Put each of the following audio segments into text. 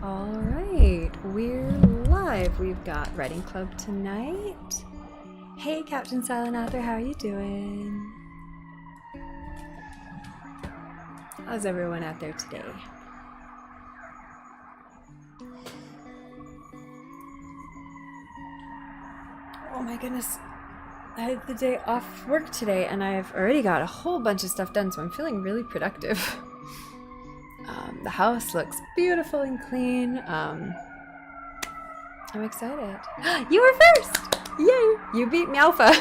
All right, we're live. We've got writing club tonight. Hey, Captain Silent Author, how are you doing? How's everyone out there today? Oh my goodness, I had the day off work today and I've already got a whole bunch of stuff done, so I'm feeling really productive. The house looks beautiful and clean. I'm excited. You were first! Yay! You beat me, Alpha.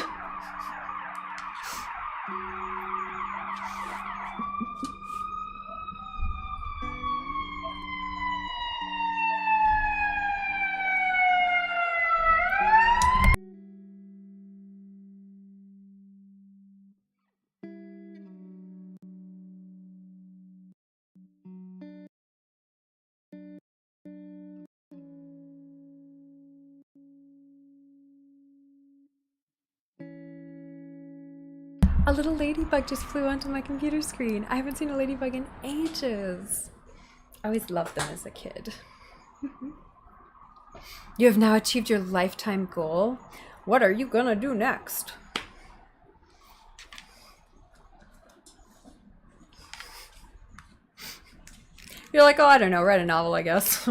A little ladybug just flew onto my computer screen. I haven't seen a ladybug in ages. I always loved them as a kid. You have now achieved your lifetime goal. What are you gonna do next? You're like, oh, I don't know, write a novel, I guess.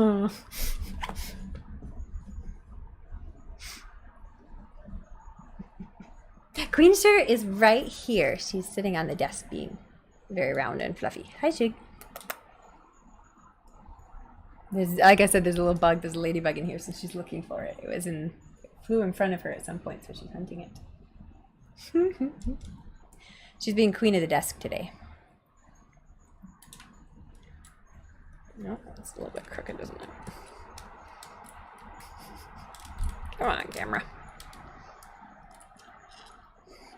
Queen Sir is right here. She's sitting on the desk being very round and fluffy. Hi, Shig. There's, like I said, there's a little bug, there's a ladybug in here, so she's looking for it. It flew in front of her at some point, so she's hunting it. She's being queen of the desk today. No, it's a little bit crooked, isn't it? Come on, camera.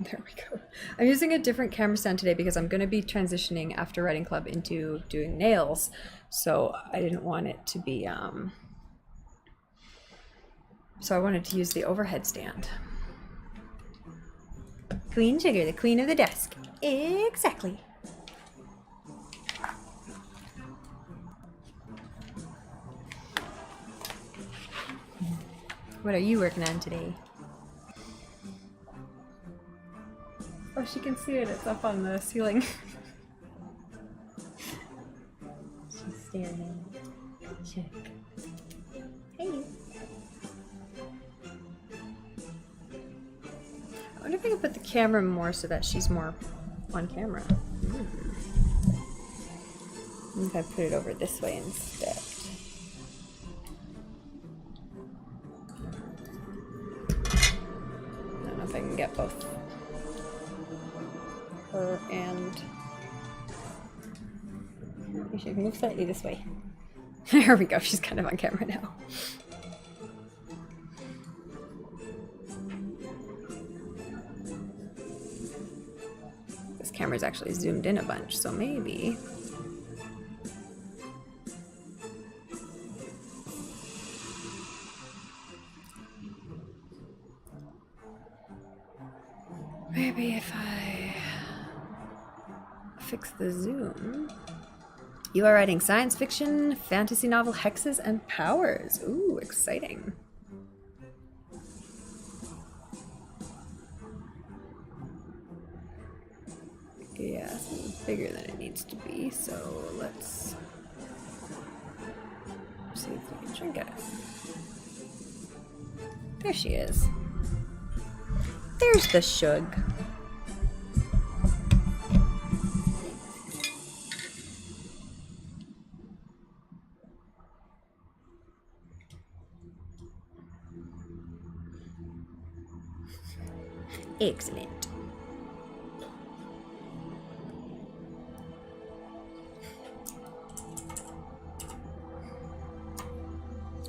There we go. I'm using a different camera stand today because I'm going to be transitioning after writing club into doing nails. So I didn't want it to be, so I wanted to use the overhead stand. Queen Sugar, the queen of the desk. Exactly. What are you working on today? Oh, she can see it. It's up on the ceiling. She's standing. Check. Hey. I wonder if I can put the camera more so that she's more on camera. What if I put it over this way instead? I don't know if I can get both her and you should move slightly this way. There we go, she's kind of on camera now. This camera's actually zoomed in a bunch, so maybe if I fix the zoom. You are writing science fiction, fantasy novel, hexes, and powers. Ooh, exciting. Yeah, it's bigger than it needs to be, so let's see if we can shrink it. There she is. There's the shug. Excellent.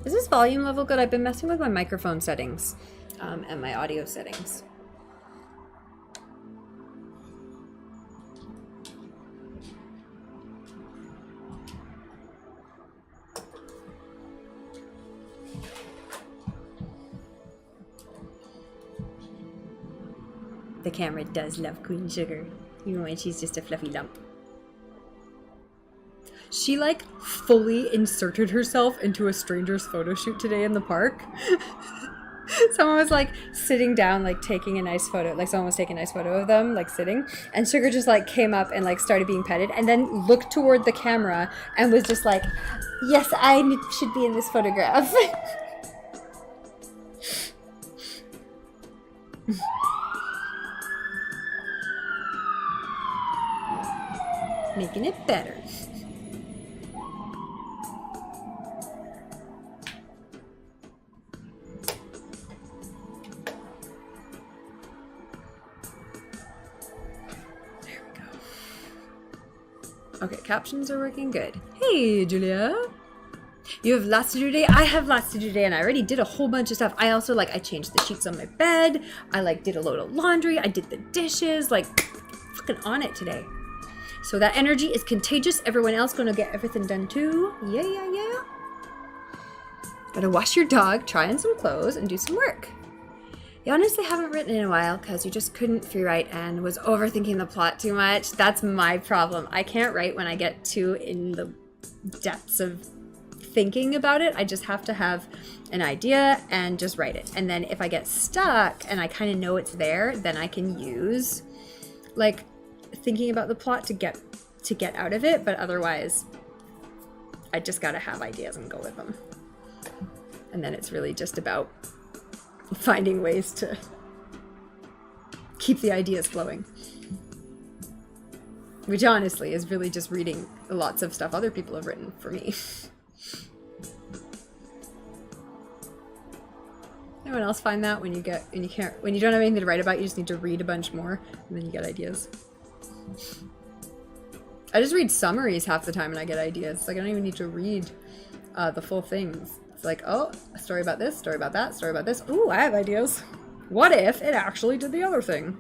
Is this volume level good? I've been messing with my microphone settings and my audio settings. The camera does love Queen Sugar, even when she's just a fluffy lump. She like fully inserted herself into a stranger's photo shoot today in the park. Someone was like sitting down, like taking a nice photo, like someone was taking a nice photo of them, like sitting, and Sugar just like came up and like started being petted and then looked toward the camera and was just like, yes, I should be in this photograph. Making it better. There we go. Okay, captions are working good. Hey, Julia. You have lots to do today? I have lots to do today, and I already did a whole bunch of stuff. I also, like, I changed the sheets on my bed. I, like, did a load of laundry. I did the dishes. Like, fucking on it today. So that energy is contagious. Everyone else gonna get everything done too. Yeah. Gotta wash your dog, try on some clothes, and do some work. You honestly haven't written in a while because you just couldn't free write and was overthinking the plot too much. That's my problem. I can't write when I get too in the depths of thinking about it. I just have to have an idea and just write it. And then if I get stuck and I kind of know it's there, then I can use like thinking about the plot to get out of it, but otherwise I just gotta have ideas and go with them. And then it's really just about finding ways to keep the ideas flowing, which honestly is really just reading lots of stuff other people have written for me. Anyone else find that when you don't have anything to write about, you just need to read a bunch more and then you get ideas? I just read summaries half the time and I get ideas. Like I don't even need to read the full things. It's like, oh, a story about this, story about that, story about this. Ooh, I have ideas. What if it actually did the other thing?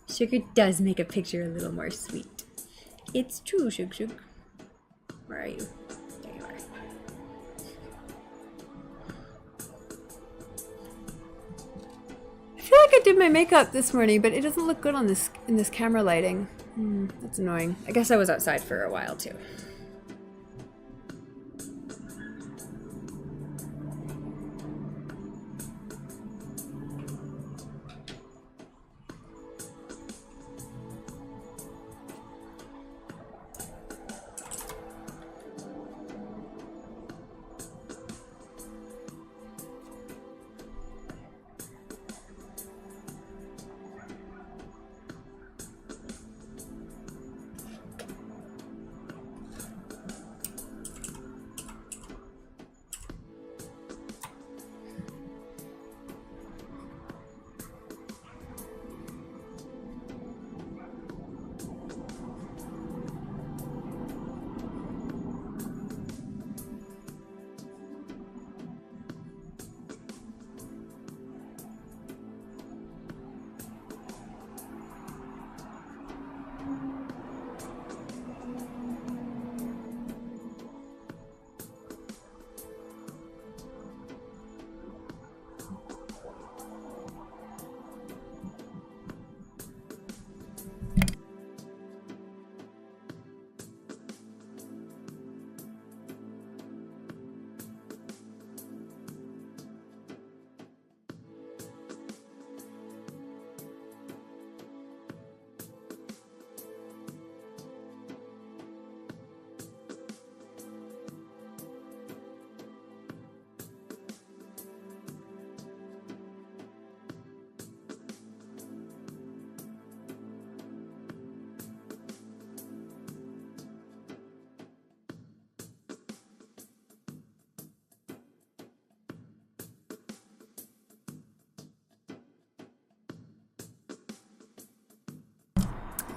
Sugar does make a picture a little more sweet. It's true, Shug. Where are you? There you are. I feel like I did my makeup this morning, but it doesn't look good on this in this camera lighting. That's annoying. I guess I was outside for a while too.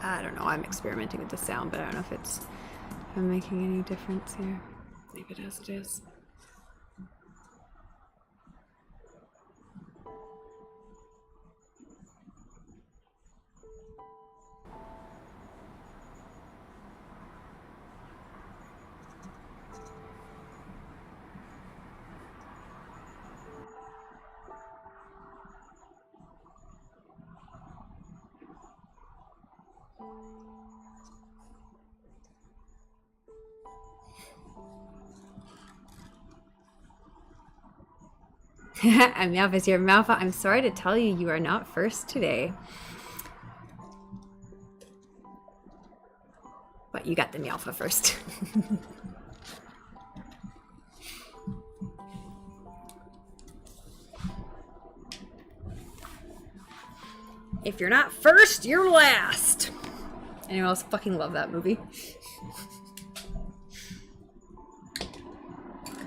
I don't know, I'm experimenting with the sound, but I don't know if I'm making any difference here. Leave it as it is. I'm Malphus here. Malpha, I'm sorry to tell you, you are not first today. But you got the Malpha first. If you're not first, you're last. Anyone else fucking love that movie?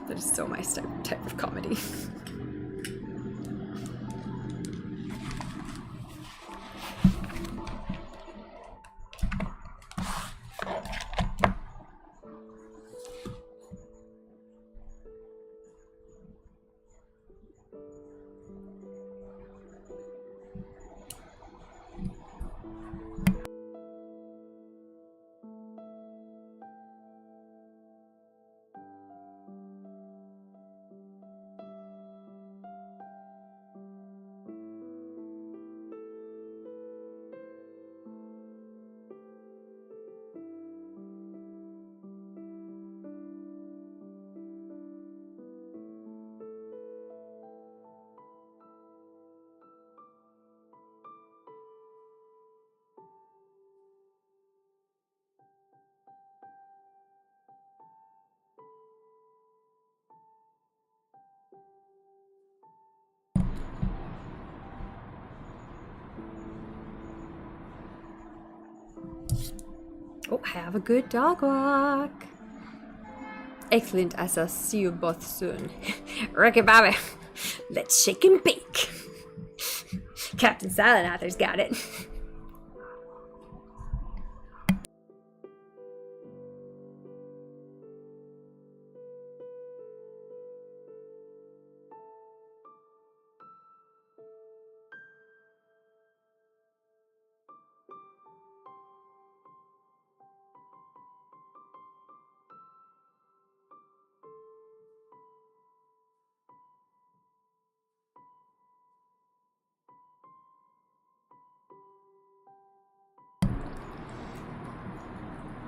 That is so my type of comedy. Oh, have a good dog walk. Excellent, I shall see you both soon. Ricky Bobby, let's shake and bake. Captain Silent Author's got it.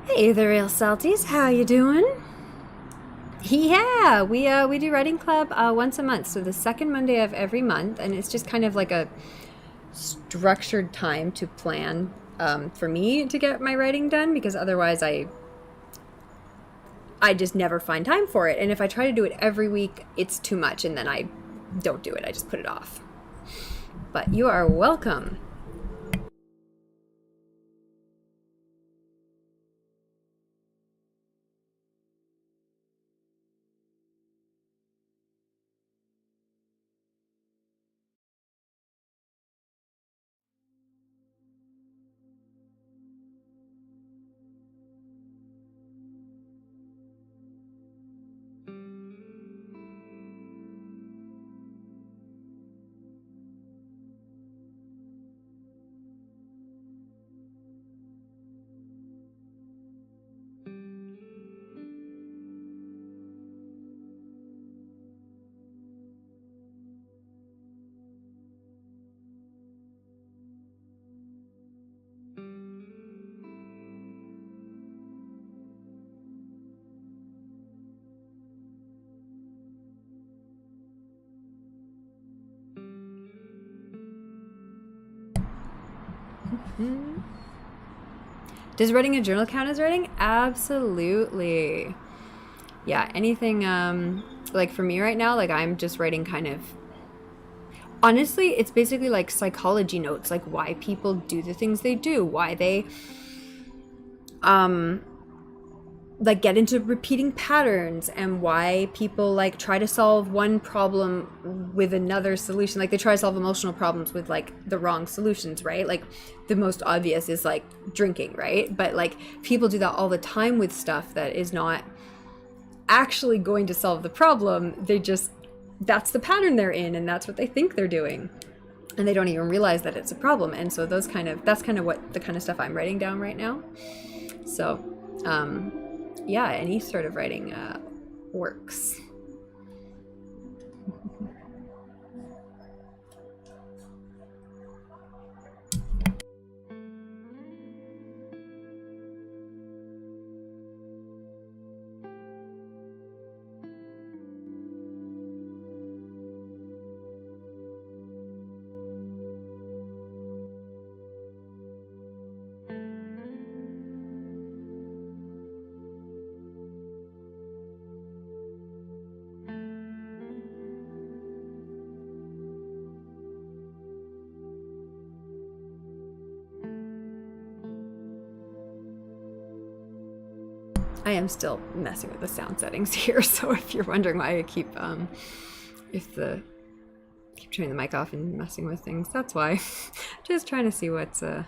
Hey, the real salties, how you doing? Yeah, we do writing club once a month, so the second Monday of every month, and it's just kind of like a structured time to plan for me to get my writing done, because otherwise I just never find time for it, and if I try to do it every week, it's too much, and then I don't do it. I just put it off. But you are welcome. Does writing a journal count as writing? Absolutely. Yeah, anything, like for me right now, like I'm just writing kind of, honestly, it's basically like psychology notes, like why people do the things they do, why they, like get into repeating patterns, and why people like try to solve one problem with another solution. Like they try to solve emotional problems with like the wrong solutions, right? Like the most obvious is like drinking, right? But like people do that all the time with stuff that is not actually going to solve the problem. They just, that's the pattern they're in, and that's what they think they're doing, and they don't even realize that it's a problem. And so that's kind of what the kind of stuff I'm writing down right now. So yeah, any sort of writing works. I am still messing with the sound settings here, so if you're wondering why I keep keep turning the mic off and messing with things, that's why. Just trying to see what's going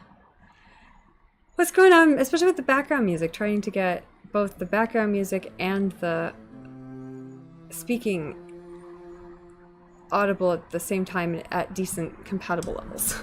on, especially with the background music, trying to get both the background music and the speaking audible at the same time at decent compatible levels.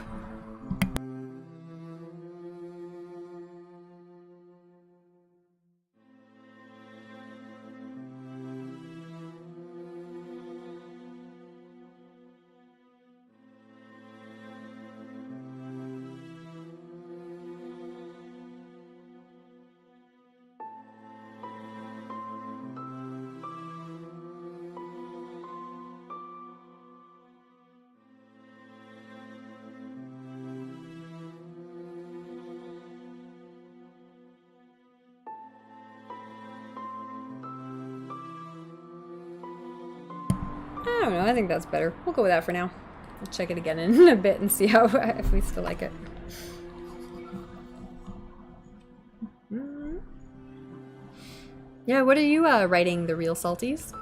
I don't know, I think that's better. We'll go with that for now. We'll check it again in a bit and see how if we still like it. Yeah, what are you writing, the real salties?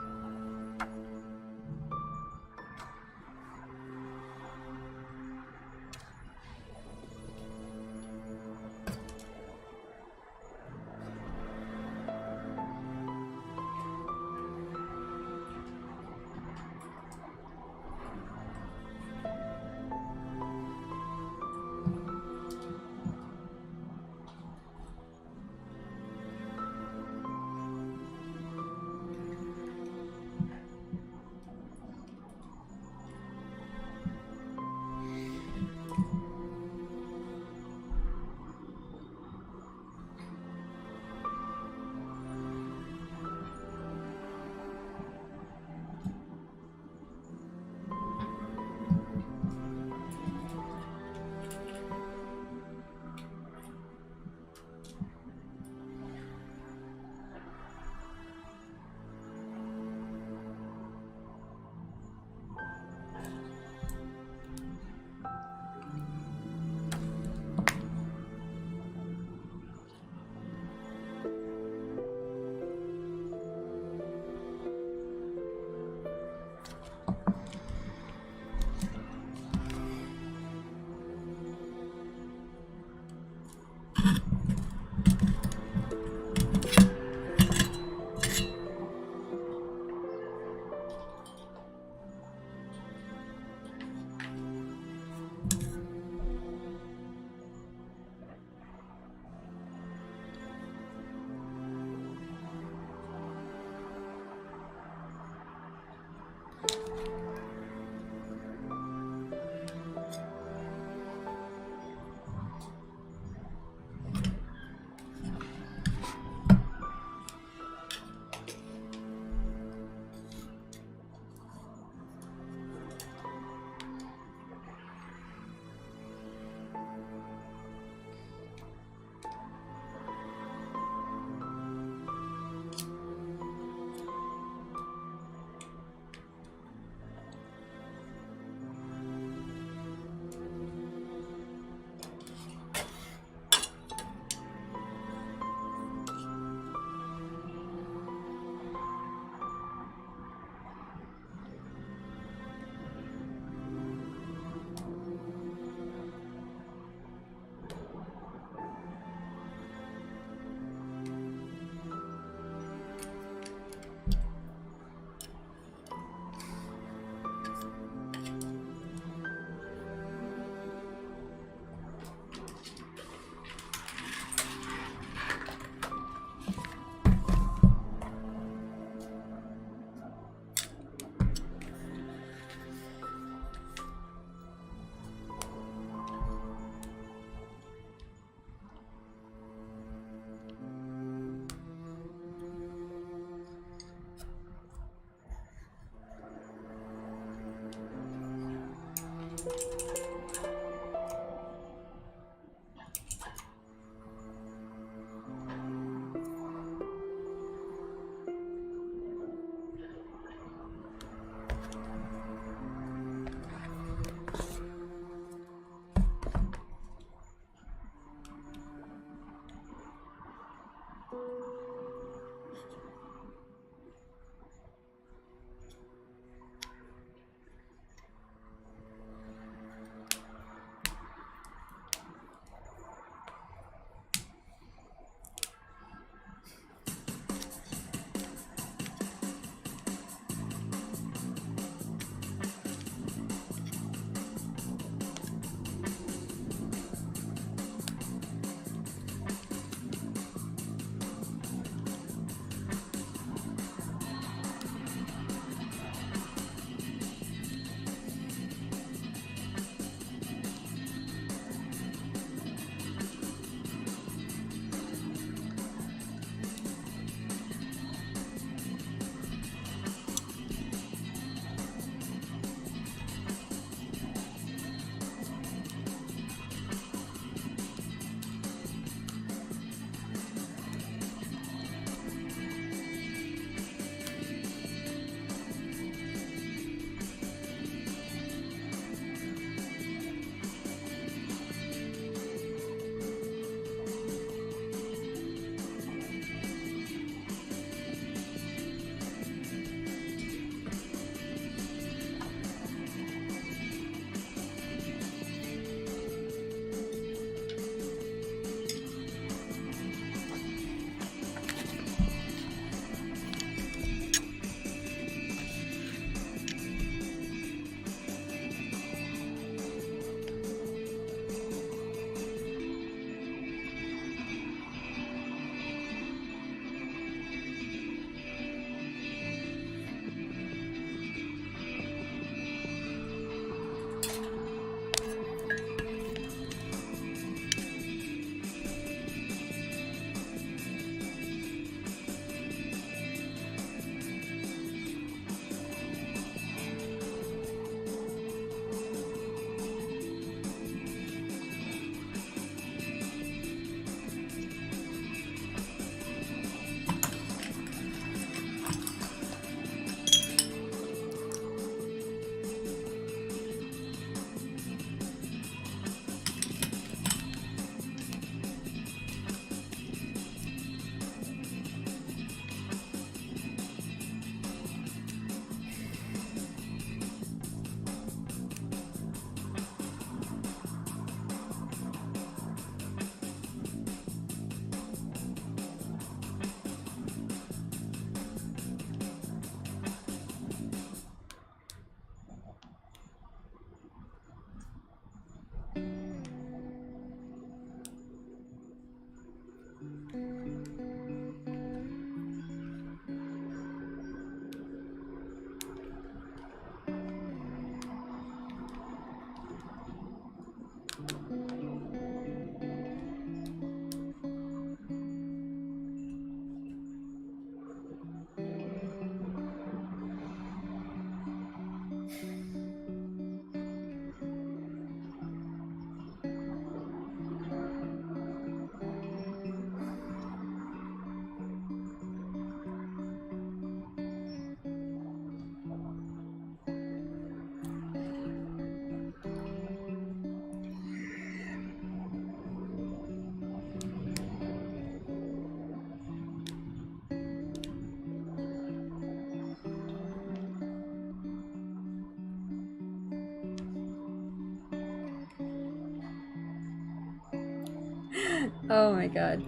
Oh my god.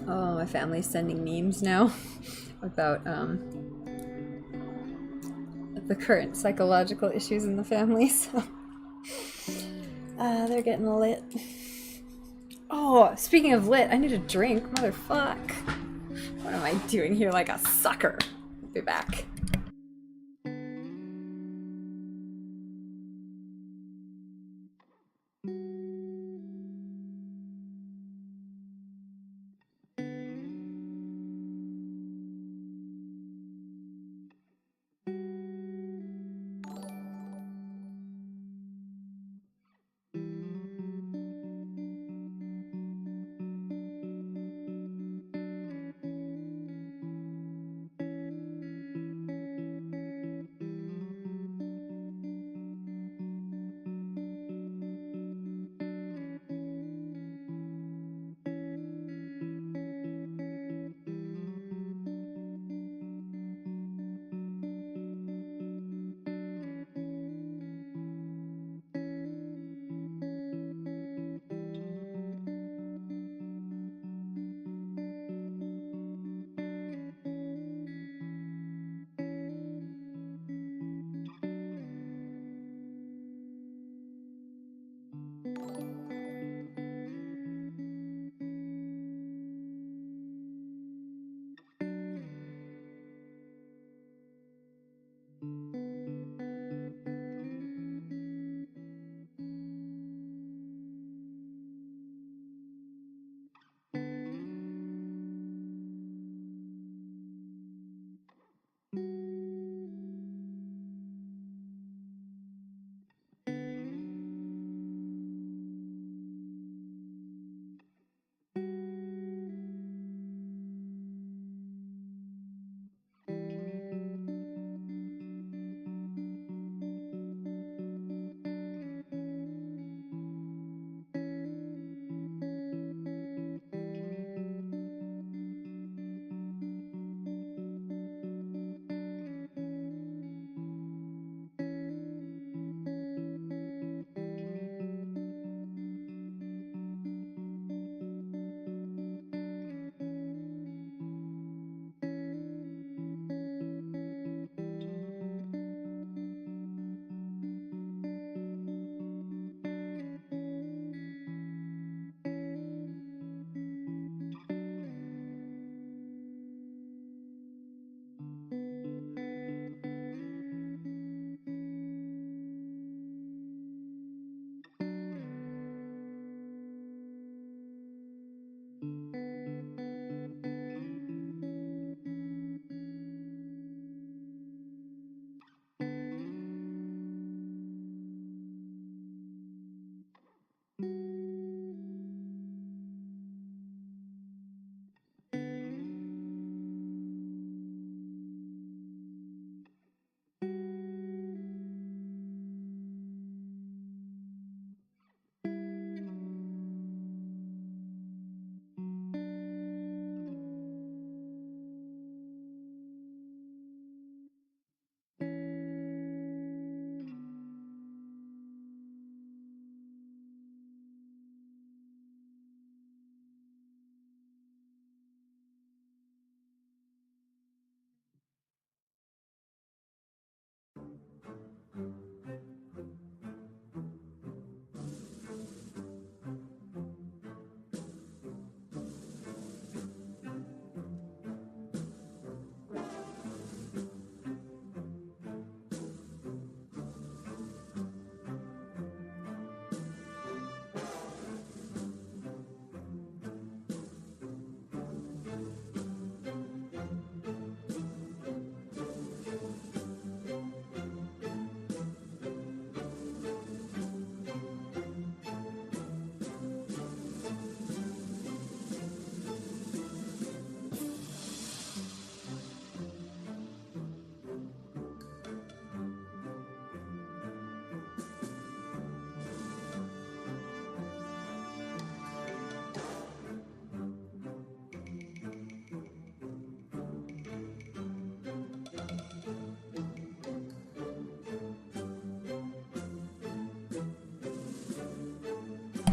Oh, my family's sending memes now about the current psychological issues in the family, so they're getting lit. Oh, speaking of lit, I need a drink, motherfuck. What am I doing here like a sucker? I'll be back.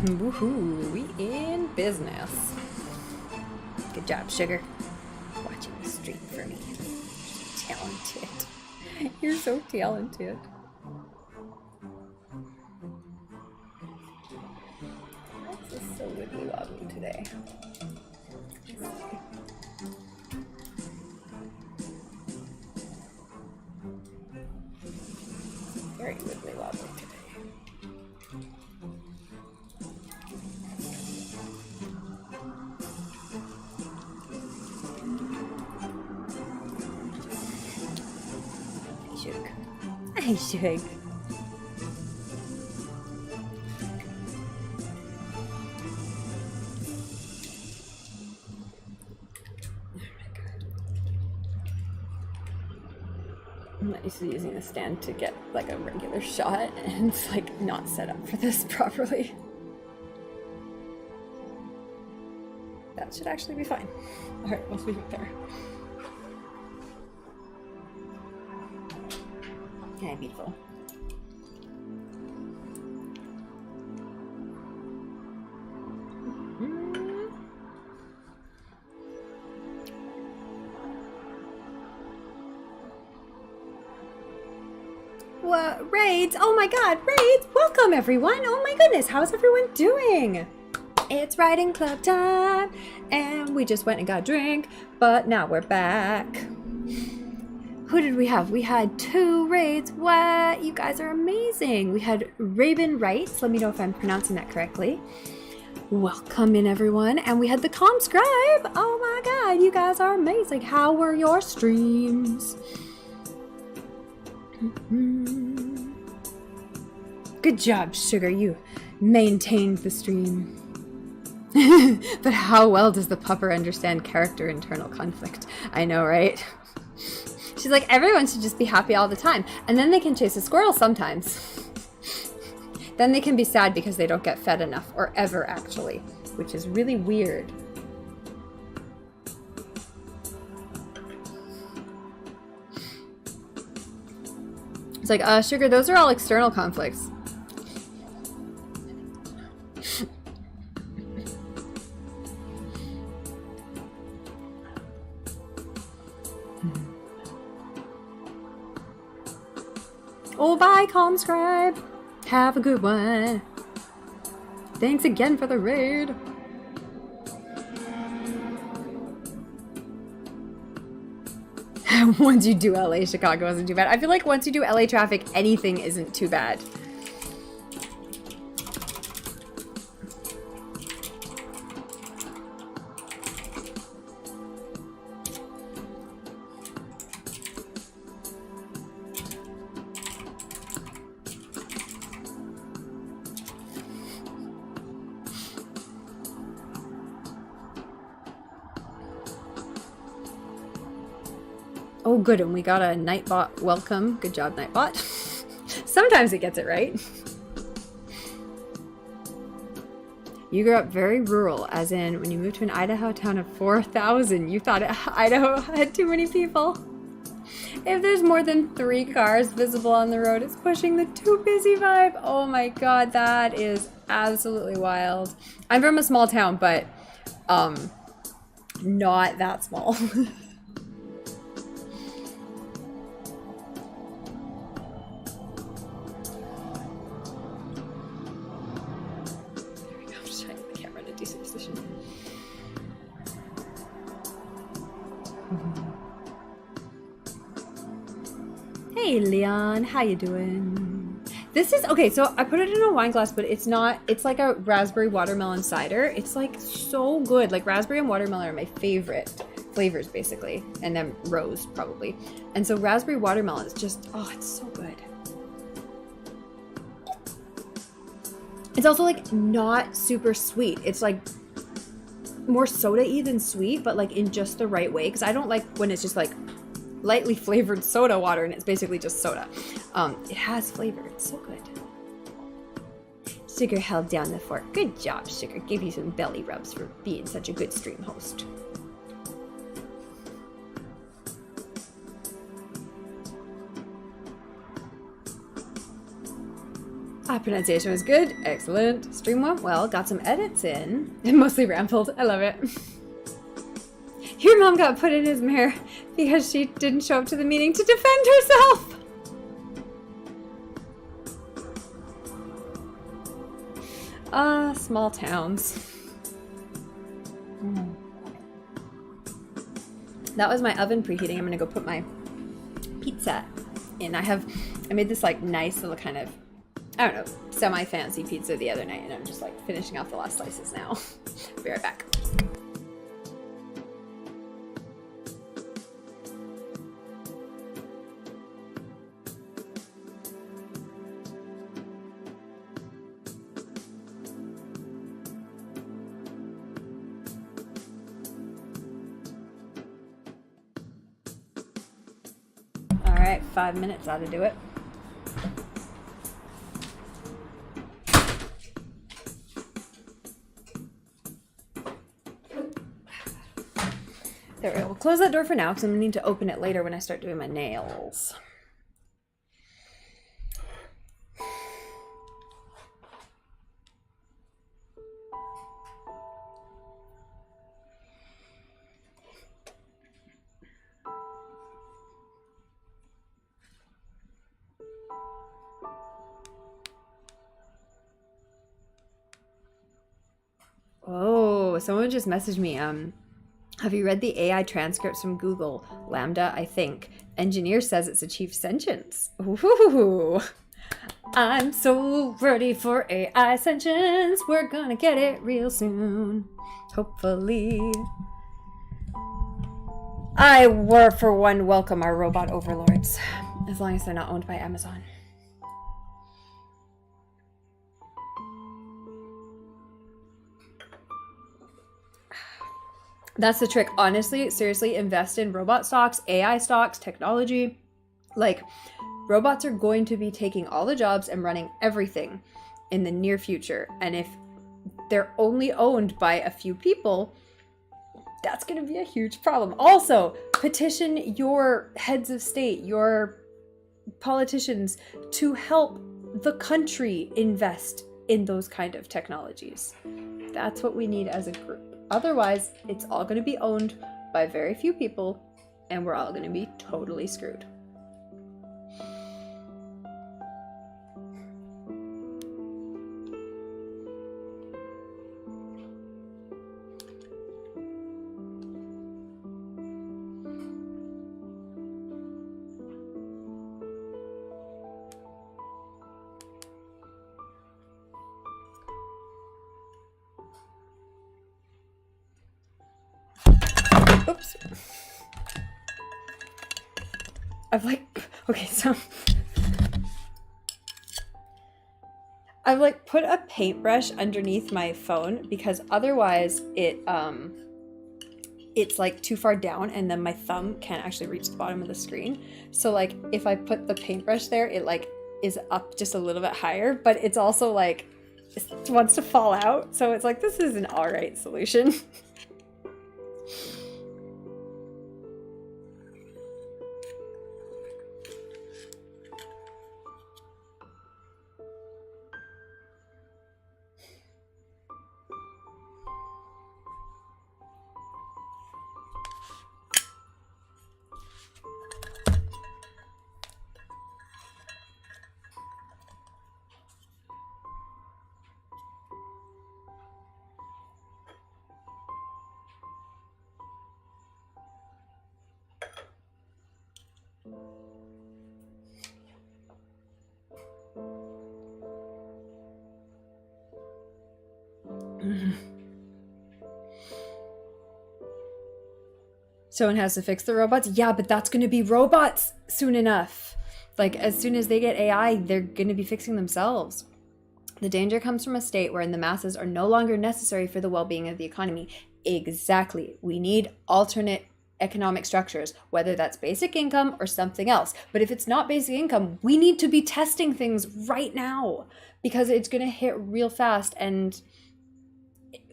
Woohoo, we in business. Good job, Sugar. Watching the stream for me. Talented. You're so talented. This is so wibbly wobbly today. Very wibbly wobbly today. Hey, Shug. I'm not used to using the stand to get like a regular shot, and it's like not set up for this properly. That should actually be fine. Alright, we'll leave it there. Yeah, beautiful. What raids? Oh my god, raids! Welcome everyone! Oh my goodness, how's everyone doing? It's writing club time, and we just went and got a drink, but now we're back. Who did we have? We had 2 raids. What? You guys are amazing. We had Raven Wrights. Let me know if I'm pronouncing that correctly. Welcome in, everyone. And we had the Comscribe. Oh my god, you guys are amazing. How were your streams? Good job, Sugar. You maintained the stream. But how well does the pupper understand character internal conflict? I know, right? She's like, everyone should just be happy all the time. And then they can chase a squirrel sometimes. Then they can be sad because they don't get fed enough, or ever actually, which is really weird. It's like, Sugar, those are all external conflicts. Oh, bye, Comscribe. Have a good one. Thanks again for the raid. Once you do LA, Chicago isn't too bad. I feel like once you do LA traffic, anything isn't too bad. Oh, good, and we got a Nightbot welcome. Good job, Nightbot. Sometimes it gets it right. You grew up very rural, as in when you moved to an Idaho town of 4,000, you thought Idaho had too many people. If there's more than 3 cars visible on the road, it's pushing the too busy vibe. Oh my god, that is absolutely wild. I'm from a small town, but not that small. Hey Leon, how you doing? This is, okay, so I put it in a wine glass, but it's not, it's like a raspberry watermelon cider. It's like so good. Like raspberry and watermelon are my favorite flavors basically. And then rose probably. And so raspberry watermelon is just, oh, it's so good. It's also like not super sweet. It's like more soda-y than sweet, but like in just the right way. Cause I don't like when it's just like lightly flavored soda water and it's basically just soda. It has flavor. It's so good. Sugar held down the fort. Good job, Sugar. Give you some belly rubs for being such a good stream host. Pronunciation was good. Excellent. Stream went well. Got some edits in. And mostly rambled. I love it. Your mom got put in his mirror because she didn't show up to the meeting to defend herself. Small towns. That was my oven preheating. I'm gonna go put my pizza in. I made this like nice little kind of, I don't know, semi-fancy pizza the other night, and I'm just like finishing off the last slices now. Be right back. All right, 5 minutes ought to do it. There we go. We'll close that door for now because I'm going to need to open it later when I start doing my nails. Oh, someone just messaged me. Have you read the AI transcripts from Google? Lambda, I think. Engineer says it's achieved sentience. Ooh, I'm so ready for AI sentience. We're gonna get it real soon. Hopefully. For one, welcome our robot overlords. As long as they're not owned by Amazon. That's the trick. Honestly, seriously, invest in robot stocks, AI stocks, technology. Like, robots are going to be taking all the jobs and running everything in the near future. And if they're only owned by a few people, that's going to be a huge problem. Also, petition your heads of state, your politicians, to help the country invest in those kind of technologies. That's what we need as a group. Otherwise, it's all going to be owned by very few people, and we're all going to be totally screwed. Oops. I've put a paintbrush underneath my phone because otherwise it's like too far down and then my thumb can't actually reach the bottom of the screen. So like if I put the paintbrush there, it like is up just a little bit higher, but it's also like it wants to fall out. So it's like, this is an all right solution. Someone has to fix the robots? Yeah, but that's going to be robots soon enough. Like, as soon as they get AI, they're going to be fixing themselves. The danger comes from a state wherein the masses are no longer necessary for the well-being of the economy. Exactly. We need alternate economic structures, whether that's basic income or something else. But if it's not basic income, we need to be testing things right now because it's going to hit real fast, and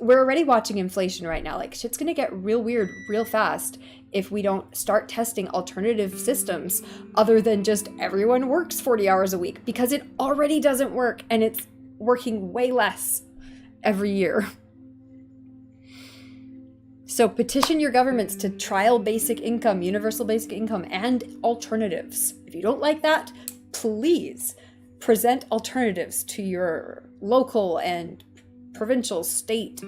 we're already watching inflation right now. Like, shit's gonna get real weird real fast if we don't start testing alternative systems other than just everyone works 40 hours a week, because it already doesn't work, and it's working way less every year. So petition your governments to trial basic income, universal basic income, and alternatives. If you don't like that, please present alternatives to your local and provincial, state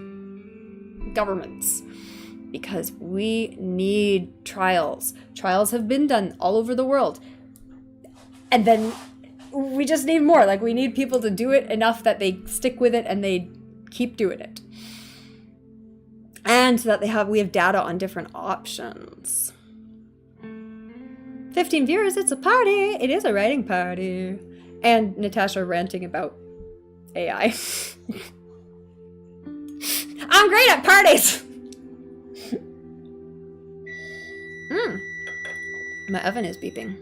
governments, because we need trials. Trials have been done all over the world. And then we just need more. Like, we need people to do it enough that they stick with it and they keep doing it. And so that we have data on different options. 15 viewers, it's a party. It is a writing party. And Natasha ranting about AI. I'm great at parties! My oven is beeping.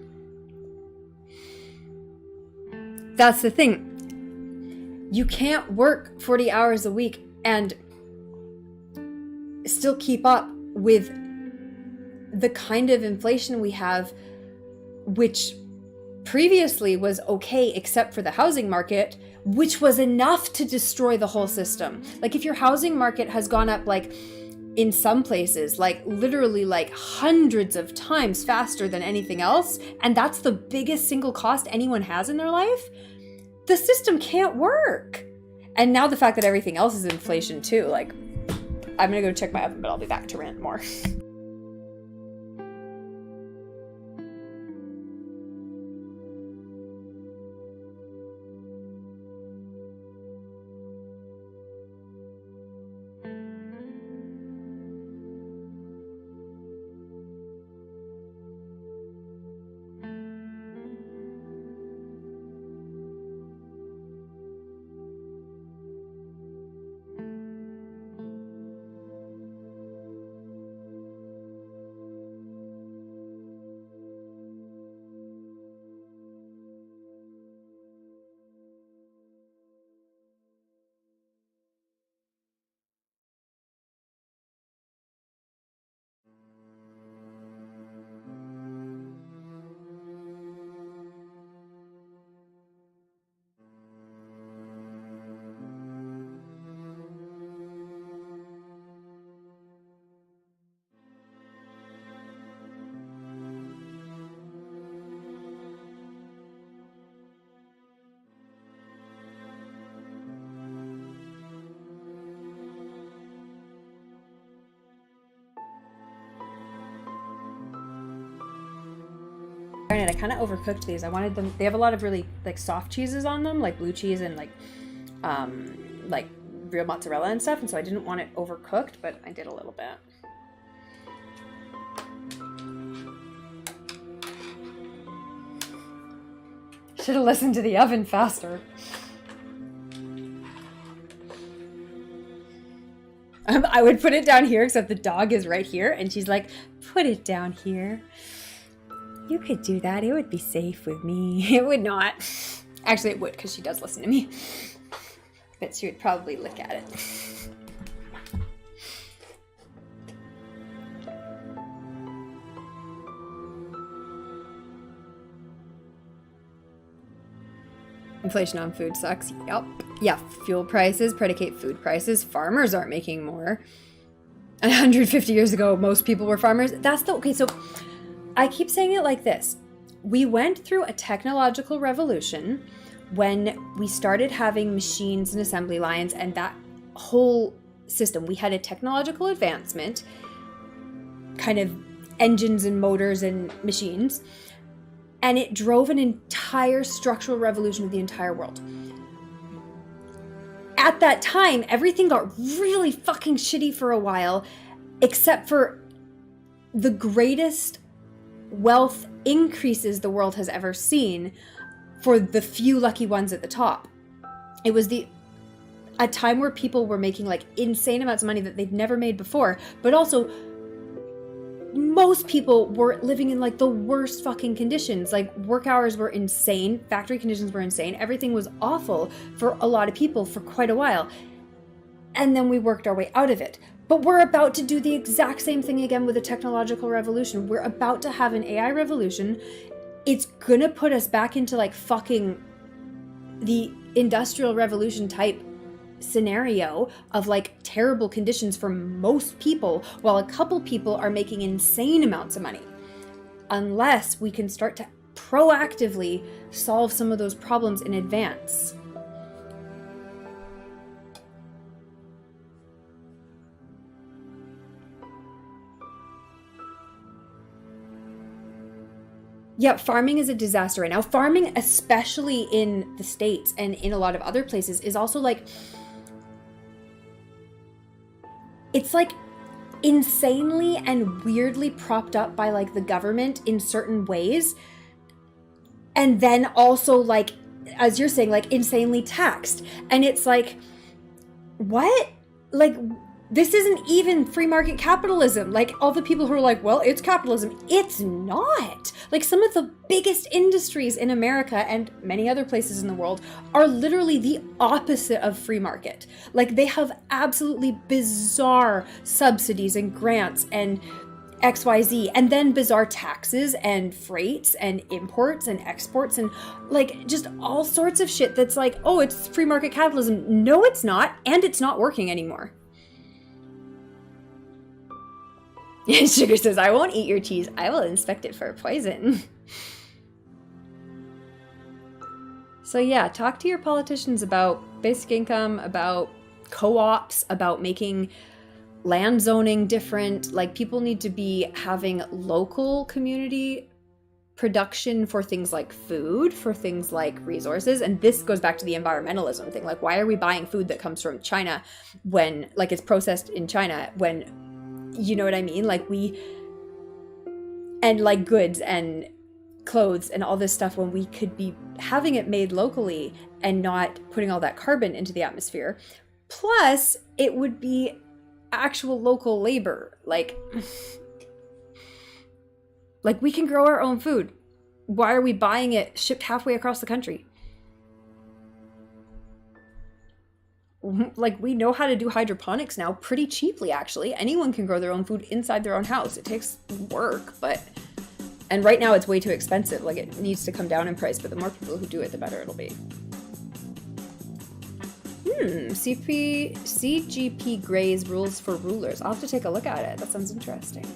That's the thing. You can't work 40 hours a week and still keep up with the kind of inflation we have, which previously was okay except for the housing market, which was enough to destroy the whole system. Like, if your housing market has gone up, like, in some places, like, literally, like, hundreds of times faster than anything else, and that's the biggest single cost anyone has in their life, the system can't work. And now the fact that everything else is inflation too, like, I'm gonna go check my oven, but I'll be back to rant more. I kind of overcooked these. I wanted them, they have a lot of really like soft cheeses on them, like blue cheese and like real mozzarella and stuff, and so I didn't want it overcooked, but I did a little bit. Should have listened to the oven faster. I would put it down here, except the dog is right here, and she's like, put it down here. You could do that. It would be safe with me. It would not. Actually, it would, because she does listen to me. But she would probably look at it. Inflation on food sucks. Yup. Yeah, fuel prices predicate food prices. Farmers aren't making more. 150 years ago, most people were farmers. Okay, so I keep saying it like this. We went through a technological revolution when we started having machines and assembly lines and that whole system. We had a technological advancement, kind of engines and motors and machines, and it drove an entire structural revolution of the entire world. At that time, everything got really fucking shitty for a while, except for the greatest wealth increases the world has ever seen for the few lucky ones at the top. It was a time where people were making like insane amounts of money that they'd never made before, but also most people were living in like the worst fucking conditions. Like, work hours were insane, factory conditions were insane, everything was awful for a lot of people for quite a while. and then we worked our way out of it. But we're about to do the exact same thing again with the technological revolution. We're about to have an AI revolution. It's gonna put us back into like fucking the industrial revolution type scenario of like terrible conditions for most people, while a couple people are making insane amounts of money. Unless we can start to proactively solve some of those problems in advance. Yeah, farming is a disaster right now. Farming, especially in the States and in a lot of other places, is also like, it's like insanely and weirdly propped up by like the government in certain ways. And then also like, as you're saying, like insanely taxed. And it's like, what? Like, this isn't even free market capitalism. Like all the people who are like, well, it's capitalism. It's not. Like some of the biggest industries in America and many other places in the world are literally the opposite of free market. Like they have absolutely bizarre subsidies and grants and XYZ, and then bizarre taxes and freights and imports and exports and like just all sorts of shit that's like, oh, it's free market capitalism. No, it's not. And it's not working anymore. Sugar says, I won't eat your cheese. I will inspect it for poison. So yeah, talk to your politicians about basic income, about co-ops, about making land zoning different. Like people need to be having local community production for things like food, for things like resources. And this goes back to the environmentalism thing. Like, why are we buying food that comes from China when like it's processed in China when, you know what I mean? Like and like goods and clothes and all this stuff when we could be having it made locally and not putting all that carbon into the atmosphere. Plus, it would be actual local labor. Like we can grow our own food. Why are we buying it shipped halfway across the country? Like we know how to do hydroponics now pretty cheaply, actually. Anyone can grow their own food inside their own house. It takes work, and right now it's way too expensive. Like it needs to come down in price, but the more people who do it, the better it'll be. CGP Gray's rules for rulers. I'll have to take a look at it. That sounds interesting.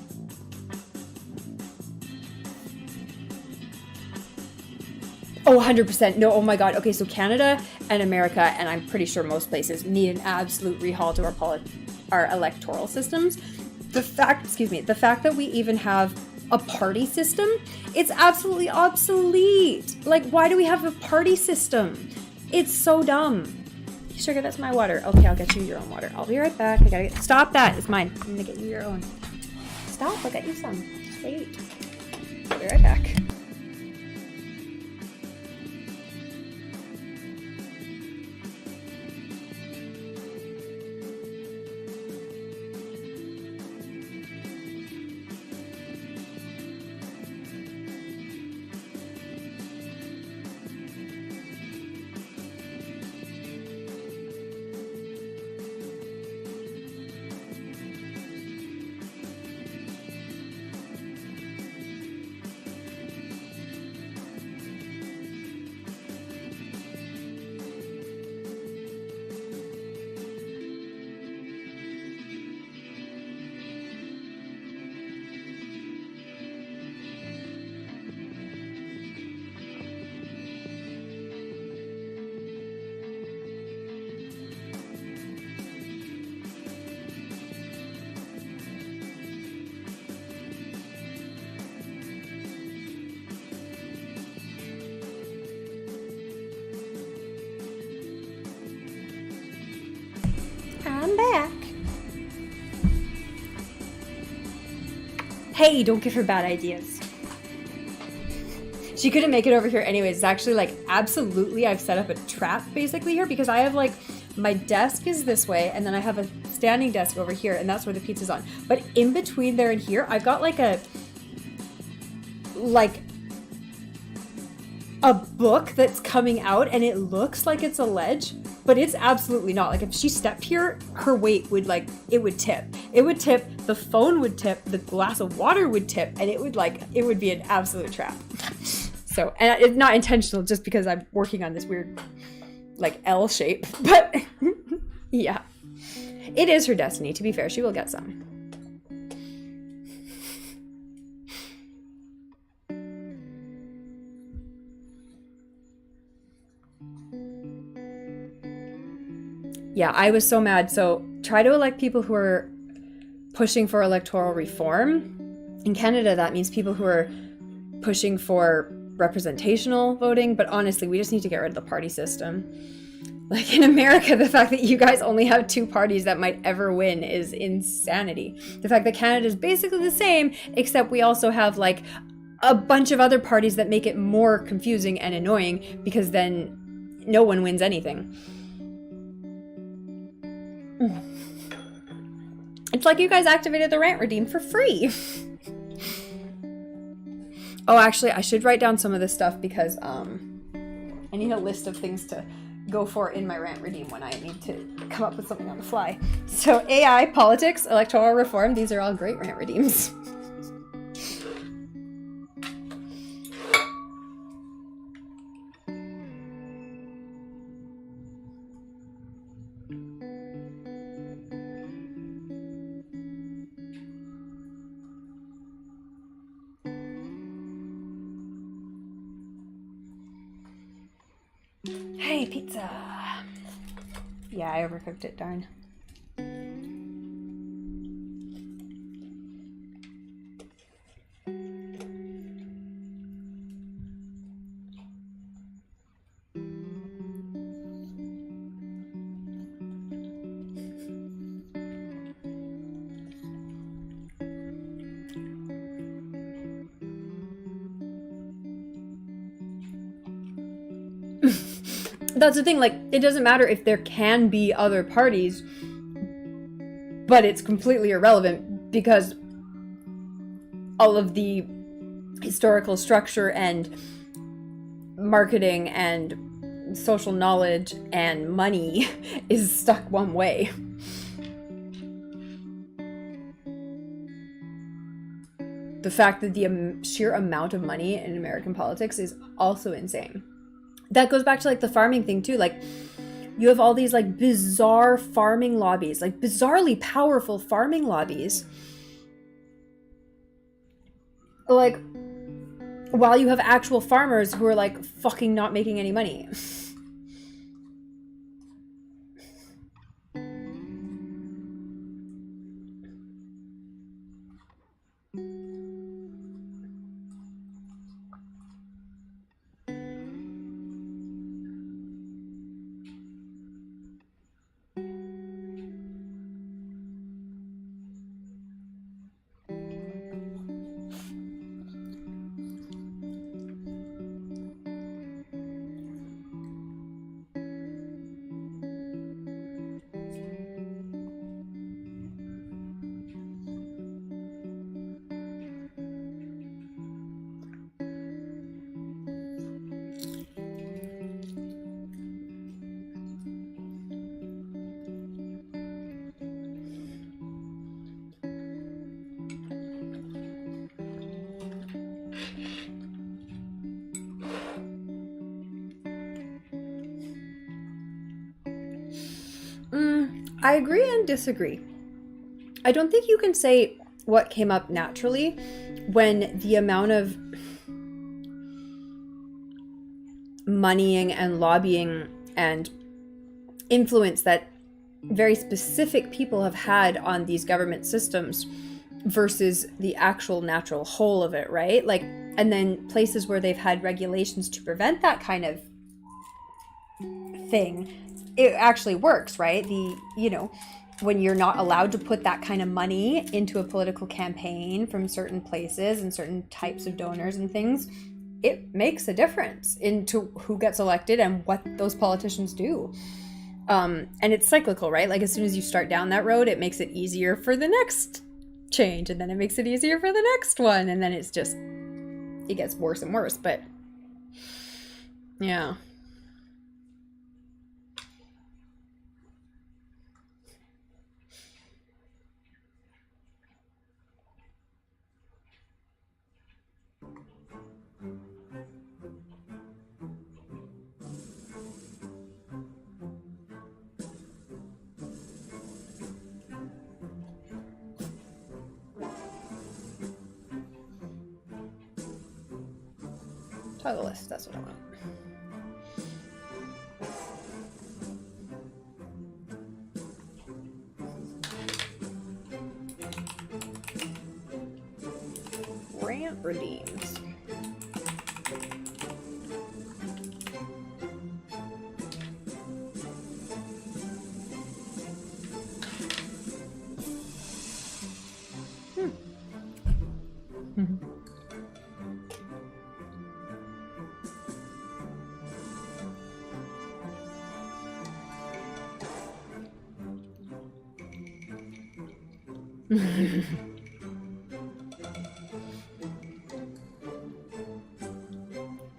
Oh, 100%. No, oh my God. Okay, so Canada and America, and I'm pretty sure most places, need an absolute rehaul to our electoral systems. The fact that we even have a party system, it's absolutely obsolete. Like, why do we have a party system? It's so dumb. Sugar, that's my water. Okay, I'll get you your own water. I'll be right back. Stop that. It's mine. I'm gonna get you your own. Stop. I'll get you some. Just wait. I'll be right back. I'm back. Hey, don't give her bad ideas. She couldn't make it over here anyways. It's actually like absolutely I've set up a trap basically here because I have like my desk is this way and then I have a standing desk over here and that's where the pizza's on. But in between there and here, I've got like a a book that's coming out and it looks like it's a ledge, but it's absolutely not. Like if she stepped here, her weight would it would tip. It would tip, the phone would tip, the glass of water would tip, and it would be an absolute trap. So, and it's not intentional, just because I'm working on this weird L shape, but yeah. It is her destiny, to be fair. She will get some. Yeah, I was so mad. So try to elect people who are pushing for electoral reform. In Canada, that means people who are pushing for representational voting. But honestly, we just need to get rid of the party system. Like in America, the fact that you guys only have 2 parties that might ever win is insanity. The fact that Canada is basically the same, except we also have a bunch of other parties that make it more confusing and annoying, because then no one wins anything. It's like you guys activated the rant redeem for free. Oh, actually, I should write down some of this stuff, because I need a list of things to go for in my rant redeem when I need to come up with something on the fly. So AI, politics, electoral reform, these are all great rant redeems. Hey, pizza. Yeah, I overcooked it, darn. That's the thing, it doesn't matter if there can be other parties, but it's completely irrelevant, because all of the historical structure and marketing and social knowledge and money is stuck one way. The fact that the sheer amount of money in American politics is also insane. That goes back to the farming thing too. You have all these bizarre farming lobbies, bizarrely powerful farming lobbies. While you have actual farmers who are fucking not making any money. I agree and disagree. I don't think you can say what came up naturally when the amount of moneying and lobbying and influence that very specific people have had on these government systems versus the actual natural whole of it, right? And then places where they've had regulations to prevent that kind of thing, it actually works, right? When you're not allowed to put that kind of money into a political campaign from certain places and certain types of donors and things, it makes a difference into who gets elected and what those politicians do. And it's cyclical, right? As soon as you start down that road, it makes it easier for the next change, and then it makes it easier for the next one, and then it gets worse and worse. But Yeah. Toggle list, that's what I want. Grant redeems.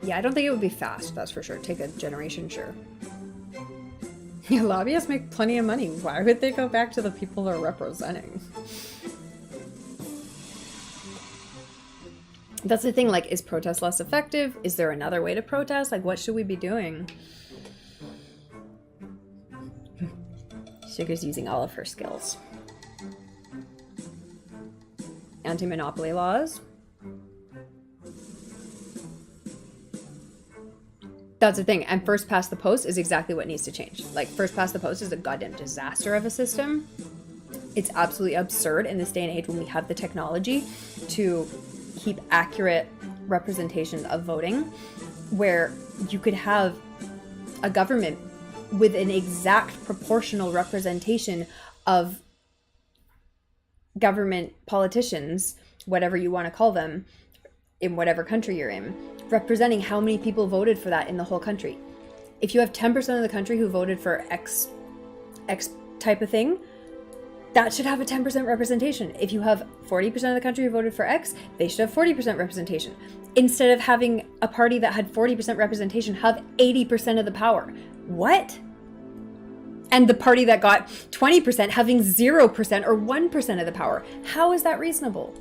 Yeah, I don't think it would be fast, that's for sure. Take a generation, sure. Yeah, lobbyists make plenty of money. Why would they go back to the people they're representing? That's the thing, like, is protest less effective? Is there another way to protest? Like, what should we be doing? Sugar's using all of her skills. Anti-monopoly laws. That's the thing. And first past the post is exactly what needs to change. Like, first past the post is a goddamn disaster of a system. It's absolutely absurd in this day and age when we have the technology to keep accurate representation of voting, where you could have a government with an exact proportional representation of government politicians, whatever you want to call them, in whatever country you're in, representing how many people voted for that in the whole country. If you have 10% of the country who voted for X type of thing, that should have a 10% representation. If you have 40% of the country who voted for X, they should have 40% representation. Instead of having a party that had 40% representation have 80% of the power. What? And the party that got 20% having 0% or 1% of the power. How is that reasonable?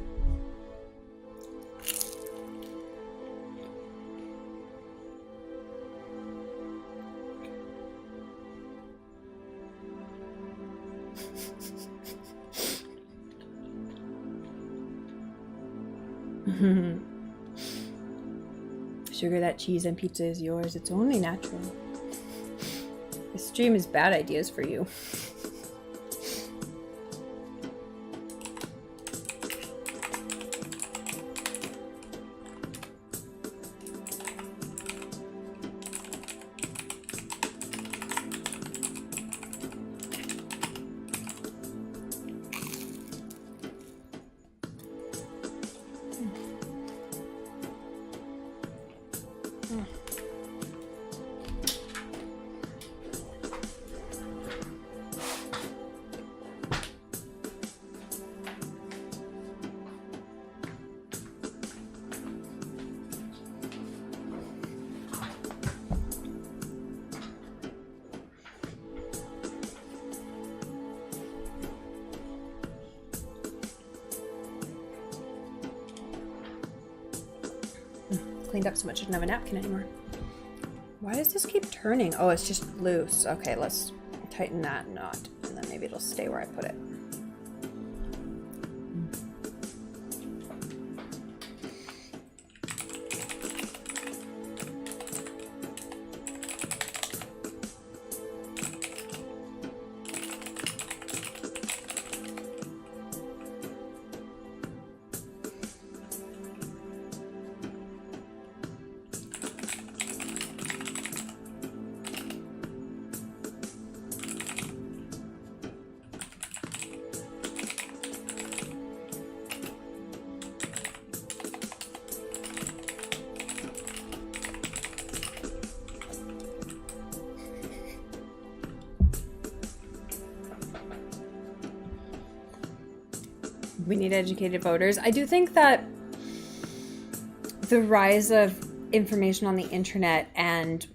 Sugar, that cheese and pizza is yours. It's only natural. This stream is bad ideas for you. Cleaned up so much I didn't have a napkin anymore. Why does this keep turning? Oh, it's just loose. Okay, let's tighten that knot and then maybe it'll stay where I put it. We need educated voters. I do think that the rise of information on the internet and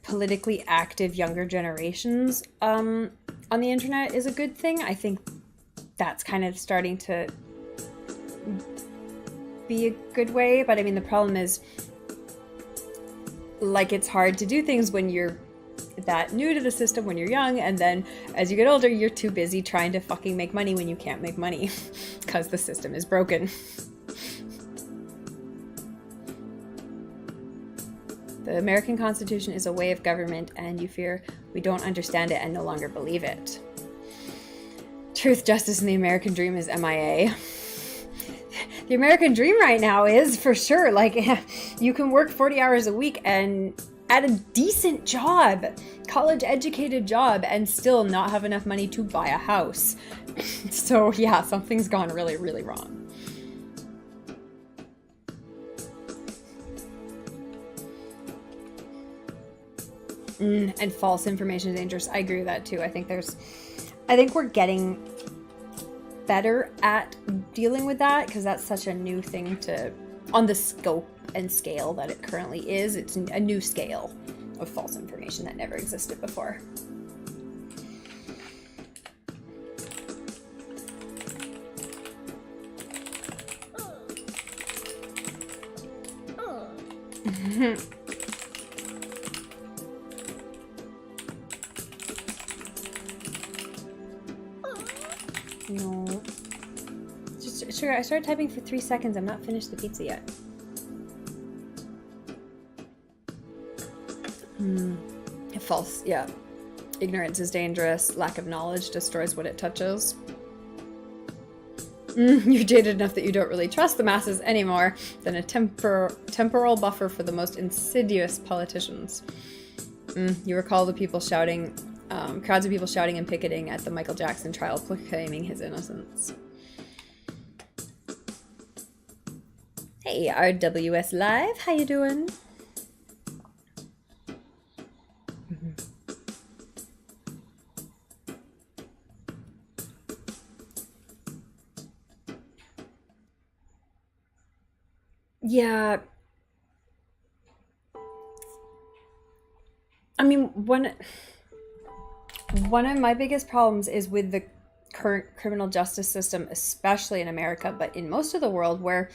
politically active younger generations on the internet is a good thing. I think that's kind of starting to be a good way. But I mean, the problem is, like, it's hard to do things when you're that new to the system when you're young, and then as you get older, you're too busy trying to fucking make money when you can't make money because the system is broken. The American Constitution is a way of government, and you fear we don't understand it and no longer believe it. Truth, justice, and the American dream is MIA. The American dream right now is, for sure, like, you can work 40 hours a week and at a decent job, college-educated job, and still not have enough money to buy a house. So yeah, something's gone really, really wrong. And false information is dangerous. I agree with that too. I think we're getting better at dealing with that, because that's such a new thing on the scope and scale that it currently is. It's a new scale of false information that never existed before. No. Sure, I started typing for 3 seconds. I'm not finished the pizza yet. False, yeah. Ignorance is dangerous. Lack of knowledge destroys what it touches. You're jaded enough that you don't really trust the masses anymore than a temporal buffer for the most insidious politicians. You recall the people shouting, crowds of people shouting and picketing at the Michael Jackson trial, proclaiming his innocence. Hey, RWS Live, how you doing? Yeah. I mean, one of my biggest problems is with the current criminal justice system, especially in America, but in most of the world, where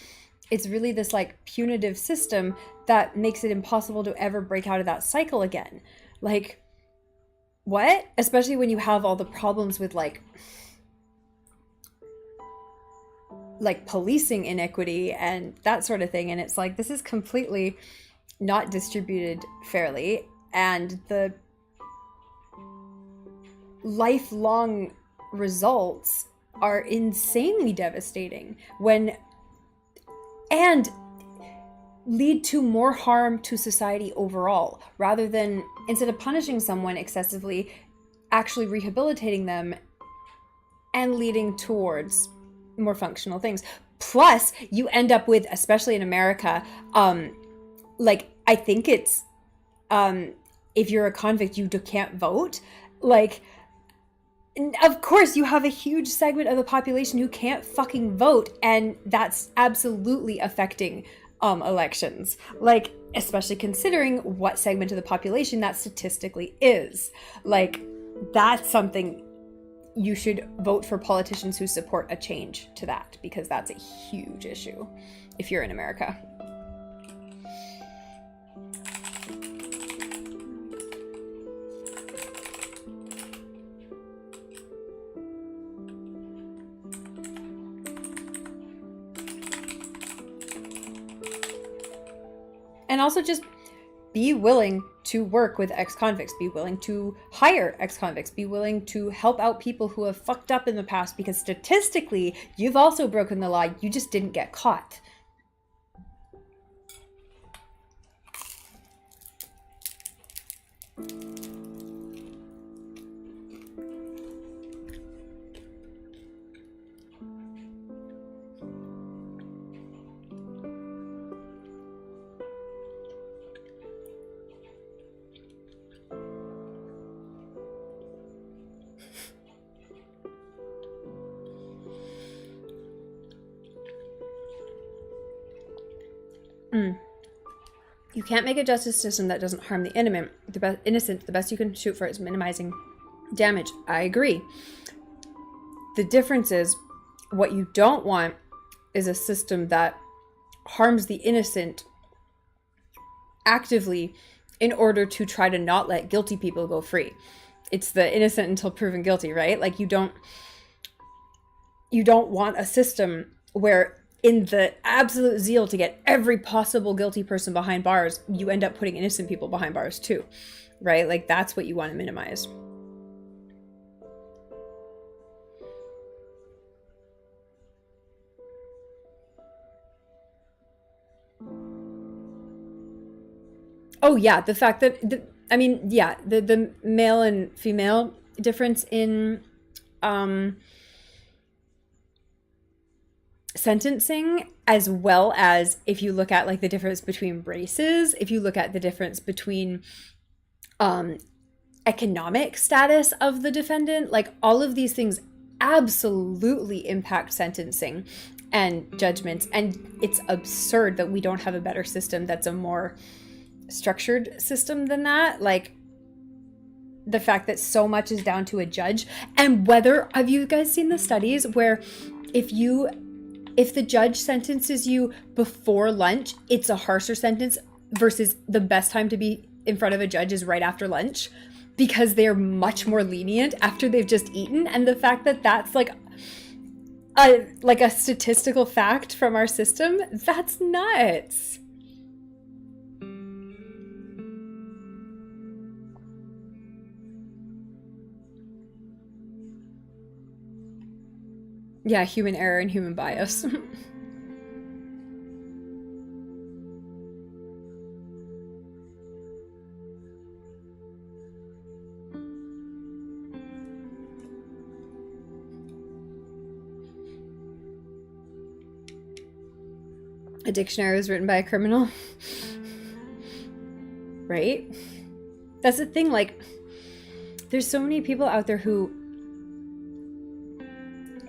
it's really this like punitive system that makes it impossible to ever break out of that cycle again. Like, what? Especially when you have all the problems with like policing inequity and that sort of thing. And it's like, this is completely not distributed fairly. And the lifelong results are insanely devastating and lead to more harm to society overall, rather than, instead of punishing someone excessively, actually rehabilitating them and leading towards more functional things. Plus, you end up with, especially in America, I think it's, if you're a convict, you can't vote. Like, of course, you have a huge segment of the population who can't fucking vote, and that's absolutely affecting elections. Like, especially considering what segment of the population that statistically is. Like, that's something you should vote for politicians who support a change to that, because that's a huge issue if you're in America. And also just be willing to work with ex-convicts, be willing to hire ex-convicts, be willing to help out people who have fucked up in the past, because statistically, you've also broken the law, you just didn't get caught. You can't make a justice system that doesn't harm the innocent. The best you can shoot for is minimizing damage. I agree. The difference is, what you don't want is a system that harms the innocent actively in order to try to not let guilty people go free. It's the innocent until proven guilty, right? Like, you don't want a system where, in the absolute zeal to get every possible guilty person behind bars, you end up putting innocent people behind bars too, right? Like, that's what you want to minimize. Oh yeah, the fact that, the male and female difference in sentencing, as well as if you look at like the difference between races, if you look at the difference between economic status of the defendant, like all of these things absolutely impact sentencing and judgments. And it's absurd that we don't have a better system that's a more structured system than that. Like, the fact that so much is down to a judge, and whether, have you guys seen the studies where if the judge sentences you before lunch, it's a harsher sentence, versus the best time to be in front of a judge is right after lunch, because they're much more lenient after they've just eaten. And the fact that that's like a statistical fact from our system, that's nuts. Yeah, human error and human bias. A dictionary was written by a criminal. Right? That's the thing, like, there's so many people out there who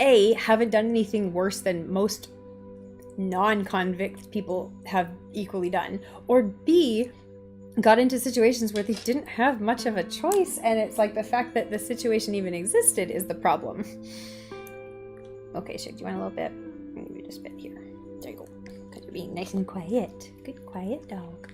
A, haven't done anything worse than most non-convict people have equally done, or B, got into situations where they didn't have much of a choice, and it's like the fact that the situation even existed is the problem. Okay, Shik, do you want a little bit? Maybe just a bit here. There you go. Because you're being nice and quiet. Good quiet dog.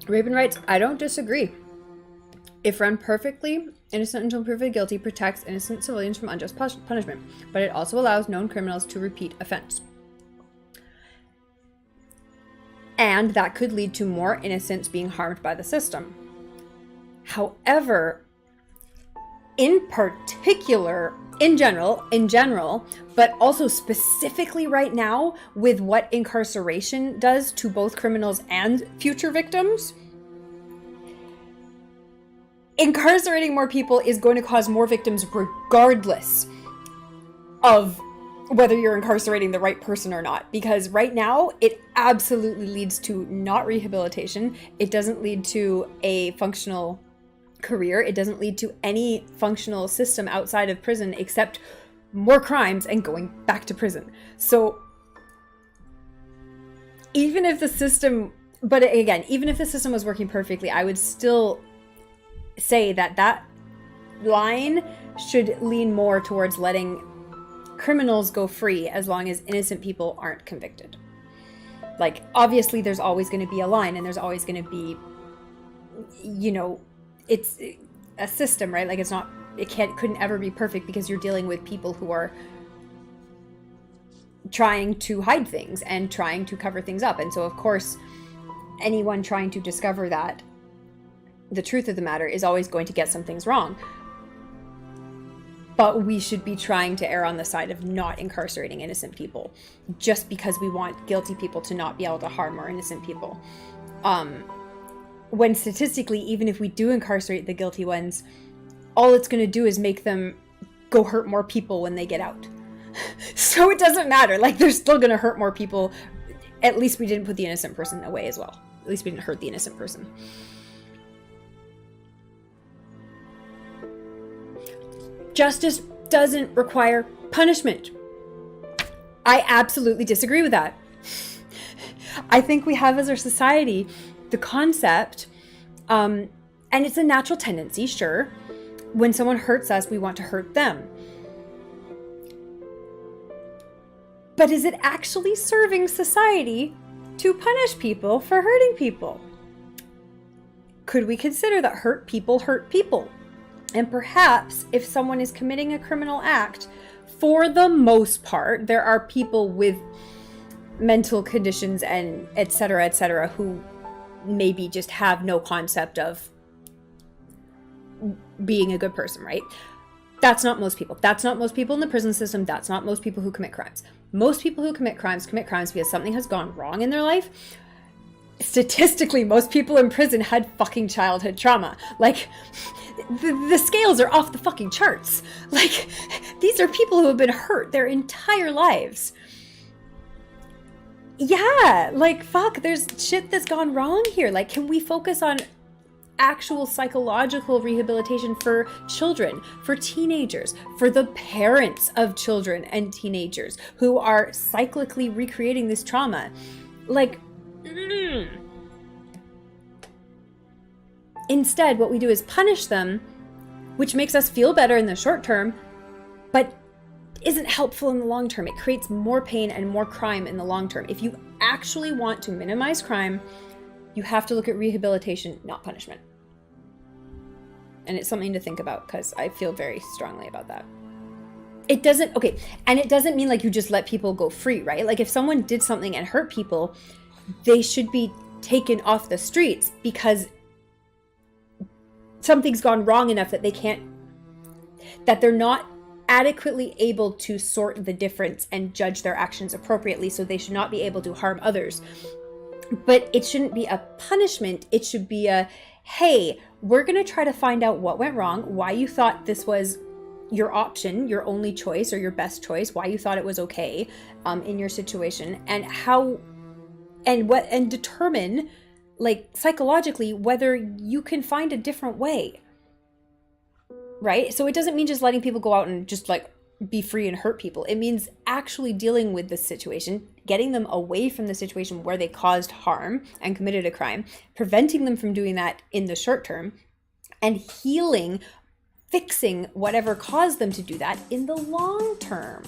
Rabin writes, I don't disagree. If run perfectly, innocent until proven guilty protects innocent civilians from unjust punishment, but it also allows known criminals to repeat offense. And that could lead to more innocents being harmed by the system. However, in particular, in general, but also specifically right now with what incarceration does to both criminals and future victims, incarcerating more people is going to cause more victims regardless of whether you're incarcerating the right person or not. Because right now, it absolutely leads to not rehabilitation. It doesn't lead to a functional career. It doesn't lead to any functional system outside of prison except more crimes and going back to prison. So even if the system, but again, even if the system was working perfectly, I would still say that that line should lean more towards letting criminals go free as long as innocent people aren't convicted. Like, obviously there's always going to be a line, and there's always going to be, you know, it's a system, right? Like, couldn't ever be perfect, because you're dealing with people who are trying to hide things and trying to cover things up. And so, of course, anyone trying to discover that the truth of the matter is always going to get some things wrong. But we should be trying to err on the side of not incarcerating innocent people, just because we want guilty people to not be able to harm more innocent people. When statistically, even if we do incarcerate the guilty ones, all it's going to do is make them go hurt more people when they get out. So it doesn't matter. Like, they're still going to hurt more people. At least we didn't put the innocent person away as well. At least we didn't hurt the innocent person. Justice doesn't require punishment. I absolutely disagree with that. I think we have, as our society, the concept, and it's a natural tendency, sure. When someone hurts us, we want to hurt them. But is it actually serving society to punish people for hurting people? Could we consider that hurt people hurt people? And perhaps if someone is committing a criminal act, for the most part, there are people with mental conditions and et cetera, who maybe just have no concept of being a good person, right? That's not most people. That's not most people in the prison system. That's not most people who commit crimes. Most people who commit crimes because something has gone wrong in their life. Statistically, most people in prison had fucking childhood trauma. Like, the scales are off the fucking charts. Like, these are people who have been hurt their entire lives. Yeah, like, fuck, there's shit that's gone wrong here. Like, can we focus on actual psychological rehabilitation for children, for teenagers, for the parents of children and teenagers who are cyclically recreating this trauma? Like, Instead, what we do is punish them, which makes us feel better in the short term, but isn't helpful in the long term. It creates more pain and more crime in the long term. If you actually want to minimize crime, you have to look at rehabilitation, not punishment. And it's something to think about, because I feel very strongly about that. It doesn't mean like you just let people go free, right? Like, if someone did something and hurt people, they should be taken off the streets because something's gone wrong enough that they're not adequately able to sort the difference and judge their actions appropriately, so they should not be able to harm others. But it shouldn't be a punishment. It should be a, hey, we're going to try to find out what went wrong, why you thought this was your option, your only choice, or your best choice, why you thought it was okay in your situation, and determine, like, psychologically whether you can find a different way, right? So it doesn't mean just letting people go out and just, like, be free and hurt people. It means actually dealing with this situation, getting them away from the situation where they caused harm and committed a crime, preventing them from doing that in the short term, and healing, fixing whatever caused them to do that in the long term.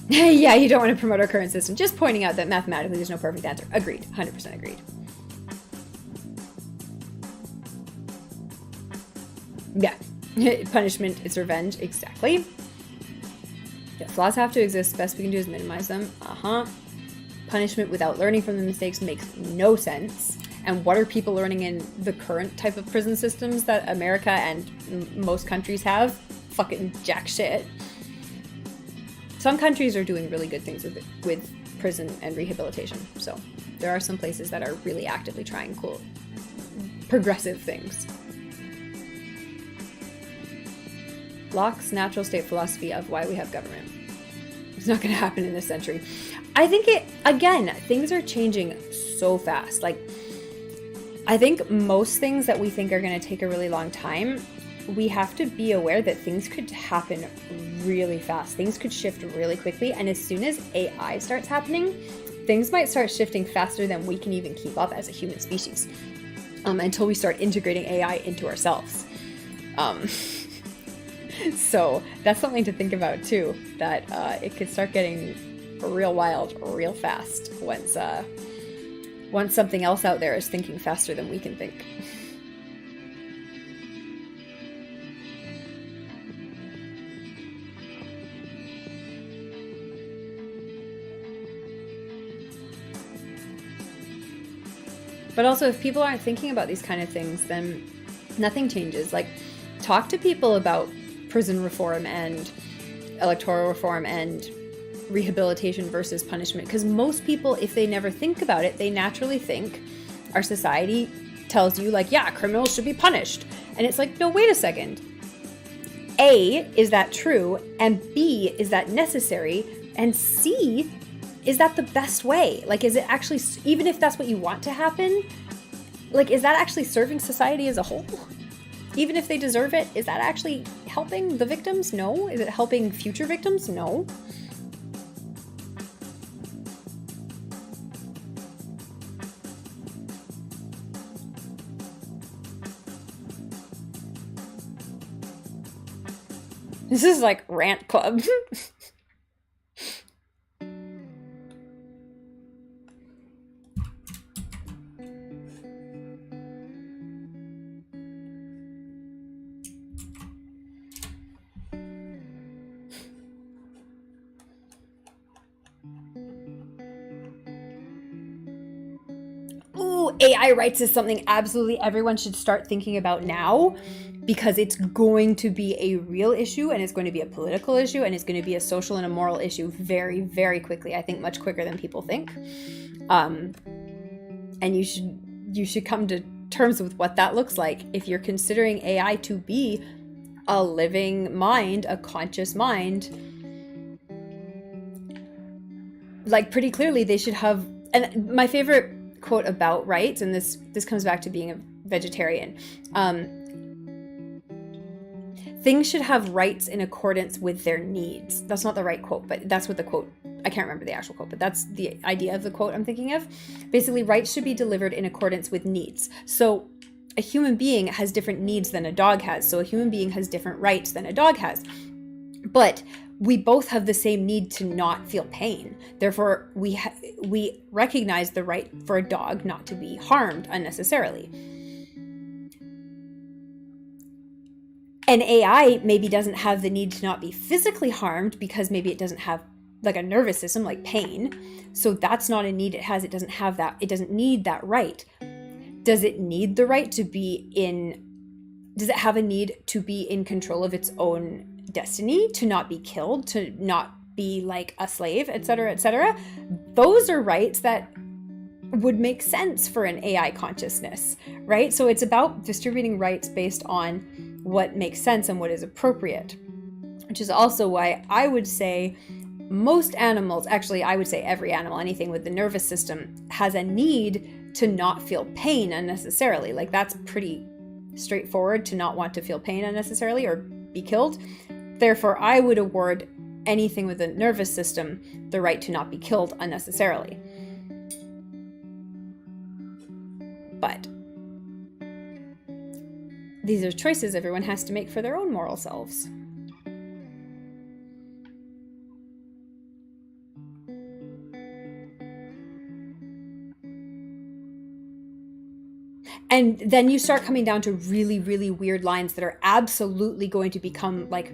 Yeah, you don't want to promote our current system. Just pointing out that mathematically there's no perfect answer. Agreed. 100% agreed. Yeah. Punishment is revenge. Exactly. Yes, laws have to exist. The best we can do is minimize them. Punishment without learning from the mistakes makes no sense. And what are people learning in the current type of prison systems that America and most countries have? Fucking jack shit. Some countries are doing really good things with prison and rehabilitation. So there are some places that are really actively trying cool, progressive things. Locke's natural state philosophy of why we have government. It's not going to happen in this century. I think things are changing so fast. Like, I think most things that we think are going to take a really long time, we have to be aware that things could happen really fast. Things could shift really quickly. And as soon as AI starts happening, things might start shifting faster than we can even keep up as a human species, until we start integrating AI into ourselves. So that's something to think about too, that it could start getting real wild real fast once something else out there is thinking faster than we can think. But also, if people aren't thinking about these kind of things, then nothing changes. Like, talk to people about prison reform and electoral reform and rehabilitation versus punishment. Because most people, if they never think about it, they naturally think our society tells you, like, yeah, criminals should be punished. And it's like, no, wait a second. A, is that true? And B, is that necessary? And C, is that the best way? Like, is it actually, even if that's what you want to happen, like, is that actually serving society as a whole? Even if they deserve it, is that actually helping the victims? No. Is it helping future victims? No. This is like rant club. Ooh, AI rights is something absolutely everyone should start thinking about now, because it's going to be a real issue, and it's going to be a political issue, and it's going to be a social and a moral issue very, very quickly. I think much quicker than people think. And you should come to terms with what that looks like. If you're considering AI to be a living mind, a conscious mind, like, pretty clearly they should have. And my favorite quote about rights, and this comes back to being a vegetarian, things should have rights in accordance with their needs. That's not the right quote, but that's what the quote, I can't remember the actual quote, but that's the idea of the quote I'm thinking of. Basically, rights should be delivered in accordance with needs. So a human being has different needs than a dog has. So a human being has different rights than a dog has. But we both have the same need to not feel pain. Therefore, we recognize the right for a dog not to be harmed unnecessarily. And AI maybe doesn't have the need to not be physically harmed because maybe it doesn't have like a nervous system, like pain. So that's not a need it has. It doesn't have that. It doesn't need that right. Does it need the right to be does it have a need to be in control of its own destiny, to not be killed, to not be like a slave, etc., etc.? Those are rights that would make sense for an AI consciousness, right? So it's about distributing rights based on what makes sense and what is appropriate, which is also why I would say most animals, actually I would say every animal, anything with the nervous system, has a need to not feel pain unnecessarily. Like, that's pretty straightforward, to not want to feel pain unnecessarily or be killed. Therefore, I would award anything with a nervous system the right to not be killed unnecessarily. But these are choices everyone has to make for their own moral selves. And then you start coming down to really, really weird lines that are absolutely going to become like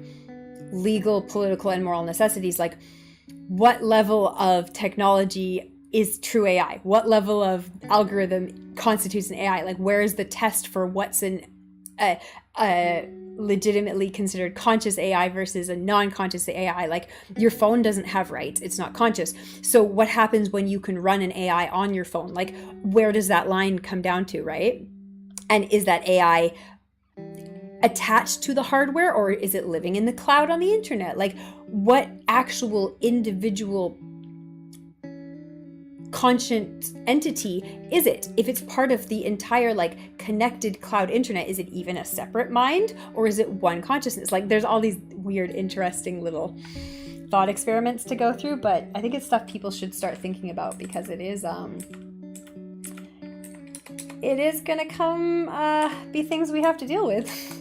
legal, political, and moral necessities. Like, what level of technology is true AI? What level of algorithm constitutes an AI? Like, where is the test for what's a legitimately considered conscious AI versus a non-conscious AI? Like, your phone doesn't have rights. It's not conscious. So what happens when you can run an AI on your phone? Like, where does that line come down to, right? And is that AI attached to the hardware, or is it living in the cloud on the internet? Like, what actual individual conscious entity is it? If it's part of the entire like connected cloud internet, is it even a separate mind, or is it one consciousness? Like, there's all these weird, interesting little thought experiments to go through, but I think it's stuff people should start thinking about, because it is gonna come be things we have to deal with.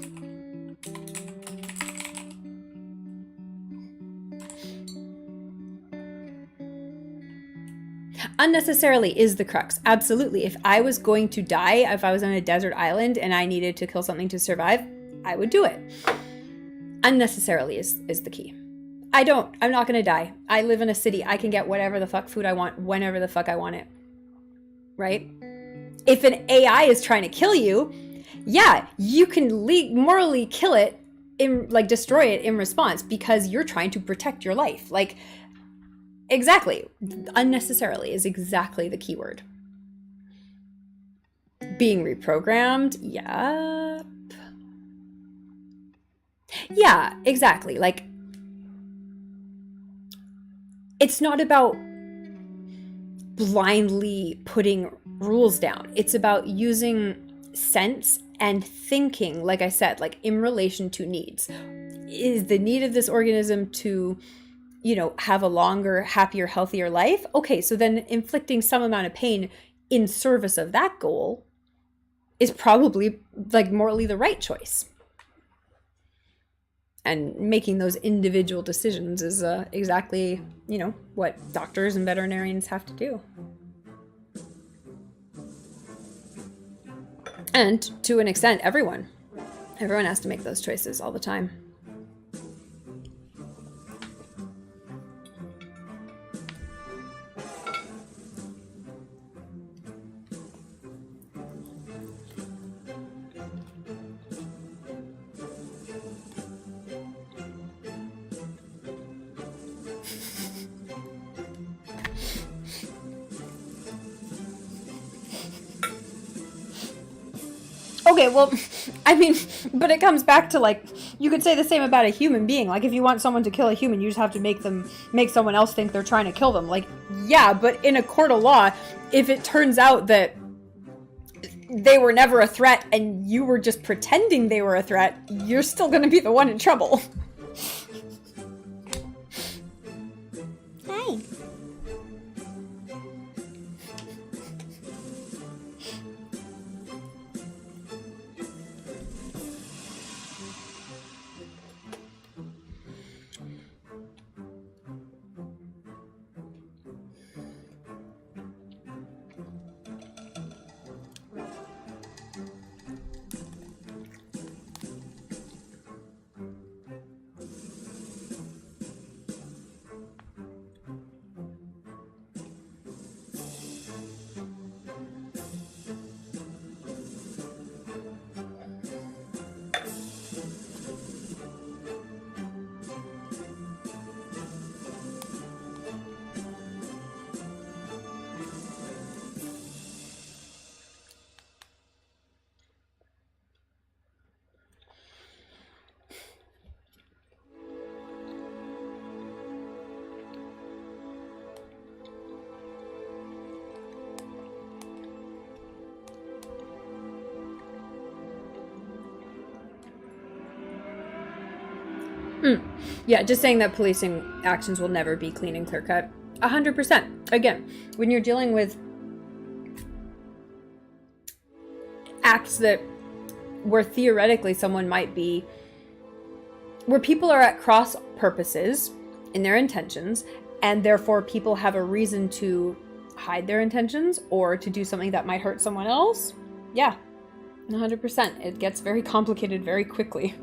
Unnecessarily is the crux. Absolutely. If I was going to die, if I was on a desert island and I needed to kill something to survive, I would do it. Unnecessarily is the key. I'm not going to die. I live in a city. I can get whatever the fuck food I want, whenever the fuck I want it. Right? If an AI is trying to kill you, yeah, you can morally kill it, destroy it in response because you're trying to protect your life. Like, exactly. Unnecessarily is exactly the key word. Being reprogrammed, yep. Yeah, exactly. Like, it's not about blindly putting rules down. It's about using sense and thinking, like I said, like in relation to needs. Is the need of this organism to, have a longer, happier, healthier life? Okay, so then inflicting some amount of pain in service of that goal is probably like morally the right choice. And making those individual decisions is exactly, what doctors and veterinarians have to do. And to an extent, everyone has to make those choices all the time. Okay, well, I mean, but it comes back to, like, you could say the same about a human being. Like, if you want someone to kill a human, you just have to make someone else think they're trying to kill them. Like, yeah, but in a court of law, if it turns out that they were never a threat and you were just pretending they were a threat, you're still going to be the one in trouble. Hi. Yeah, just saying that policing actions will never be clean and clear cut. 100%. Again, when you're dealing with acts where theoretically someone might be, where people are at cross purposes in their intentions, and therefore people have a reason to hide their intentions or to do something that might hurt someone else, yeah, 100%. It gets very complicated very quickly.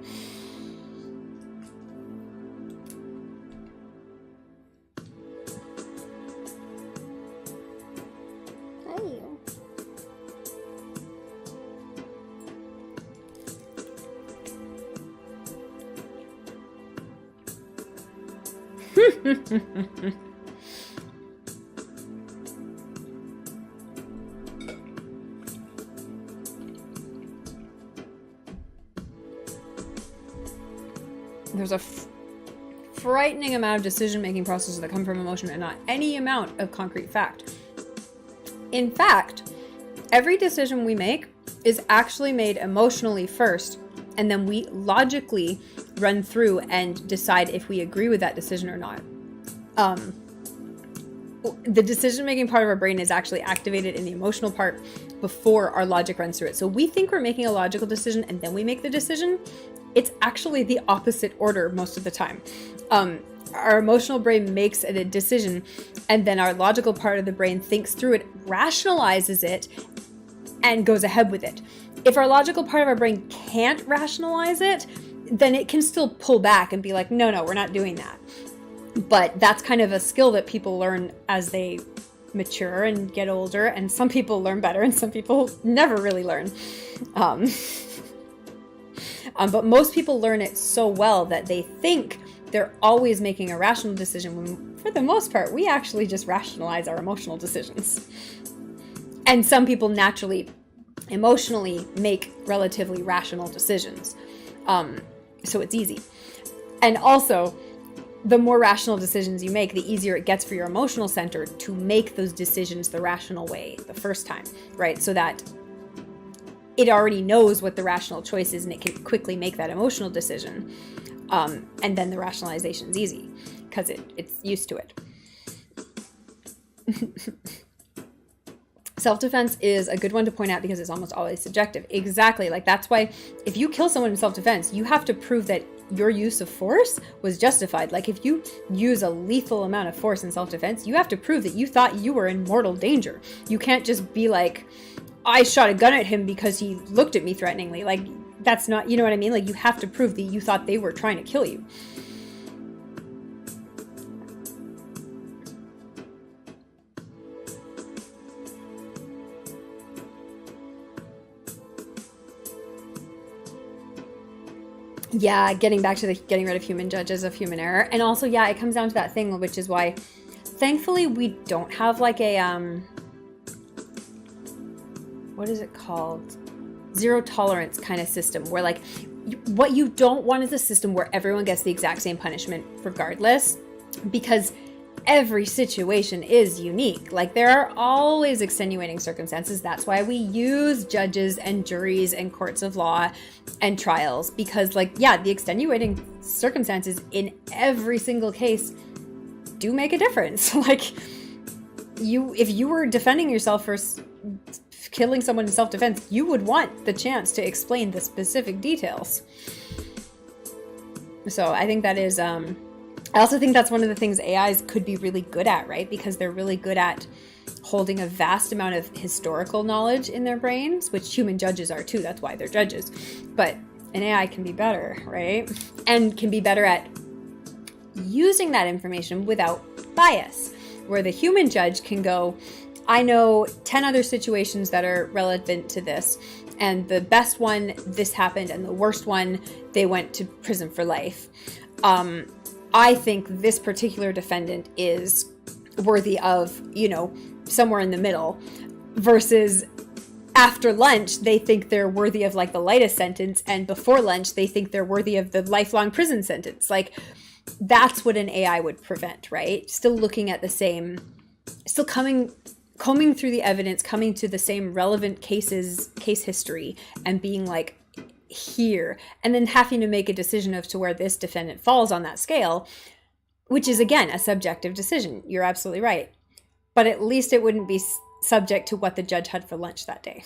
There's a frightening amount of decision-making processes that come from emotion and not any amount of concrete fact. In fact, every decision we make is actually made emotionally first, and then we logically run through and decide if we agree with that decision or not. The decision-making part of our brain is actually activated in the emotional part before our logic runs through it. So we think we're making a logical decision and then we make the decision. It's actually the opposite order most of the time. our emotional brain makes a decision, and then our logical part of the brain thinks through it, rationalizes it, and goes ahead with it. If our logical part of our brain can't rationalize it, then it can still pull back and be like, no, we're not doing that. But that's kind of a skill that people learn as they mature and get older, and some people learn better and some people never really learn. But most people learn it so well that they think they're always making a rational decision, when for the most part, we actually just rationalize our emotional decisions. And some people naturally, emotionally make relatively rational decisions. So it's easy. And also, the more rational decisions you make, the easier it gets for your emotional center to make those decisions the rational way the first time, right? So that it already knows what the rational choice is and it can quickly make that emotional decision. And then the rationalization is easy because it's used to it. Self-defense is a good one to point out because it's almost always subjective. Exactly. Like, that's why if you kill someone in self-defense, you have to prove that your use of force was justified. Like, if you use a lethal amount of force in self-defense, you have to prove that you thought you were in mortal danger. You can't just be like, I shot a gun at him because he looked at me threateningly. Like, that's not, you know what I mean? Like, you have to prove that you thought they were trying to kill you. Yeah, getting back to the getting rid of human judges of human error. And also, yeah, it comes down to that thing, which is why, thankfully, we don't have like a, what is it called? Zero tolerance kind of system where, like, what you don't want is a system where everyone gets the exact same punishment regardless, because every situation is unique. Like, there are always extenuating circumstances. That's why we use judges and juries and courts of law and trials, because, like, yeah, the extenuating circumstances in every single case do make a difference. Like, if you were defending yourself for killing someone in self-defense, you would want the chance to explain the specific details. So I think that is, I also think that's one of the things AIs could be really good at, right? Because they're really good at holding a vast amount of historical knowledge in their brains, which human judges are too. That's why they're judges. But an AI can be better, right? And can be better at using that information without bias, where the human judge can go, I know 10 other situations that are relevant to this, and the best one, this happened, and the worst one, they went to prison for life. I think this particular defendant is worthy of, somewhere in the middle, versus after lunch, they think they're worthy of like the lightest sentence, and before lunch, they think they're worthy of the lifelong prison sentence. Like, that's what an AI would prevent, right? Still looking at the same, still combing through the evidence, coming to the same relevant case history, and being like, here, and then having to make a decision as to where this defendant falls on that scale, which is, again, a subjective decision. You're absolutely right. But at least it wouldn't be subject to what the judge had for lunch that day.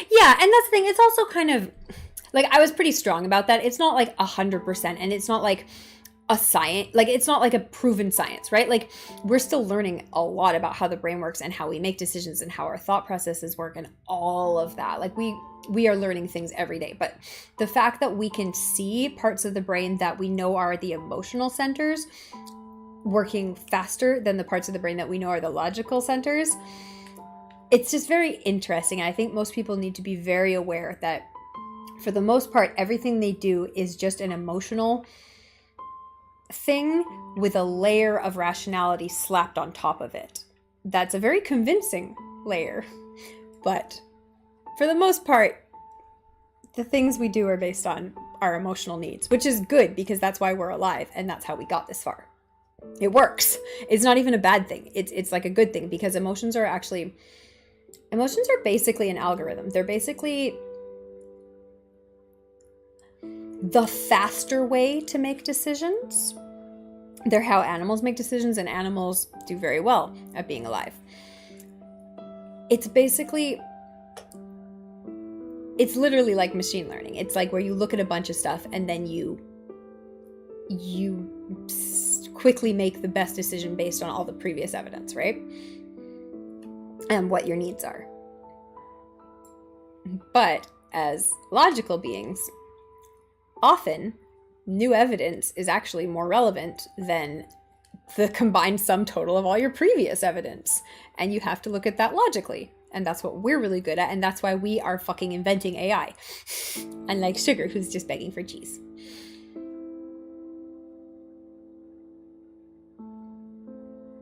Yeah, and that's the thing. It's also kind of, like, I was pretty strong about that. It's not like 100%, and it's not like a science, like, it's not like a proven science, right? Like, we're still learning a lot about how the brain works and how we make decisions and how our thought processes work and all of that. Like, we are learning things every day. But the fact that we can see parts of the brain that we know are the emotional centers working faster than the parts of the brain that we know are the logical centers, it's just very interesting. I think most people need to be very aware that for the most part, everything they do is just an emotional thing with a layer of rationality slapped on top of it. That's a very convincing layer. But for the most part, the things we do are based on our emotional needs, which is good because that's why we're alive and that's how we got this far. It works. It's not even a bad thing. It's like a good thing, because emotions are basically an algorithm. They're basically the faster way to make decisions. They're how animals make decisions, and animals do very well at being alive. It's basically it's literally like machine learning. It's like where you look at a bunch of stuff and then you quickly make the best decision based on all the previous evidence, right? And what your needs are. But as logical beings, often new evidence is actually more relevant than the combined sum total of all your previous evidence. And you have to look at that logically. And that's what we're really good at. And that's why we are fucking inventing AI. Unlike Sugar, who's just begging for cheese.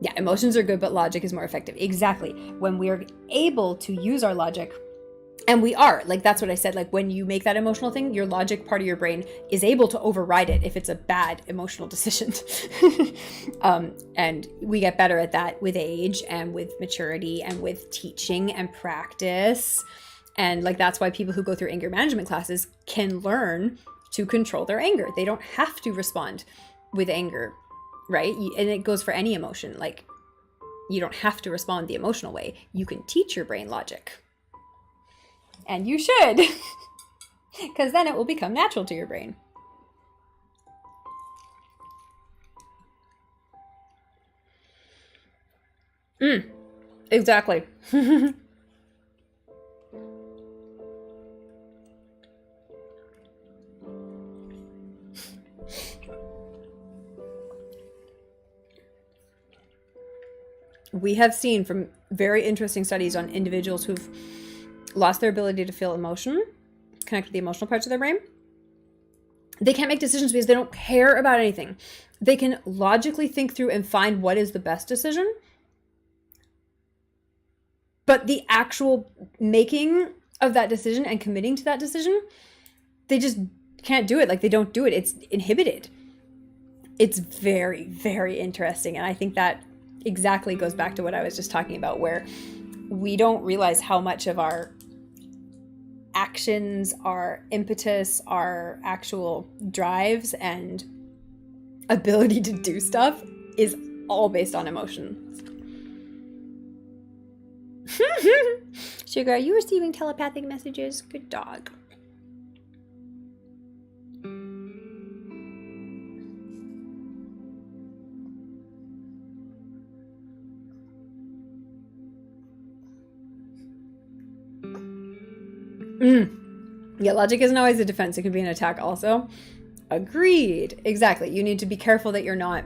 Yeah, emotions are good, but logic is more effective. Exactly. When we're able to use our logic, and we are, like, that's what I said, like, when you make that emotional thing, your logic part of your brain is able to override it if it's a bad emotional decision. And we get better at that with age and with maturity and with teaching and practice. And like, that's why people who go through anger management classes can learn to control their anger. They don't have to respond with anger, right? And it goes for any emotion. Like, you don't have to respond the emotional way. You can teach your brain logic. And you should, because then it will become natural to your brain. Exactly. We have seen from very interesting studies on individuals who've lost their ability to feel emotion, connect with the emotional parts of their brain. They can't make decisions because they don't care about anything. They can logically think through and find what is the best decision. But the actual making of that decision and committing to that decision, they just can't do it. Like, they don't do it. It's inhibited. It's very, very interesting. And I think that exactly goes back to what I was just talking about, where we don't realize how much of our actions, our impetus, our actual drives and ability to do stuff is all based on emotions. Sugar, are you receiving telepathic messages? Good dog. Yeah, logic isn't always a defense. It could be an attack also. Agreed. Exactly. You need to be careful that you're not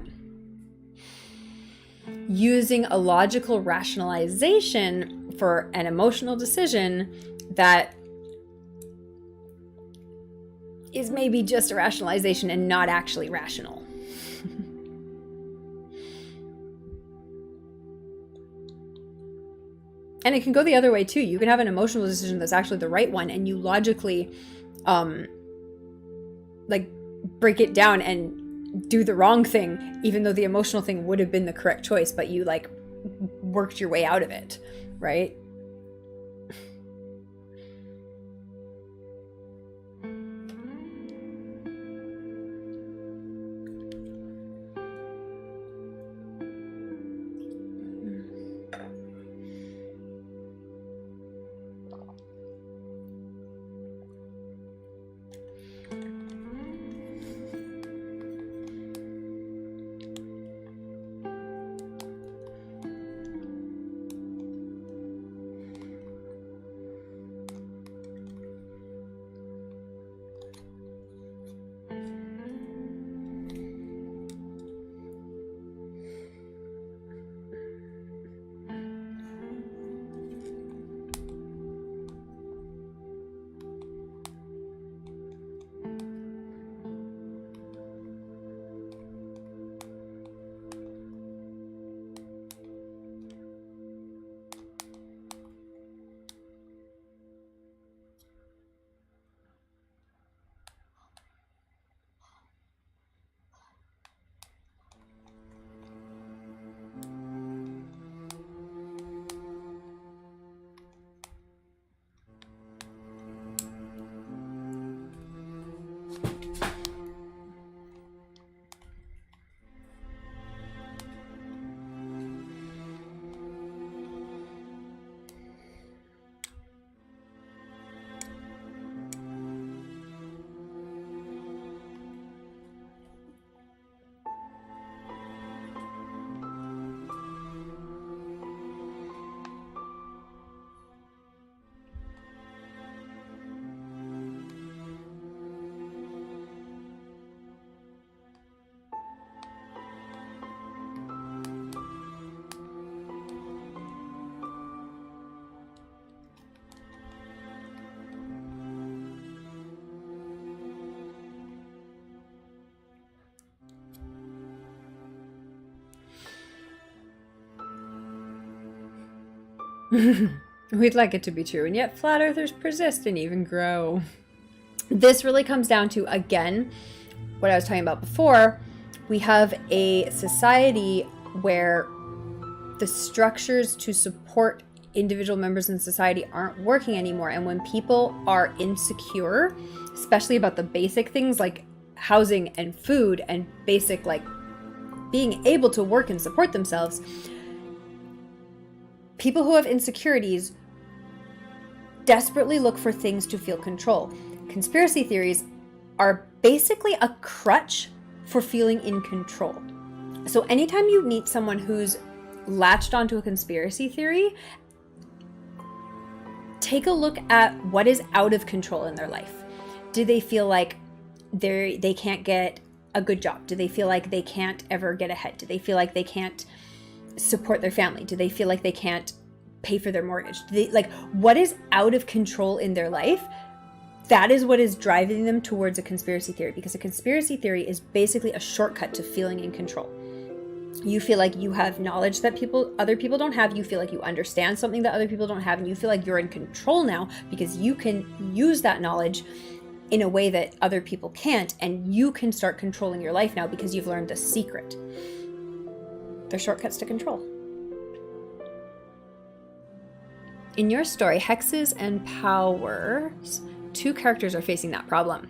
using a logical rationalization for an emotional decision that is maybe just a rationalization and not actually rational. And it can go the other way too. You can have an emotional decision that's actually the right one, and you logically like break it down and do the wrong thing, even though the emotional thing would have been the correct choice, but you like worked your way out of it, right? We'd like it to be true, and yet flat earthers persist and even grow. This really comes down to, again, what I was talking about before. We have a society where the structures to support individual members in society aren't working anymore. And when people are insecure, especially about the basic things like housing and food and basic, like, being able to work and support themselves, people who have insecurities desperately look for things to feel control. Conspiracy theories are basically a crutch for feeling in control. So anytime you meet someone who's latched onto a conspiracy theory, take a look at what is out of control in their life. Do they feel like they can't get a good job? Do they feel like they can't ever get ahead? Do they feel like they can't support their family? Do they feel like they can't pay for their mortgage? What is out of control in their life? That is what is driving them towards a conspiracy theory, because a conspiracy theory is basically a shortcut to feeling in control. You feel like you have knowledge that other people don't have. You feel like you understand something that other people don't have, and you feel like you're in control now because you can use that knowledge in a way that other people can't, and you can start controlling your life now because you've learned a secret. They're shortcuts to control. In your story, Hexes and Powers, 2 characters are facing that problem.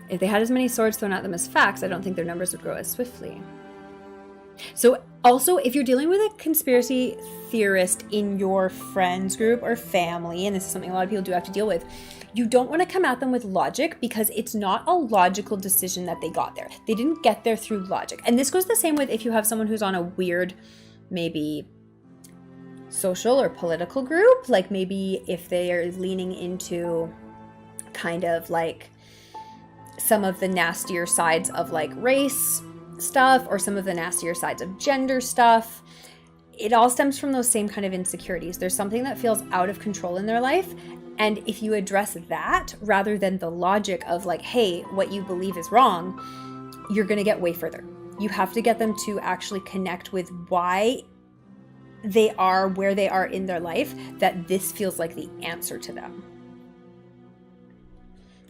If they had as many swords thrown at them as facts, I don't think their numbers would grow as swiftly. So also, if you're dealing with a conspiracy theorist in your friends group or family, and this is something a lot of people do have to deal with, you don't want to come at them with logic, because it's not a logical decision that they got there. They didn't get there through logic. And this goes the same with if you have someone who's on a weird, maybe social or political group, like maybe if they are leaning into kind of like some of the nastier sides of like race stuff or some of the nastier sides of gender stuff. It all stems from those same kind of insecurities. There's something that feels out of control in their life, and if you address that rather than the logic of like, hey, what you believe is wrong, you're going to get way further. You have to get them to actually connect with why they are where they are in their life, that this feels like the answer to them.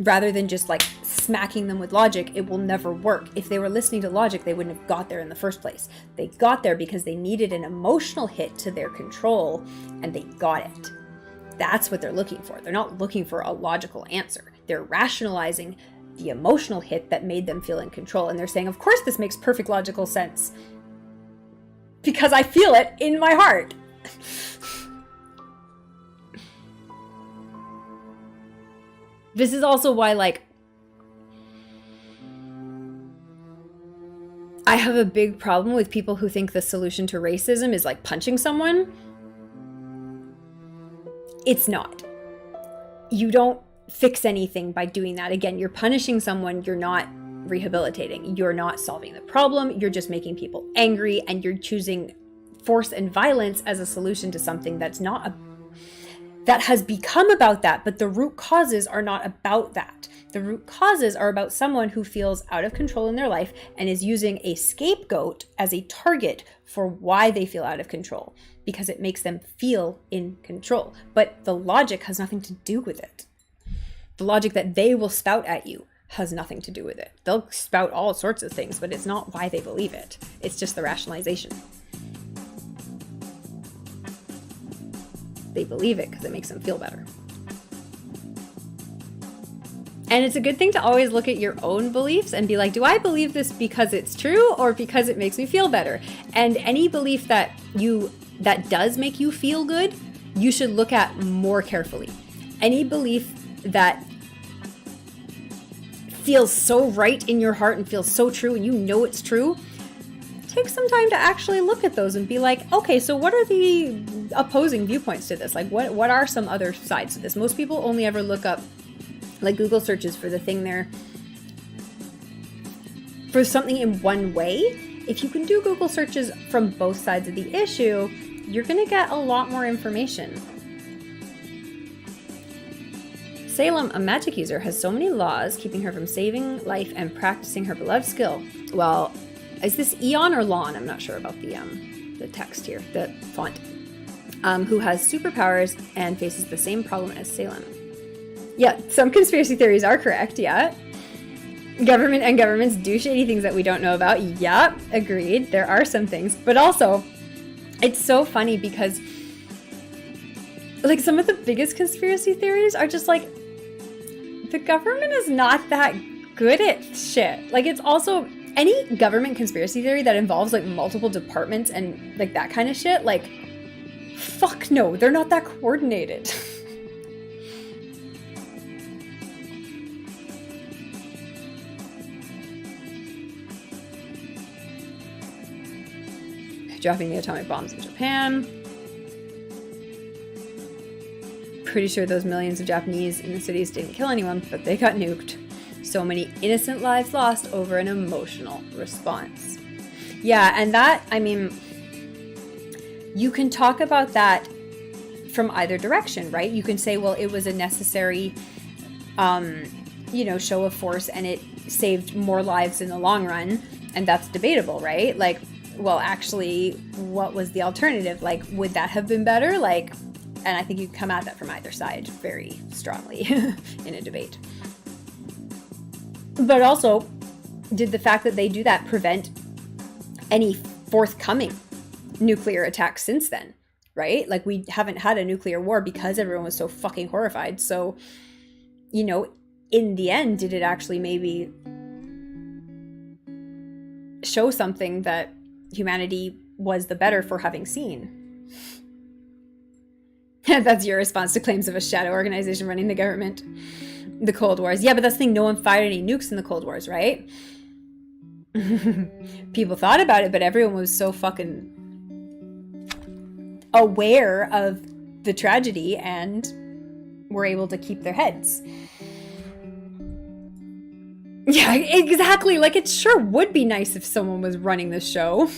Rather than just like smacking them with logic, it will never work. If they were listening to logic, they wouldn't have got there in the first place. They got there because they needed an emotional hit to their control, and they got it. That's what they're looking for. They're not looking for a logical answer. They're rationalizing the emotional hit that made them feel in control. And they're saying, of course, this makes perfect logical sense, because I feel it in my heart. This is also why, like, I have a big problem with people who think the solution to racism is like punching someone. It's not. You don't fix anything by doing that. Again, you're punishing someone, you're not rehabilitating. You're not solving the problem. You're just making people angry, and you're choosing force and violence as a solution to something that's not that has become about that, but the root causes are not about that. The root causes are about someone who feels out of control in their life and is using a scapegoat as a target for why they feel out of control, because it makes them feel in control. But the logic has nothing to do with it. The logic that they will spout at you has nothing to do with it. They'll spout all sorts of things, but it's not why they believe it. It's just the rationalization. They believe it because it makes them feel better. And it's a good thing to always look at your own beliefs and be like, do I believe this because it's true or because it makes me feel better? And any belief that does make you feel good, you should look at more carefully. Any belief that feels so right in your heart and feels so true and you know it's true, take some time to actually look at those and be like, okay, so what are the opposing viewpoints to this? Like, what are some other sides to this? Most people only ever look up like Google searches for the thing for something in one way. If you can do Google searches from both sides of the issue, you're going to get a lot more information. Salem, a magic user, has so many laws keeping her from saving life and practicing her beloved skill. Well, is this Eon or Lawn? I'm not sure about the text here, the font. who has superpowers and faces the same problem as Salem. Yeah, some conspiracy theories are correct, yeah. Government and governments do shady things that we don't know about. Yeah, agreed. There are some things. But also, it's so funny because, like, some of the biggest conspiracy theories are just like, the government is not that good at shit. Like, it's also, any government conspiracy theory that involves, like, multiple departments and, like, that kind of shit, like, fuck no, they're not that coordinated. Dropping the atomic bombs in Japan. Pretty sure those millions of Japanese in the cities didn't kill anyone, but they got nuked. So many innocent lives lost over an emotional response. Yeah, and that, I mean, you can talk about that from either direction, right? You can say, well, it was a necessary, show of force and it saved more lives in the long run, and that's debatable, right? Like, well, actually, what was the alternative? Like, would that have been better? Like, and I think you come at that from either side very strongly in a debate. But also, did the fact that they do that prevent any forthcoming nuclear attacks since then, right? Like, we haven't had a nuclear war because everyone was so fucking horrified. So, in the end, did it actually maybe show something that humanity was the better for having seen? That's your response to claims of a shadow organization running the government. The Cold Wars. Yeah, but that's the thing, no one fired any nukes in the Cold Wars, right? People thought about it, but everyone was so fucking aware of the tragedy and were able to keep their heads. Yeah, exactly. Like, it sure would be nice if someone was running the show.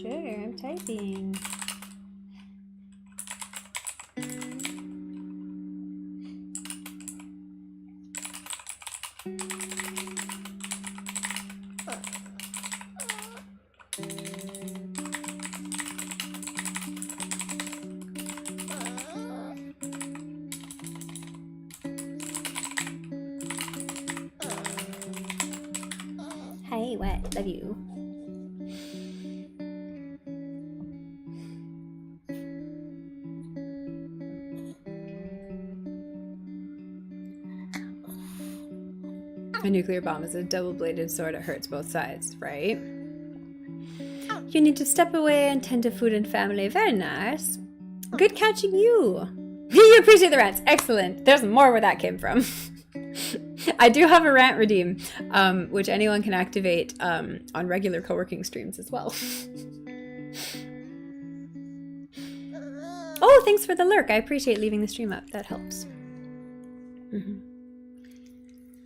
Sure, I'm typing. Hi, what? Love you. A nuclear bomb is a double-bladed sword. It hurts both sides, right? You need to step away and tend to food and family. Very nice. Good catching you. You appreciate the rants. Excellent. There's more where that came from. I do have a rant redeem, which anyone can activate on regular co-working streams as well. Oh, thanks for the lurk. I appreciate leaving the stream up. That helps.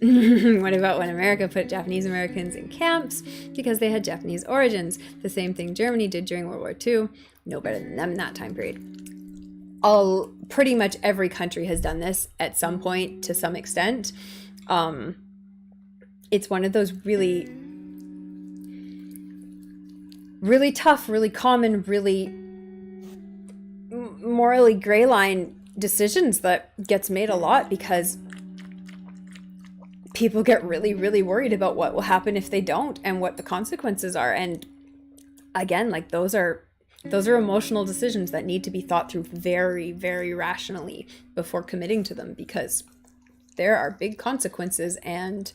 What about when America put Japanese Americans in camps because they had Japanese origins? The same thing Germany did during World War II. No better than them in that time period. Pretty much every country has done this at some point to some extent. It's one of those really, really tough, really common, really morally gray line decisions that gets made a lot because people get really, really worried about what will happen if they don't and what the consequences are. And again, like those are emotional decisions that need to be thought through very, very rationally before committing to them, because there are big consequences, and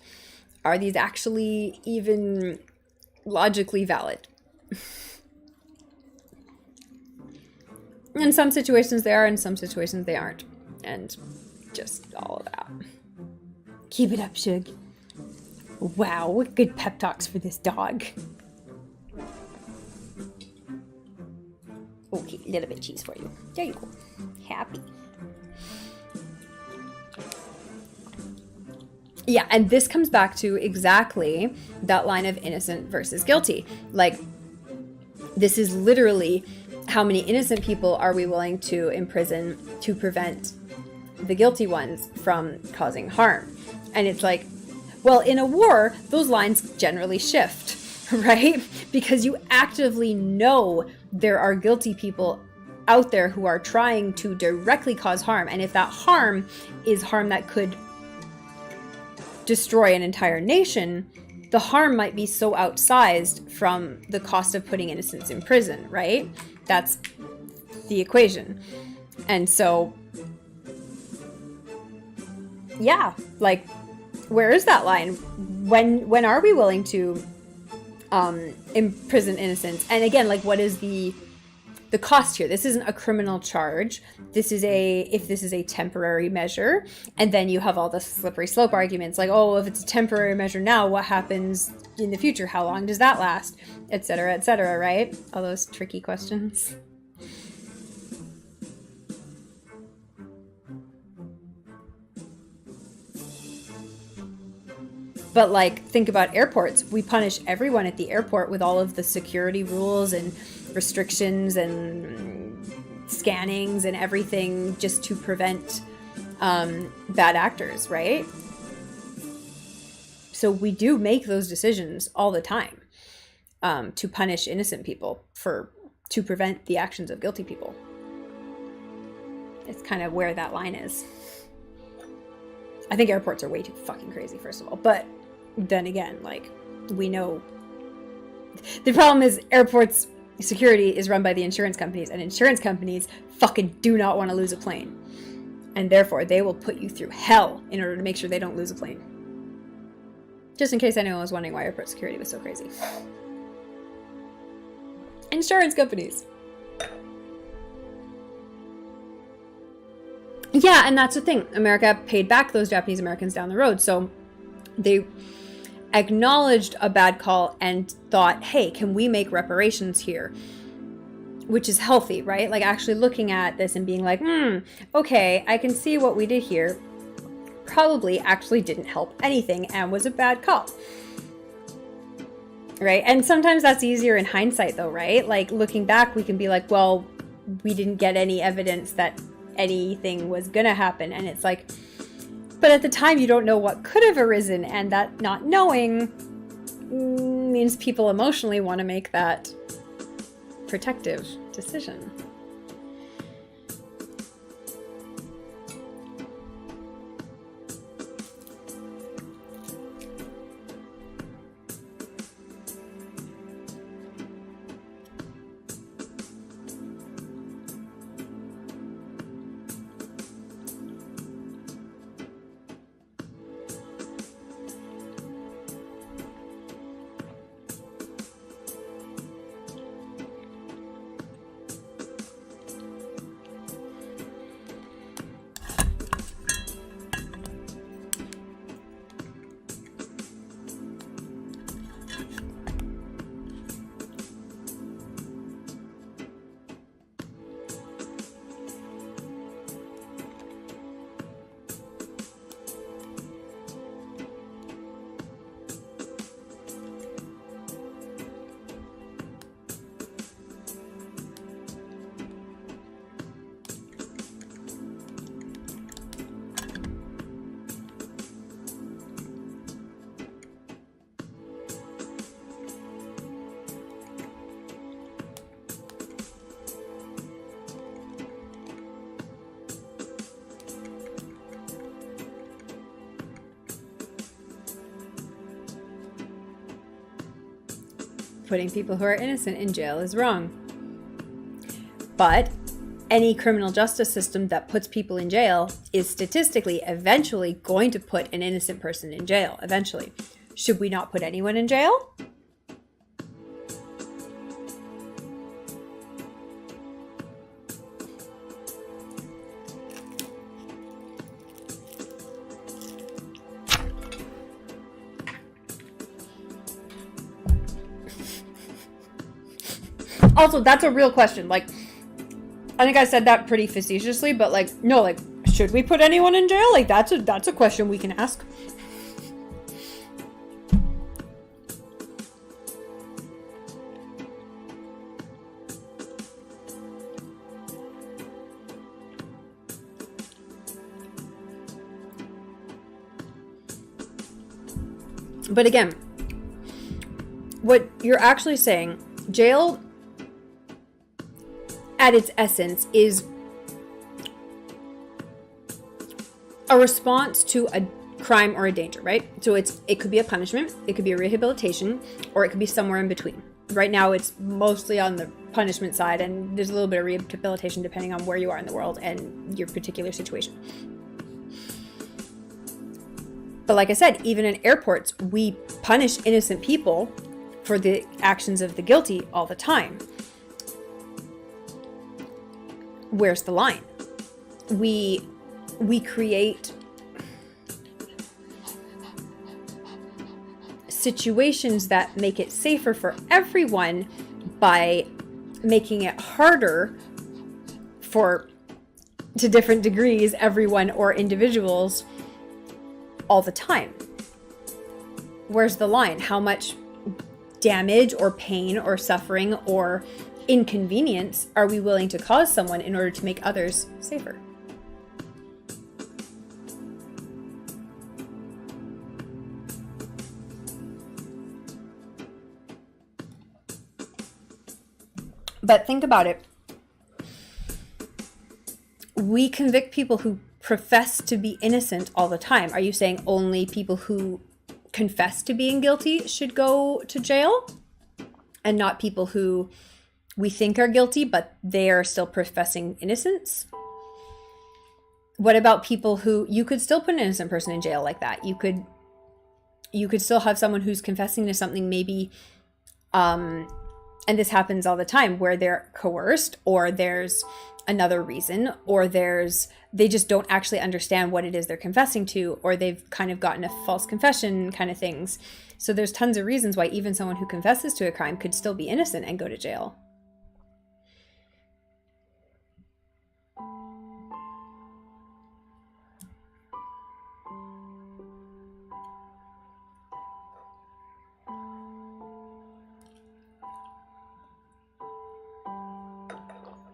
are these actually even logically valid? In some situations they are, in some situations they aren't. And just all of that. Keep it up, Shug. Wow, what good pep talks for this dog. Okay, a little bit of cheese for you. There you go. Happy. Yeah, and this comes back to exactly that line of innocent versus guilty. Like, this is literally how many innocent people are we willing to imprison to prevent the guilty ones from causing harm? And it's like, well, in a war, those lines generally shift, right? Because you actively know there are guilty people out there who are trying to directly cause harm. And if that harm is harm that could destroy an entire nation, the harm might be so outsized from the cost of putting innocents in prison, right? That's the equation. And so, yeah, like, where is that line? When are we willing to imprison innocents? And again, like, what is the cost here? This isn't a criminal charge. This is if this is a temporary measure, and then you have all the slippery slope arguments like, oh, if it's a temporary measure now, what happens in the future? How long does that last? Et cetera, right? All those tricky questions. But like, think about airports. We punish everyone at the airport with all of the security rules and restrictions and scannings and everything just to prevent bad actors, right? So we do make those decisions all the time to punish innocent people to prevent the actions of guilty people. It's kind of where that line is. I think airports are way too fucking crazy, first of all. But then again, like, we know the problem is airports security is run by the insurance companies, and insurance companies fucking do not want to lose a plane. And therefore, they will put you through hell in order to make sure they don't lose a plane. Just in case anyone was wondering why airport security was so crazy. Insurance companies. Yeah, and that's the thing. America paid back those Japanese Americans down the road. So they acknowledged a bad call and thought, hey, can we make reparations here? Which is healthy, right? Like, actually looking at this and being like, okay, I can see what we did here probably actually didn't help anything and was a bad call. Right? And sometimes that's easier in hindsight though, right? Like, looking back, we can be like, well, we didn't get any evidence that anything was gonna happen. And it's like, but at the time you don't know what could have arisen, and that not knowing means people emotionally want to make that protective decision. putting people who are innocent in jail is wrong. But any criminal justice system that puts people in jail is statistically eventually going to put an innocent person in jail, eventually. Should we not put anyone in jail? Also, that's a real question. Like, I think I said that pretty facetiously, but like, no, like, should we put anyone in jail? Like, that's a question we can ask. But again, what you're actually saying, jail at its essence is a response to a crime or a danger, right? So it could be a punishment, it could be a rehabilitation, or it could be somewhere in between. Right now it's mostly on the punishment side, and there's a little bit of rehabilitation depending on where you are in the world and your particular situation. But like I said, even in airports, we punish innocent people for the actions of the guilty all the time. Where's the line? We create situations that make it safer for everyone by making it harder for, to different degrees, everyone or individuals all the time. Where's the line? How much damage or pain or suffering or inconvenience are we willing to cause someone in order to make others safer? But think about it. We convict people who profess to be innocent all the time. Are you saying only people who confess to being guilty should go to jail, and not people who we think are guilty but they are still professing innocence? What about people who, you could still put an innocent person in jail like that? You could still have someone who's confessing to something, maybe and this happens all the time, where they're coerced, or there's another reason, or they just don't actually understand what it is they're confessing to, or they've kind of gotten a false confession kind of things. So there's tons of reasons why even someone who confesses to a crime could still be innocent and go to jail.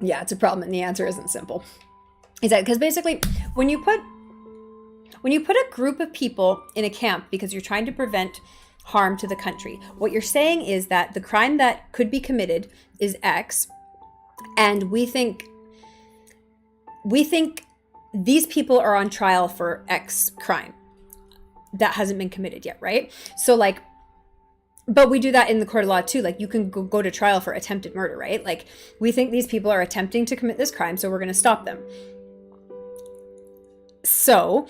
Yeah, it's a problem, and the answer isn't simple. Is that because basically when you put a group of people in a camp because you're trying to prevent harm to the country, what you're saying is that the crime that could be committed is X, and we think these people are on trial for X crime that hasn't been committed yet, right? So like, but we do that in the court of law too. Like, you can go to trial for attempted murder, right? Like, we think these people are attempting to commit this crime, so we're going to stop them. So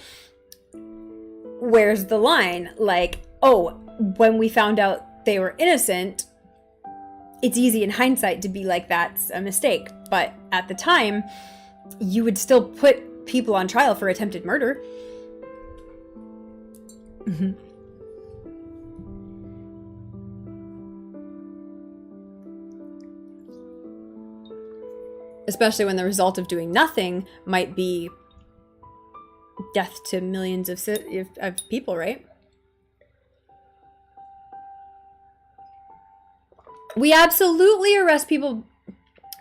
where's the line? Like, oh, when we found out they were innocent, it's easy in hindsight to be like, that's a mistake. But at the time, you would still put people on trial for attempted murder. Mm-hmm. Especially when the result of doing nothing might be death to millions of people, right? We absolutely arrest people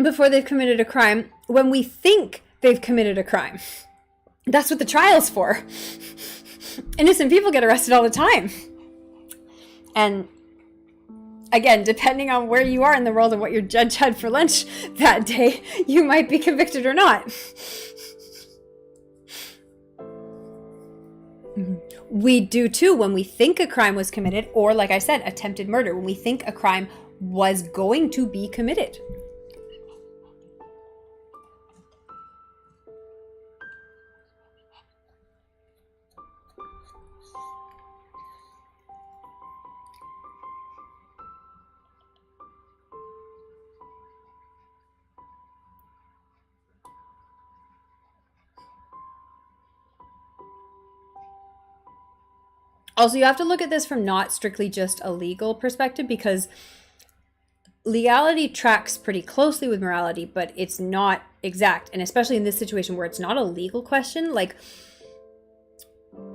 before they've committed a crime when we think they've committed a crime. That's what the trial's for. Innocent people get arrested all the time. And again, depending on where you are in the world and what your judge had for lunch that day, you might be convicted or not. We do too when we think a crime was committed, or like I said, attempted murder. When we think a crime was going to be committed. Also, you have to look at this from not strictly just a legal perspective, because legality tracks pretty closely with morality, but it's not exact. And especially in this situation where it's not a legal question, like,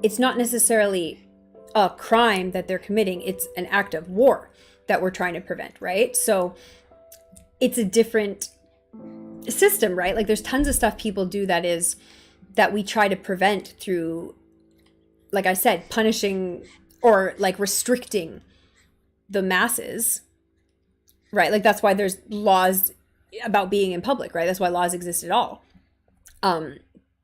it's not necessarily a crime that they're committing, it's an act of war that we're trying to prevent, right? So it's a different system, right? Like, there's tons of stuff people do that we try to prevent through, like I said, punishing or like restricting the masses, right? Like, that's why there's laws about being in public, right? That's why laws exist at all.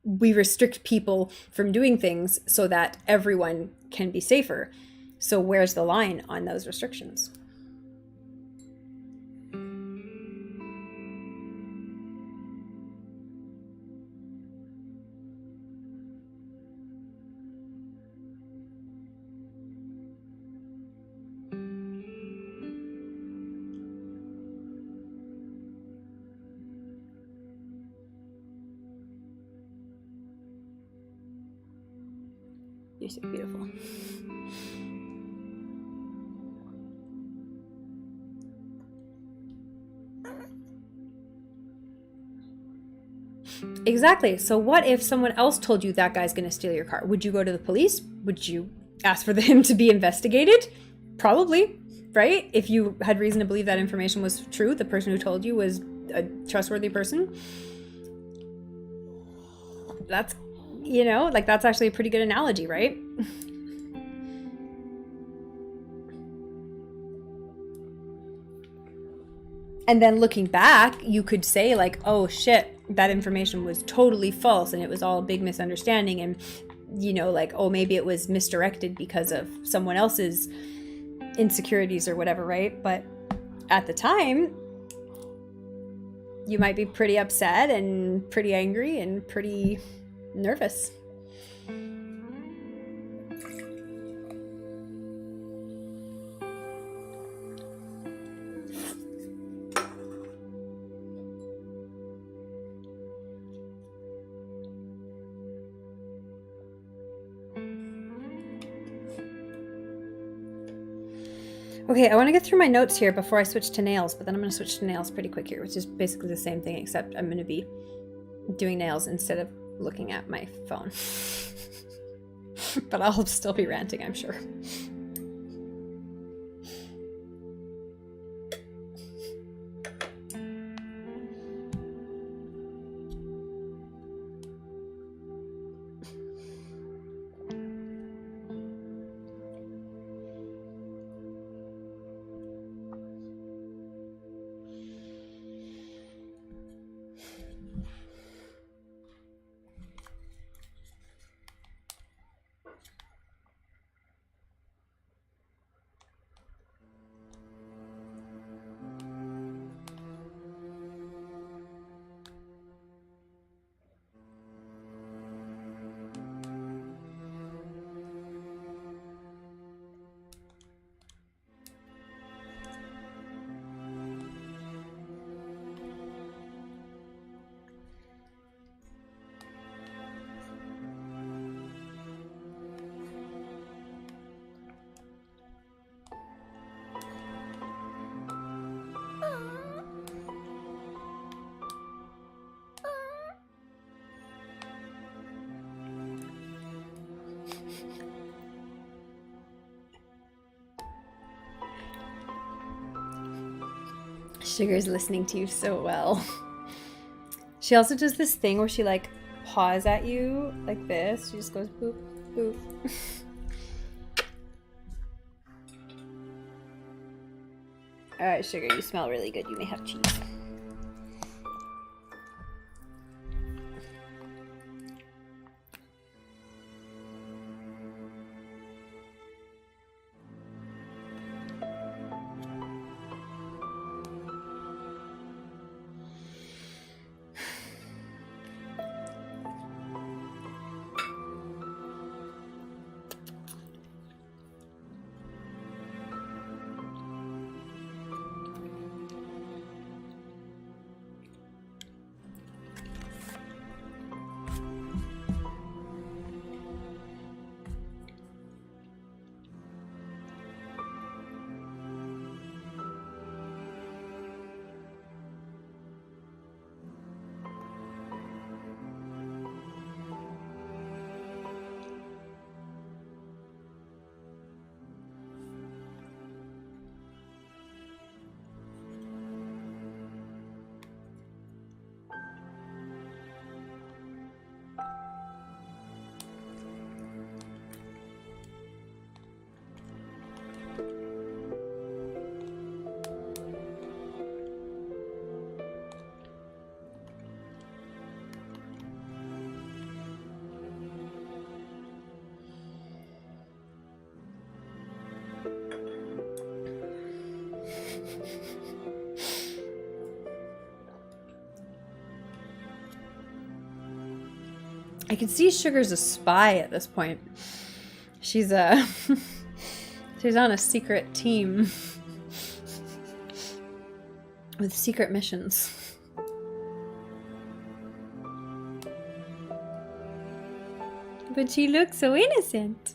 We restrict people from doing things so that everyone can be safer. So where's the line on those restrictions? You're so beautiful. Exactly. So what if someone else told you that guy's going to steal your car? Would you go to the police? Would you ask for him to be investigated? Probably, right? If you had reason to believe that information was true, the person who told you was a trustworthy person. That's, like, that's actually a pretty good analogy, right? And then looking back, you could say, like, oh shit, that information was totally false and it was all a big misunderstanding, and like, oh, maybe it was misdirected because of someone else's insecurities or whatever, right? But at the time, you might be pretty upset and pretty angry and pretty nervous. Okay, I want to get through my notes here before I switch to nails, but then I'm going to switch to nails pretty quick here, which is basically the same thing, except I'm going to be doing nails instead of looking at my phone. But I'll still be ranting, I'm sure. Sugar's listening to you so well. She also does this thing where she, like, paws at you like this. She just goes boop, boop. Alright, Sugar, you smell really good. You may have cheese. I can see Sugar's a spy at this point. She's she's on a secret team with secret missions. But she looks so innocent.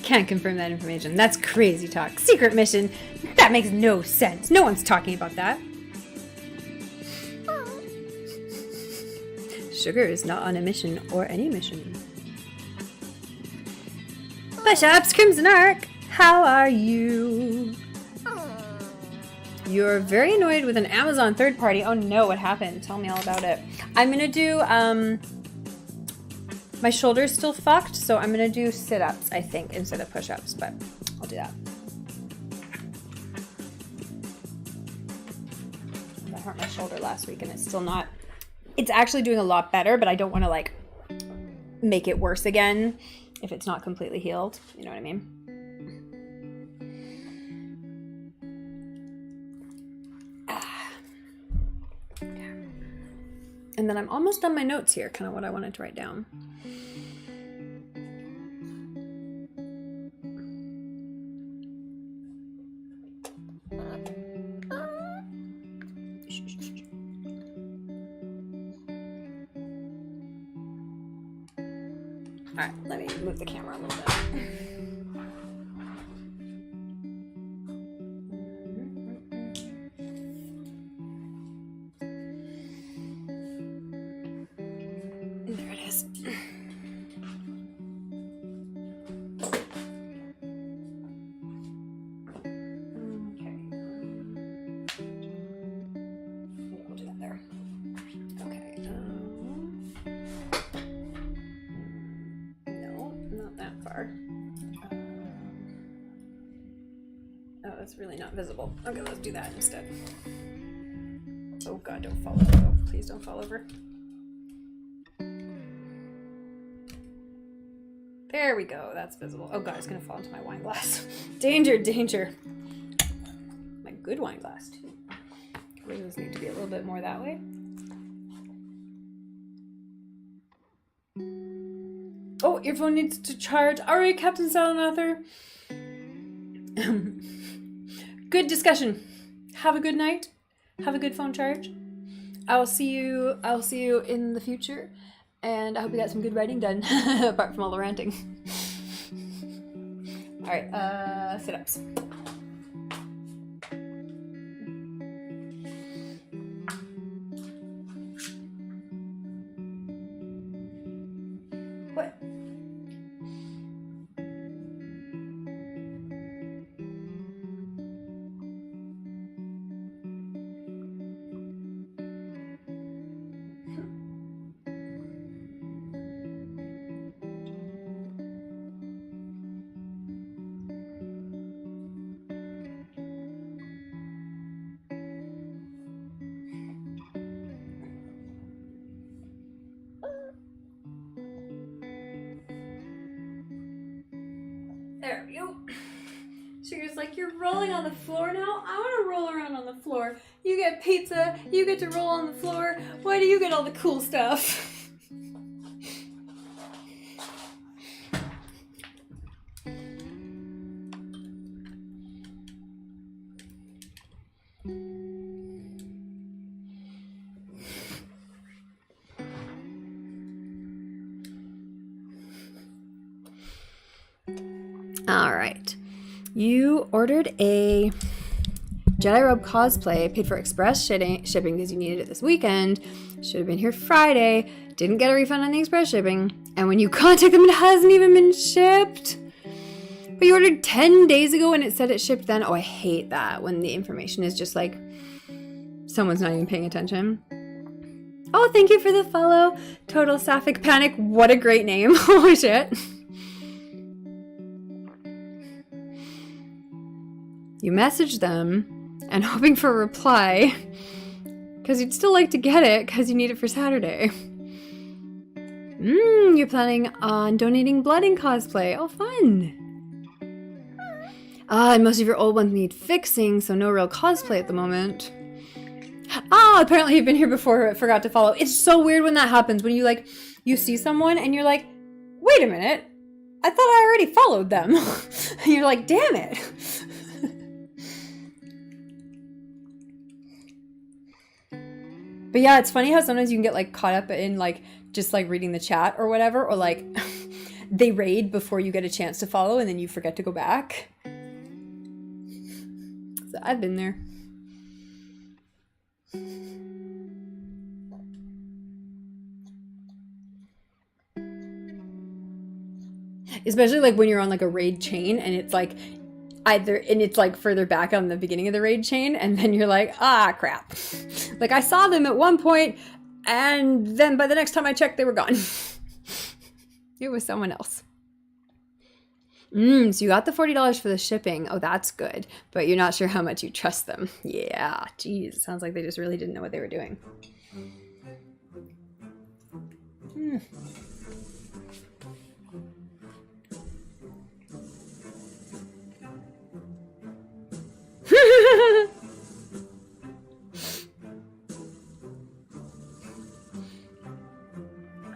Can't confirm that information. That's crazy talk. Secret mission? That makes no sense. No one's talking about that. Sugar is not on a mission or any mission. Push-ups, Crimson Arc. How are you? You're very annoyed with an Amazon third party. Oh no, what happened? Tell me all about it. I'm gonna do, my shoulder's still fucked, so I'm gonna do sit-ups, I think, instead of push-ups, but I'll do that. hurt my shoulder last week, and it's still not. It's actually doing a lot better, but I don't want to like make it worse again if it's not completely healed. You know what I mean? And then I'm almost done my notes here, kind of what I wanted to write down. All right, let me move the camera a little bit. There it is. Okay. We'll do that there. Okay. No, not that far. Oh, that's really not visible. Okay, let's do that instead. Oh God, don't fall over. Oh, please don't fall over. There we go. That's visible. Oh God, it's gonna fall into my wine glass. Danger, danger. My good wine glass too. Those need to be a little bit more that way. Oh, your phone needs to charge. All right, Captain Silent Author. Good discussion. Have a good night. Have a good phone charge. I'll see you in the future. And I hope you got some good writing done, apart from all the ranting. All right, sit-ups. What? There we go. Sugar's like, you're rolling on the floor now? I want to roll around on the floor. You get pizza, you get to roll on the floor. Why do you get all the cool stuff? All right. You ordered a Jedi robe cosplay, paid for express shipping because you needed it this weekend. Should have been here Friday. Didn't get a refund on the express shipping. And when you contact them, it hasn't even been shipped. But you ordered 10 days ago and it said it shipped then. Oh, I hate that when the information is just like someone's not even paying attention. Oh, thank you for the follow. Total Sapphic Panic. What a great name. Holy shit. You message them and hoping for a reply because you'd still like to get it because you need it for Saturday. You're planning on donating blood in cosplay. Oh, fun. And most of your old ones need fixing, so no real cosplay at the moment. Apparently you've been here before but forgot to follow. It's so weird when that happens, when you see someone and you're like, wait a minute, I thought I already followed them. And you're like, damn it. But yeah, it's funny how sometimes you can get like caught up in like just like reading the chat or whatever, or like they raid before you get a chance to follow and then you forget to go back. So I've been there. Especially like when you're on like a raid chain and it's like it's like further back on the beginning of the raid chain, and then you're like, crap. Like I saw them at one point, and then by the next time I checked, they were gone. It was someone else. So you got the $40 for the shipping. Oh, that's good. But you're not sure how much you trust them. Yeah, geez. Sounds like they just really didn't know what they were doing.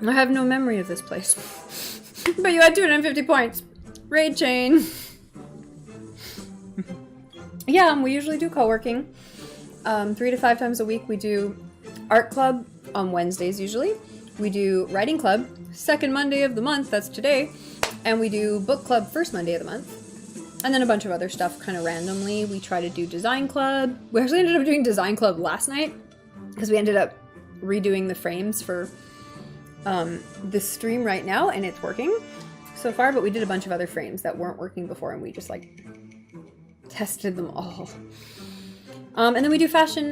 I have no memory of this place. But you had 250 points. Raid chain. Yeah, we usually do co-working. 3 to 5 times a week we do art club on Wednesdays usually. We do writing club, second Monday of the month, that's today. And we do book club first Monday of the month. And then a bunch of other stuff kind of randomly. We try to do design club. We actually ended up doing design club last night because we ended up redoing the frames for this stream right now, and it's working so far, but we did a bunch of other frames that weren't working before, and we just like tested them all. And then we do fashion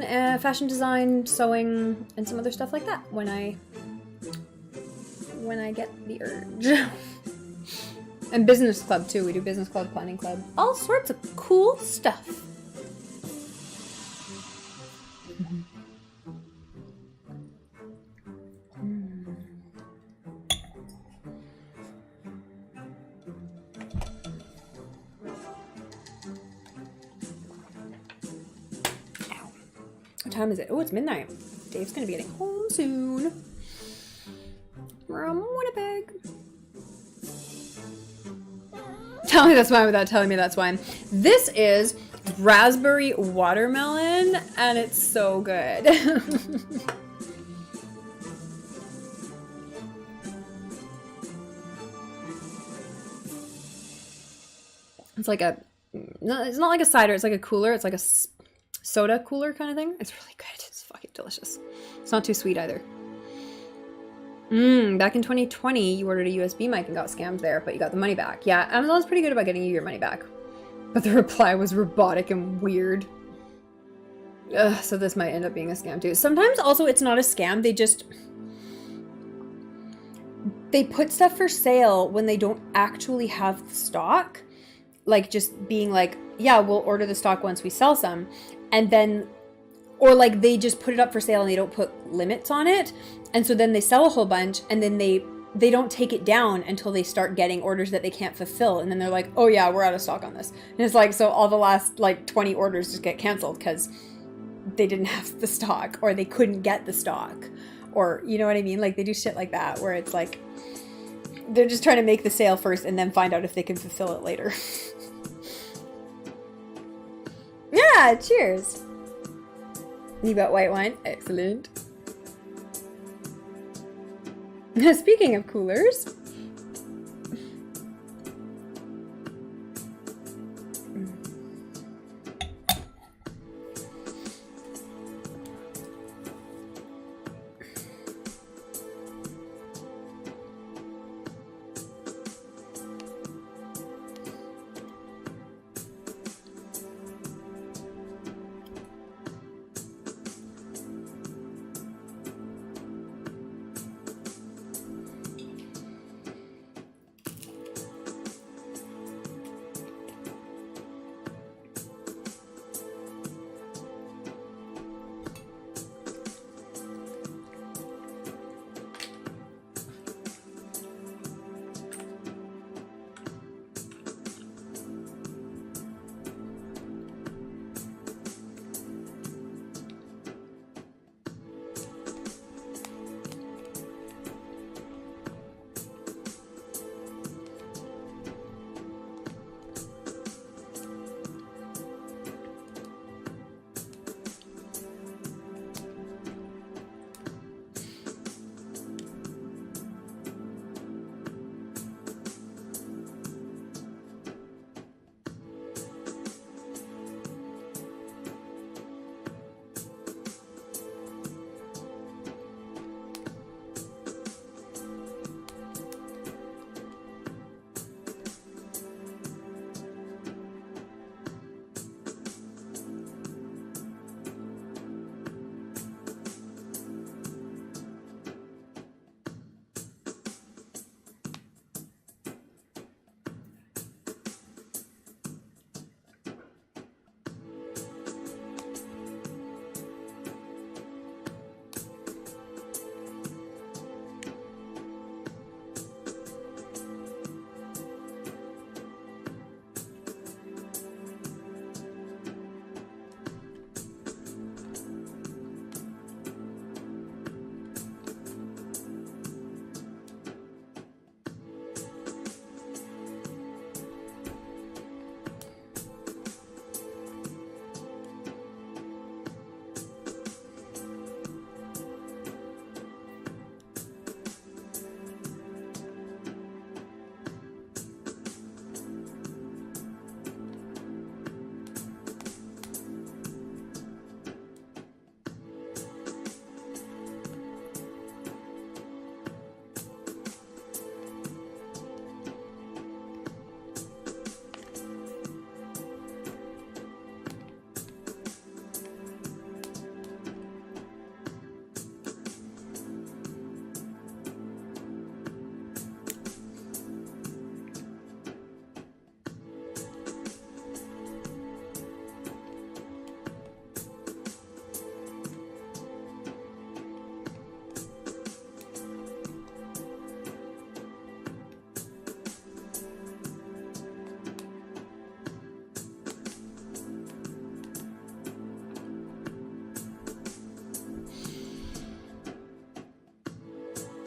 design, sewing, and some other stuff like that when I get the urge. And business club too. We do business club, planning club, all sorts of cool stuff. What time is it? Oh, it's midnight. Dave's gonna be getting home soon. From Winnipeg. Tell me that's wine without telling me that's wine. This is raspberry watermelon, and it's so good. It's like a, no, it's not like a cider, it's like a cooler. It's like a soda cooler kind of thing. It's really good. It's fucking delicious. It's not too sweet either. Back in 2020, you ordered a USB mic and got scammed there, but you got the money back. Yeah, Amazon's pretty good about getting you your money back. But the reply was robotic and weird. So this might end up being a scam too. Sometimes also it's not a scam. They put stuff for sale when they don't actually have the stock. Like just being like, yeah, we'll order the stock once we sell some. And then, or like they just put it up for sale and they don't put limits on it. And so then they sell a whole bunch and then they don't take it down until they start getting orders that they can't fulfill. And then they're like, oh yeah, we're out of stock on this. And it's like, so all the last like 20 orders just get canceled because they didn't have the stock or they couldn't get the stock. Or, you know what I mean? Like they do shit like that where it's like, they're just trying to make the sale first and then find out if they can fulfill it later. Yeah, cheers. You got white wine? Excellent. Speaking of coolers.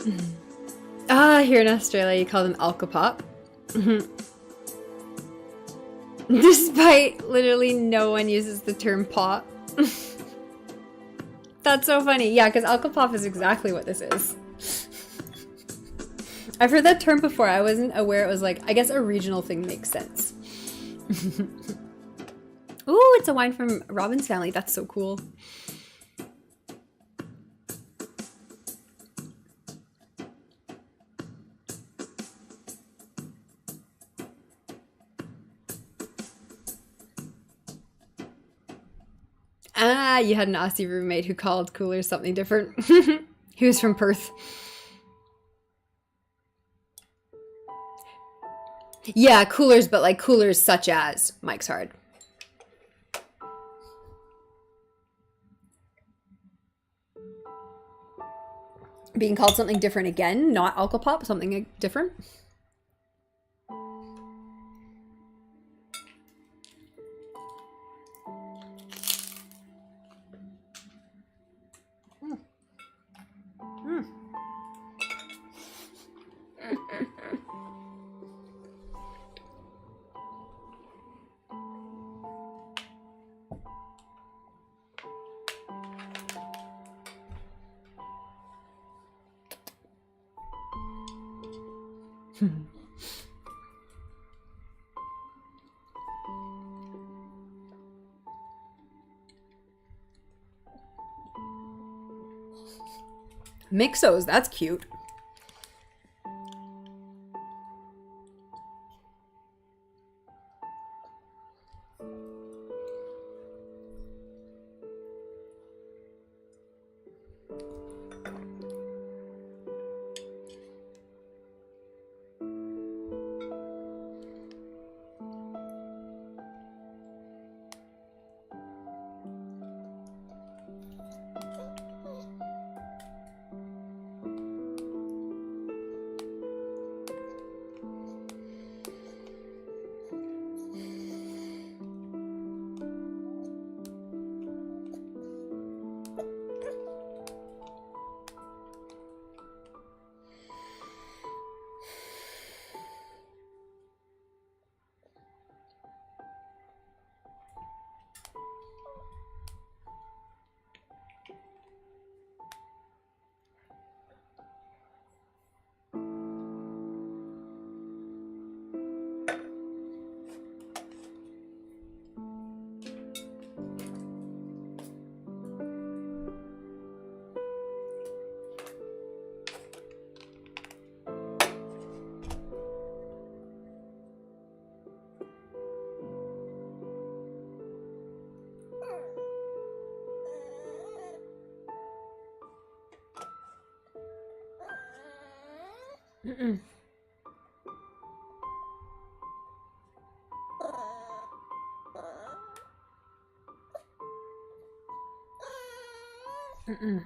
Here in Australia, you call them alcopop. Despite literally no one uses the term pop. That's so funny. Yeah, because alcopop is exactly what this is. I've heard that term before. I wasn't aware it was like, I guess a regional thing makes sense. Ooh, it's a wine from Robin's family. That's so cool. Ah, you had an Aussie roommate who called coolers something different. He was from Perth. Yeah, coolers, but like coolers such as Mike's Hard. Being called something different again, not alcopop, something different. Mixos, that's cute. Mm-mm. Mm-mm.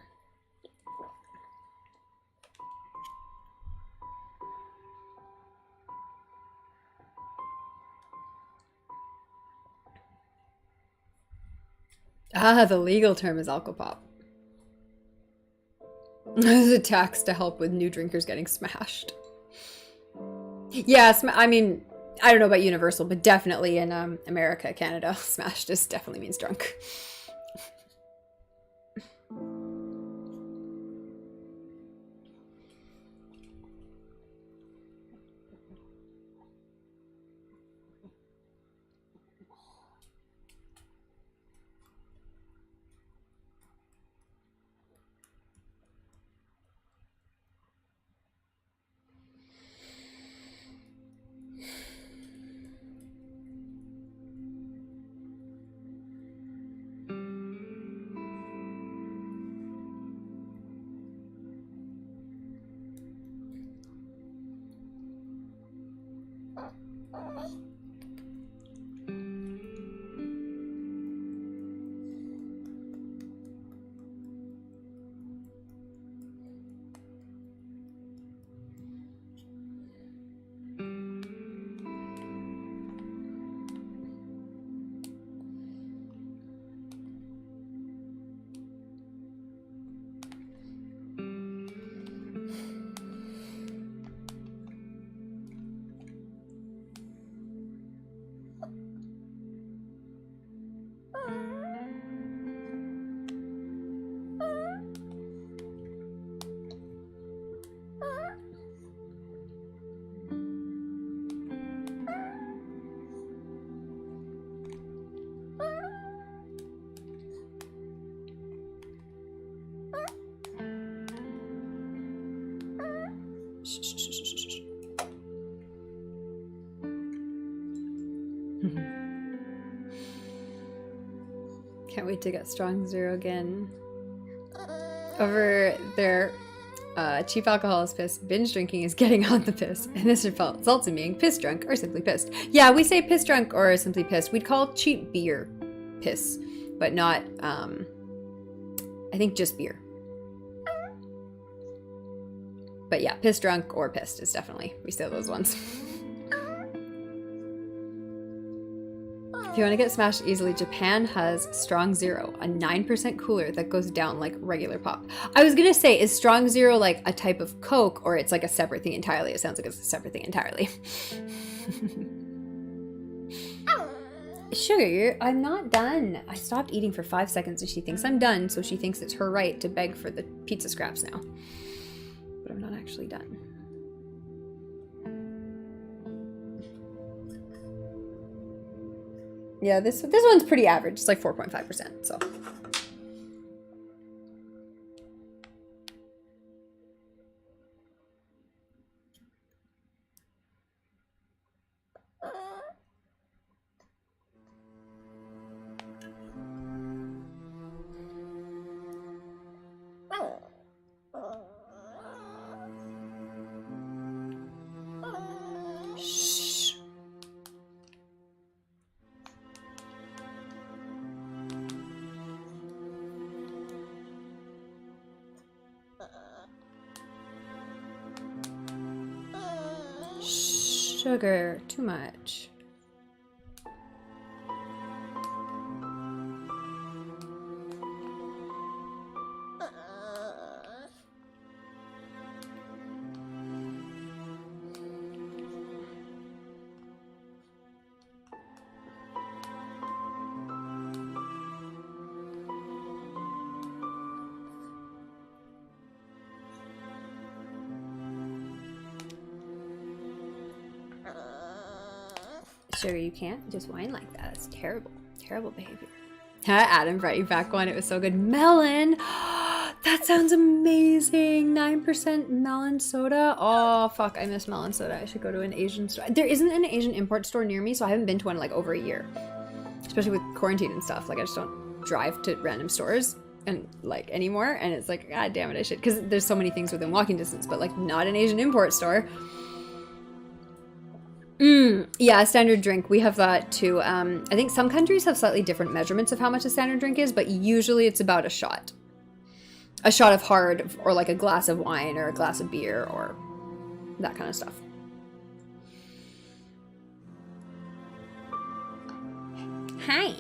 Ah, the legal term is alcopop. It's a tax to help with new drinkers getting smashed. Yeah, I mean, I don't know about universal, but definitely in America, Canada, smashed just definitely means drunk. Can't wait to get Strong Zero again. Over there, cheap alcohol is piss. Binge drinking is getting on the piss. And this results in being piss drunk or simply pissed. Yeah, we say piss drunk or simply pissed. We'd call cheap beer piss, but not, I think just beer. But yeah, piss drunk or pissed is definitely, we say those ones. If you want to get smashed easily, Japan has Strong Zero, a 9% cooler that goes down like regular pop. I was gonna say, is Strong Zero like a type of Coke, or it's like a separate thing entirely? It sounds like it's a separate thing entirely. Sugar, I'm not done. I stopped eating for 5 seconds and she thinks I'm done, so she thinks it's her right to beg for the pizza scraps now. But I'm not actually done. Yeah, this one's pretty average. It's like 4.5%, so. Sugar, too much. Sugar, you can't just whine like that. It's terrible. Terrible behavior. Adam brought you back one. It was so good. Melon! That sounds amazing. 9% melon soda. Oh, fuck. I miss melon soda. I should go to an Asian store. There isn't an Asian import store near me, so I haven't been to one in like over a year. Especially with quarantine and stuff. Like, I just don't drive to random stores and like anymore. And it's like, god damn it, I should. Because there's so many things within walking distance, but like not an Asian import store. Yeah, a standard drink. We have that too. I think some countries have slightly different measurements of how much a standard drink is, but usually it's about a shot. A shot of hard, or like a glass of wine, or a glass of beer, or that kind of stuff. Hi.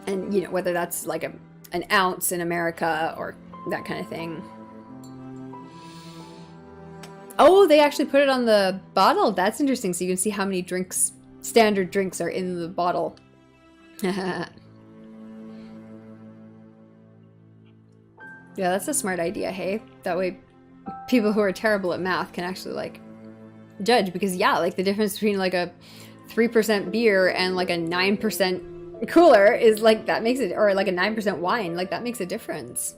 And, you know, whether that's like an ounce in America, or that kind of thing. Oh, they actually put it on the bottle. That's interesting. So you can see how many drinks, standard drinks, are in the bottle. Yeah, that's a smart idea, hey? That way people who are terrible at math can actually, like, judge. Because, yeah, like, the difference between, like, a 3% beer and, like, a 9% cooler is, like, that makes it... Or, like, a 9% wine. Like, that makes a difference.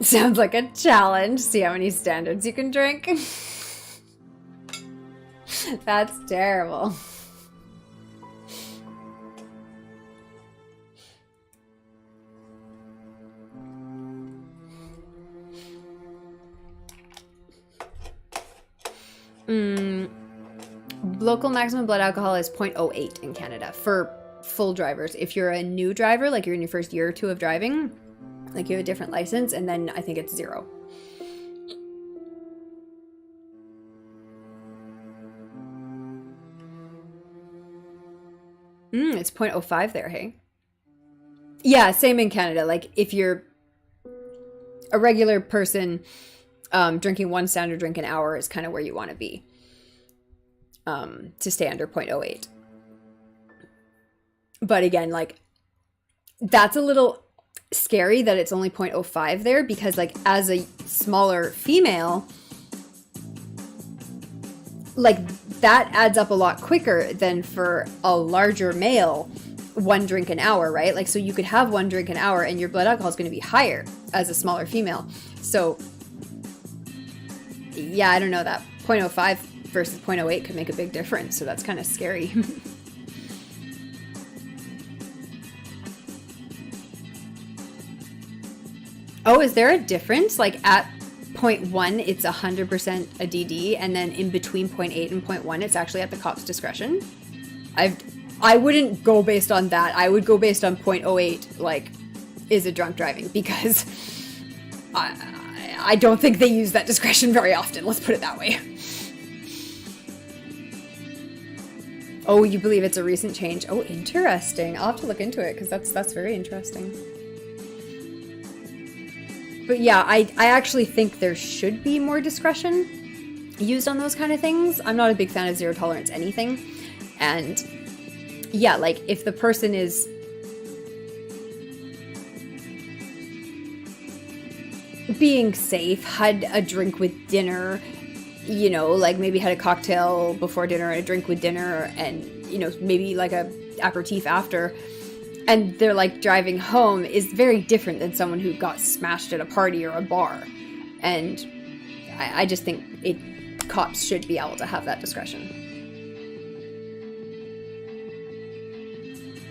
Sounds like a challenge. See how many standards you can drink. That's terrible. Local maximum blood alcohol is 0.08 in Canada for full drivers. If you're a new driver, like you're in your first year or two of driving, like you have a different license, and then I think it's 0. It's 0.05 there, hey? Yeah, same in Canada. Like if you're a regular person, drinking 1 standard drink an hour is kind of where you want to be, to stay under 0.08. But again, like that's a little scary that it's only 0.05 there, because like as a smaller female, like that adds up a lot quicker than for a larger male 1 drink an hour, right? Like, so you could have 1 drink an hour and your blood alcohol is going to be higher as a smaller female. So yeah, I don't know, that 0.05 versus 0.08 could make a big difference. So that's kind of scary. Oh, is there a difference? Like at 0.1, it's 100% a DD, and then in between 0.8 and 0.1, it's actually at the cop's discretion? I wouldn't go based on that. I would go based on 0.08, like, is it drunk driving? Because I don't think they use that discretion very often. Let's put it that way. Oh, you believe it's a recent change? Oh, interesting. I'll have to look into it, because that's very interesting. But yeah, I actually think there should be more discretion used on those kind of things. I'm not a big fan of zero tolerance anything. And yeah, like if the person is being safe, had a drink with dinner, you know, like maybe had a cocktail before dinner and a drink with dinner, and, you know, maybe like a aperitif after, and they're like driving home, is very different than someone who got smashed at a party or a bar. And I just think cops should be able to have that discretion.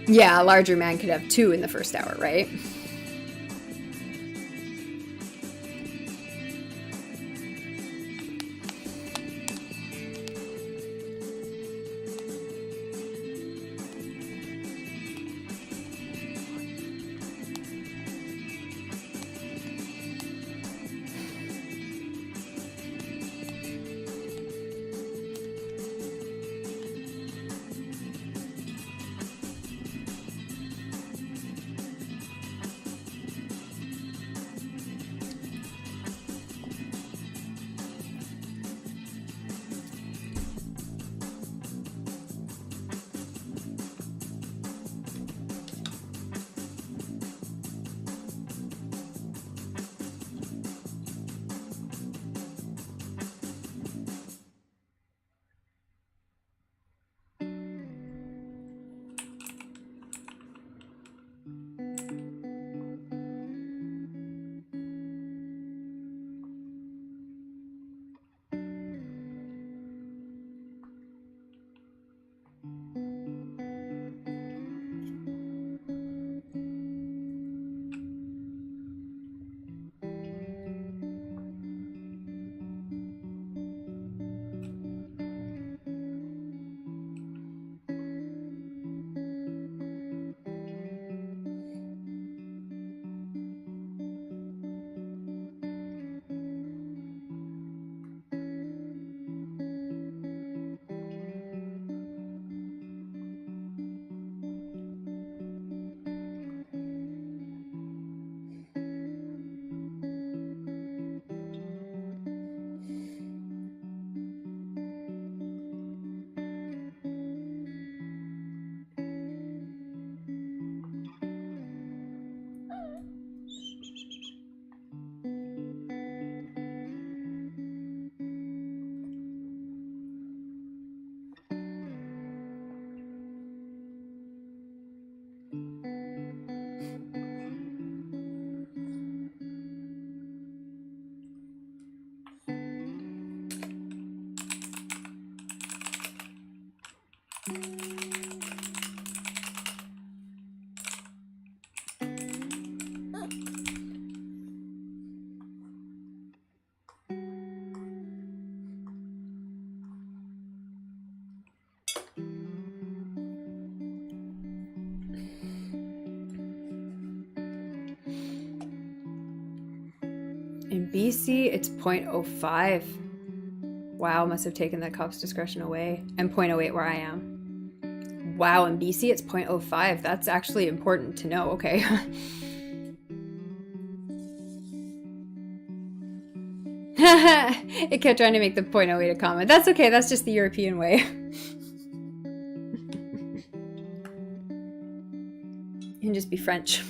Yeah, a larger man could have 2 in the first hour, right? In BC, it's 0.05. Wow, must have taken the cop's discretion away. And 0.08 where I am. Wow, in BC, it's 0.05. That's actually important to know, okay. It kept trying to make the 0.08 a comment. That's okay, that's just the European way. You can just be French.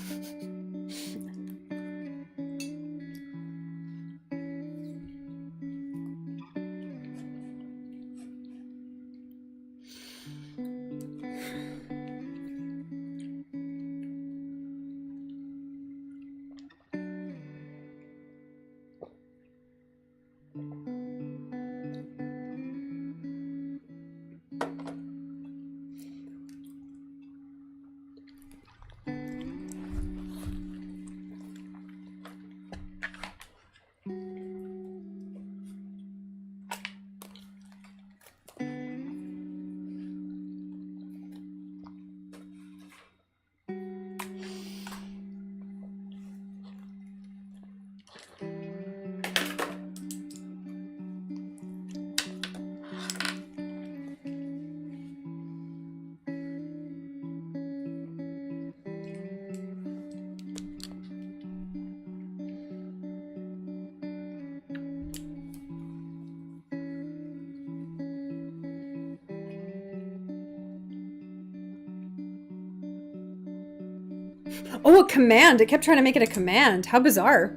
Oh, a command! It kept trying to make it a command. How bizarre.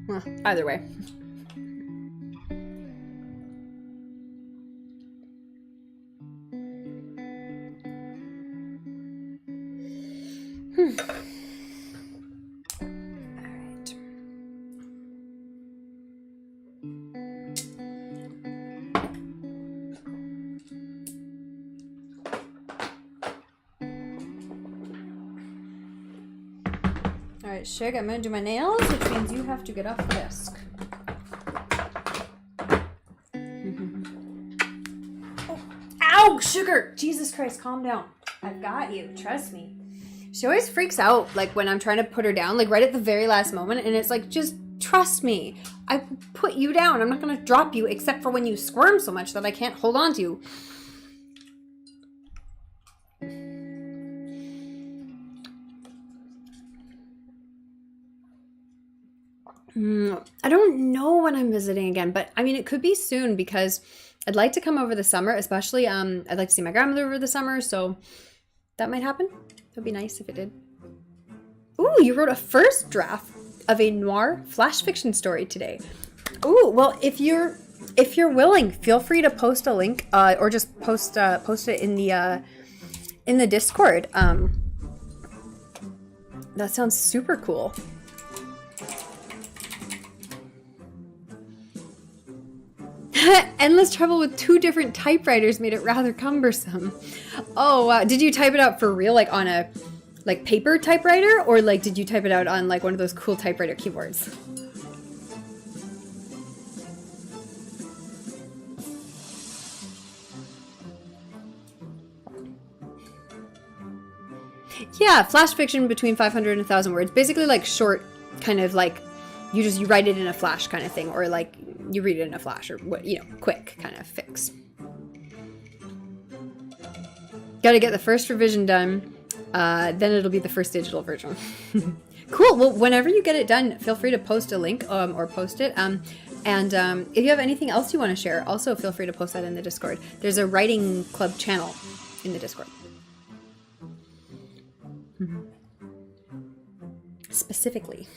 Well, either way. Alright, Shig, I'm gonna do my nails, which means you have to get off the desk. Oh, ow, Sugar! Jesus Christ, calm down. I've got you, trust me. She always freaks out, like, when I'm trying to put her down, like, right at the very last moment, and it's like, just trust me. I put you down. I'm not gonna drop you, except for when you squirm so much that I can't hold on to you. I don't know when I'm visiting again, but I mean, it could be soon because I'd like to come over the summer, especially, I'd like to see my grandmother over the summer, so that might happen. That'd be nice if it did. Ooh, you wrote a first draft of a noir flash fiction story today. Ooh, well, if you're willing, feel free to post a link, or just post it in the Discord. That sounds super cool. Endless trouble with 2 different typewriters made it rather cumbersome. Oh, wow. Did you type it out for real, like on a paper typewriter, or like did you type it out on like one of those cool typewriter keyboards? Yeah, flash fiction between 500 and 1,000 words. Basically like short, kind of like you write it in a flash kind of thing, or like you read it in a flash, or what, quick kind of fix. Got to get the first revision done, then it'll be the first digital version. Cool. Well, whenever you get it done, feel free to post a link, or post it. And if you have anything else you want to share, also feel free to post that in the Discord. There's a writing club channel in the Discord. Specifically.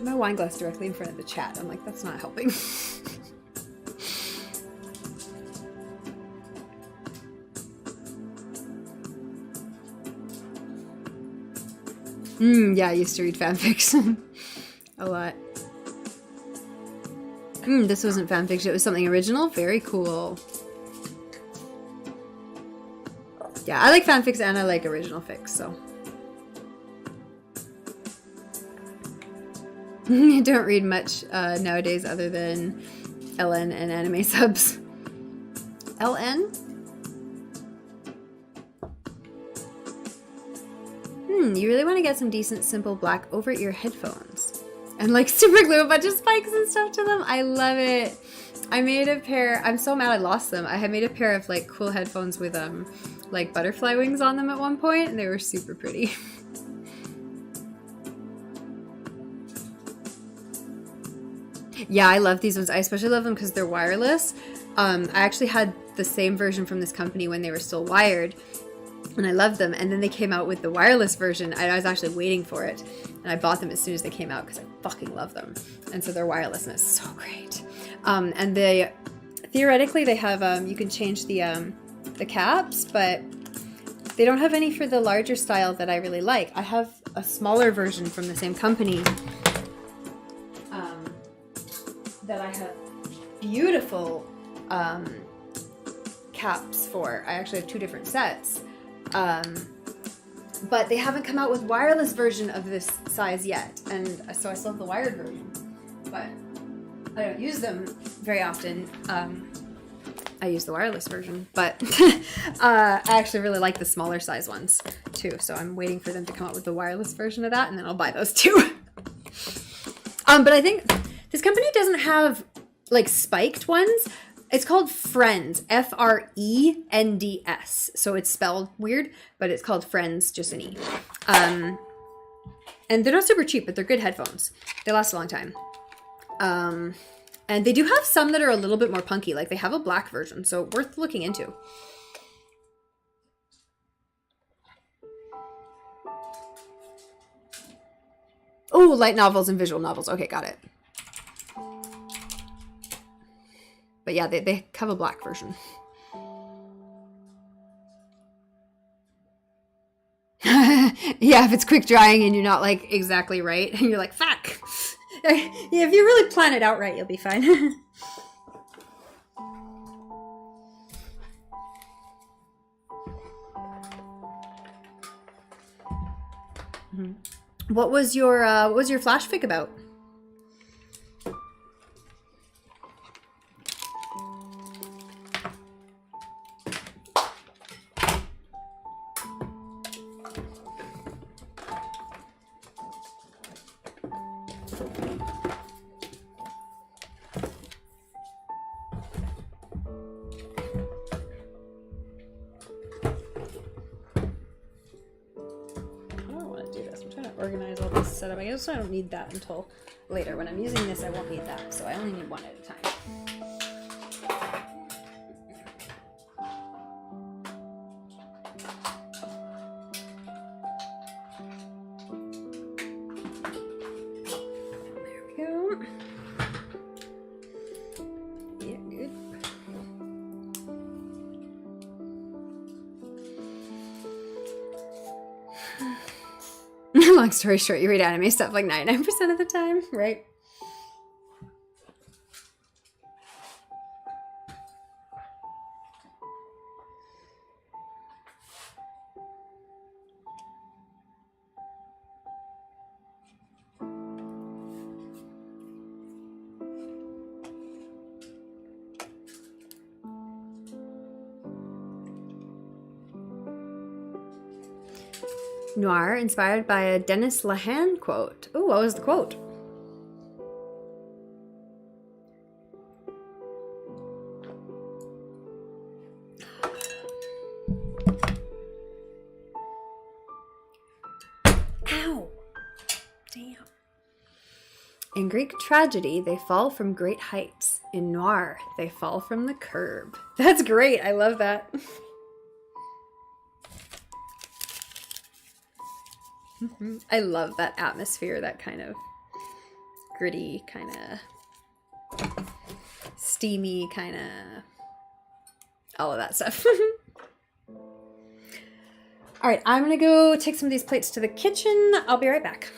put my wine glass directly in front of the chat. I'm like, that's not helping. Yeah, I used to read fanfics a lot. This wasn't fanfiction, it was something original. Very cool. Yeah, I like fanfics and I like original fics, so. I don't read much nowadays other than LN and anime subs. LN? You really want to get some decent, simple black over-ear headphones. And like super glue a bunch of spikes and stuff to them. I love it. I made a pair, I'm so mad I lost them. I had made a pair of like cool headphones with like butterfly wings on them at one point, and they were super pretty. Yeah, I love these ones. I especially love them because they're wireless. I actually had the same version from this company when they were still wired, and I loved them. And then they came out with the wireless version. I was actually waiting for it, and I bought them as soon as they came out because I fucking love them. And so their wirelessness is so great. And they theoretically they have you can change the caps, but they don't have any for the larger style that I really like. I have a smaller version from the same company that I have beautiful caps for. I actually have 2 different sets. But they haven't come out with wireless version of this size yet. And so I still have the wired version. But I don't use them very often. I use the wireless version. But I actually really like the smaller size ones too. So I'm waiting for them to come out with the wireless version of that, and then I'll buy those too. But I think this company doesn't have like spiked ones. It's called Friends, F-R-E-N-D-S. So it's spelled weird, but it's called Friends, just an E. And they're not super cheap, but they're good headphones. They last a long time. And they do have some that are a little bit more punky. Like they have a black version, so worth looking into. Oh, light novels and visual novels. Okay, got it. But yeah, they have a black version. Yeah, if it's quick drying and you're not like exactly right, and you're like, fuck. Yeah, if you really plan it out right, you'll be fine. What was your flash fic about? Organize all this setup. I guess I don't need that until later. When I'm using this, I won't need that, so I only need one at a time. There we go. Yeah, good. Long story short, you read anime stuff like 99% of the time, right? Noir, inspired by a Dennis Lehane quote. Ooh, what was the quote? Ow! Damn. In Greek tragedy, they fall from great heights. In noir, they fall from the curb. That's great. I love that. I love that atmosphere, that kind of gritty, kind of steamy, kind of all of that stuff. All right, I'm gonna go take some of these plates to the kitchen. I'll be right back.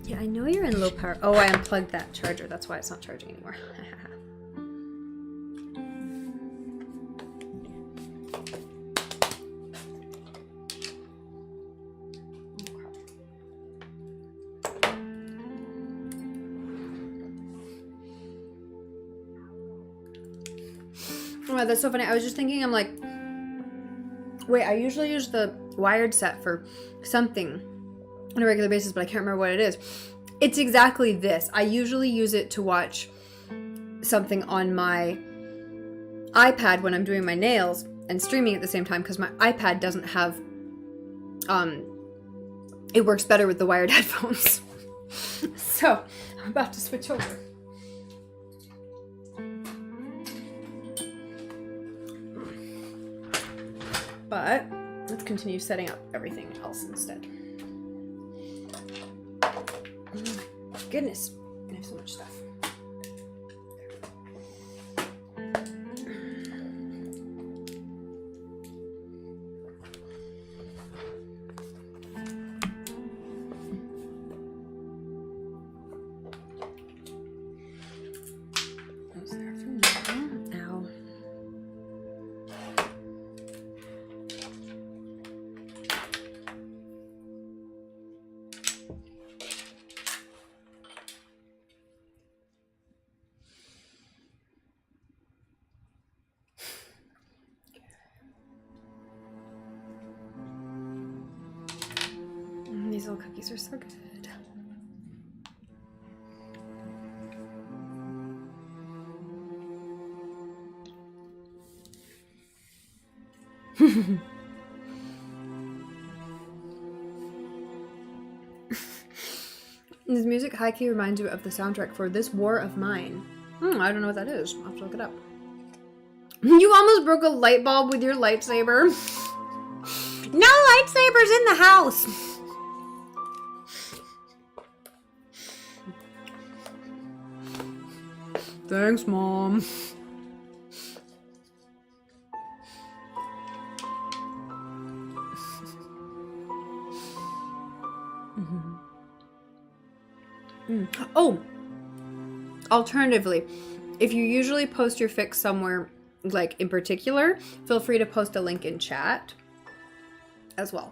Yeah, I know you're in low power. Oh, I unplugged that charger. That's why it's not charging anymore. Oh, that's so funny. I was just thinking, I'm like, wait, I usually use the wired set for something on a regular basis, but I can't remember what it is. It's exactly this. I usually use it to watch something on my iPad when I'm doing my nails and streaming at the same time, because my iPad doesn't have, it works better with the wired headphones. So, I'm about to switch over. But let's continue setting up everything else instead. Oh my goodness, I have so much stuff. These little cookies are so good. This music high-key reminds you of the soundtrack for This War of Mine. I don't know what that is. I'll have to look it up. You almost broke a light bulb with your lightsaber. No lightsabers in the house! Thanks, Mom. Oh! Alternatively, if you usually post your fix somewhere, like in particular, feel free to post a link in chat as well.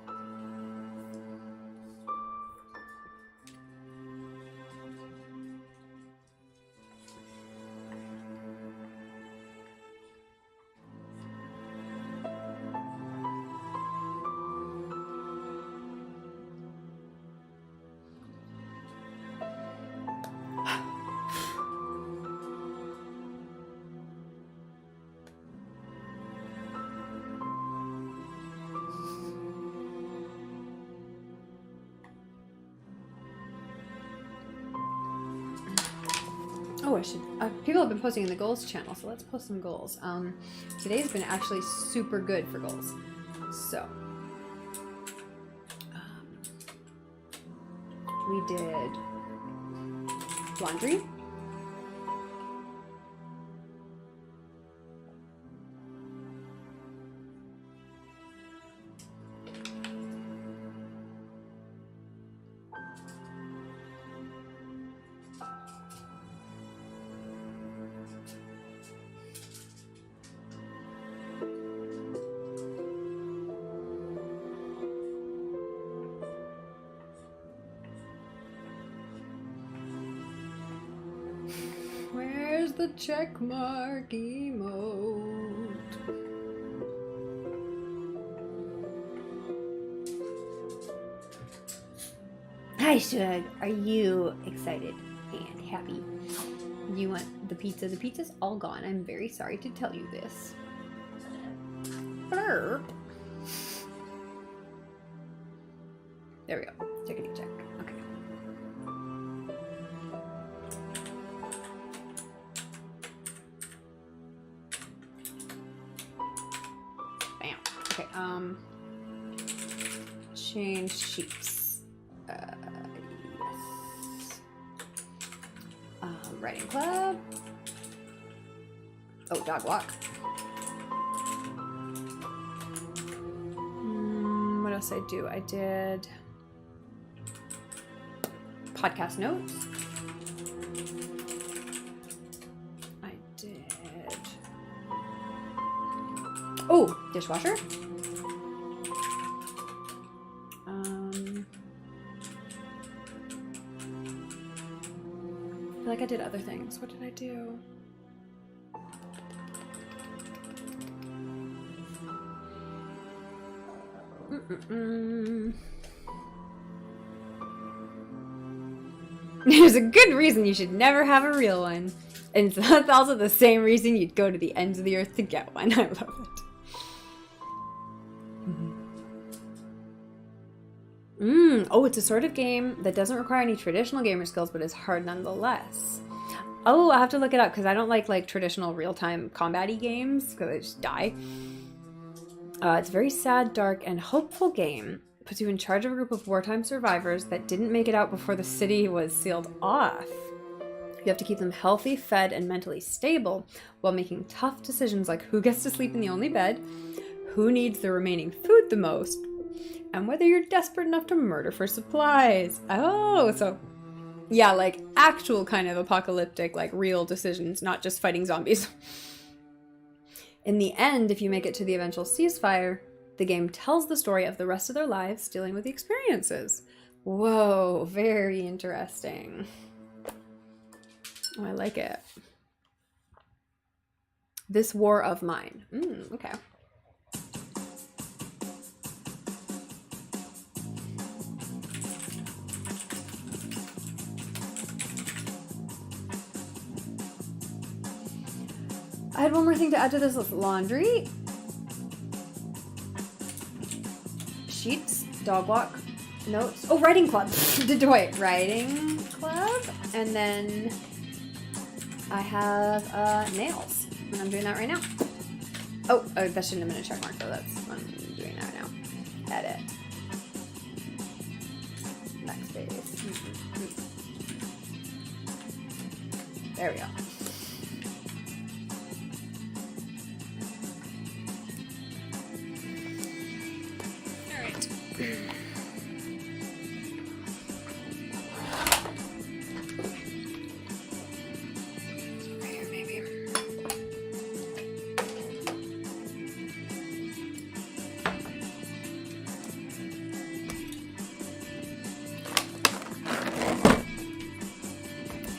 Oh, I should. People have been posting in the goals channel, so let's post some goals. Today's been actually super good for goals. So, we did laundry. Where's the check mark emote? Hi, Shug. Are you excited and happy? You want the pizza? The pizza's all gone. I'm very sorry to tell you this. Burp. There we go. Checkity check. Okay. Bam. Okay. Change sheets. Yes. Writing club. Oh, dog walk. What else did I do? I did podcast notes. I did. Oh, dishwasher. I feel like I did other things. What did I do? There's a good reason you should never have a real one. And that's also the same reason you'd go to the ends of the earth to get one. I love it. Oh, it's a sort of game that doesn't require any traditional gamer skills, but is hard nonetheless. Oh, I have to look it up because I don't like traditional real-time combat-y games because I just die. It's a very sad, dark, and hopeful game. It puts you in charge of a group of wartime survivors that didn't make it out before the city was sealed off. You have to keep them healthy, fed, and mentally stable while making tough decisions like who gets to sleep in the only bed, who needs the remaining food the most, and whether you're desperate enough to murder for supplies. Oh, so yeah, like actual kind of apocalyptic, like real decisions, not just fighting zombies. In the end, if you make it to the eventual ceasefire, the game tells the story of the rest of their lives dealing with the experiences. Whoa, very interesting. Oh, I like it. This War of Mine. Okay. I had one more thing to add to this list. Laundry. Sheets. Dog walk. Notes. Oh, writing club. Detroit. Writing club. And then I have nails. And I'm doing that right now. Oh, that shouldn't have been a check mark though. I'm doing that now. Edit. Backspace. There we go.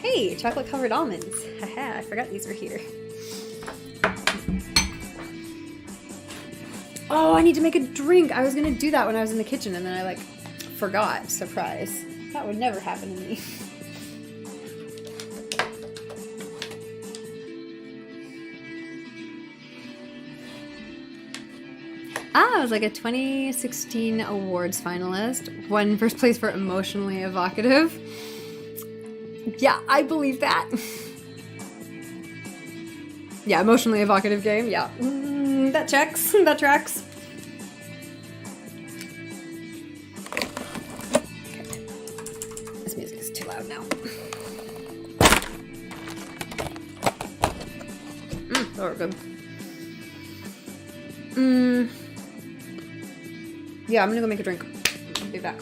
Hey, chocolate covered almonds. Haha, I forgot these were here. Oh, I need to make a drink. I was gonna do that when I was in the kitchen and then I forgot. Surprise. That would never happen to me. I was a 2016 awards finalist. Won first place for emotionally evocative. Yeah, I believe that. Yeah, emotionally evocative game. Yeah. That checks. That tracks. Okay. This music is too loud now. That were good. Yeah, I'm gonna go make a drink. I'll be back.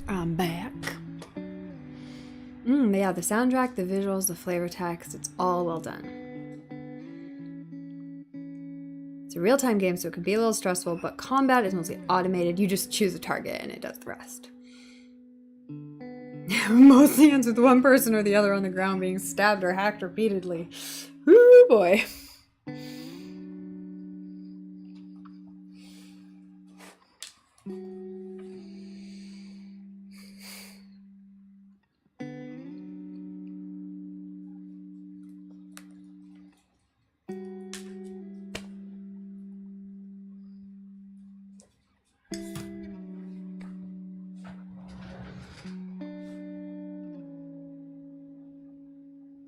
I'm back. But yeah, the soundtrack, the visuals, the flavor text, it's all well done. It's a real-time game, so it can be a little stressful, but combat is mostly automated. You just choose a target and it does the rest. Mostly ends with one person or the other on the ground being stabbed or hacked repeatedly. Woo boy.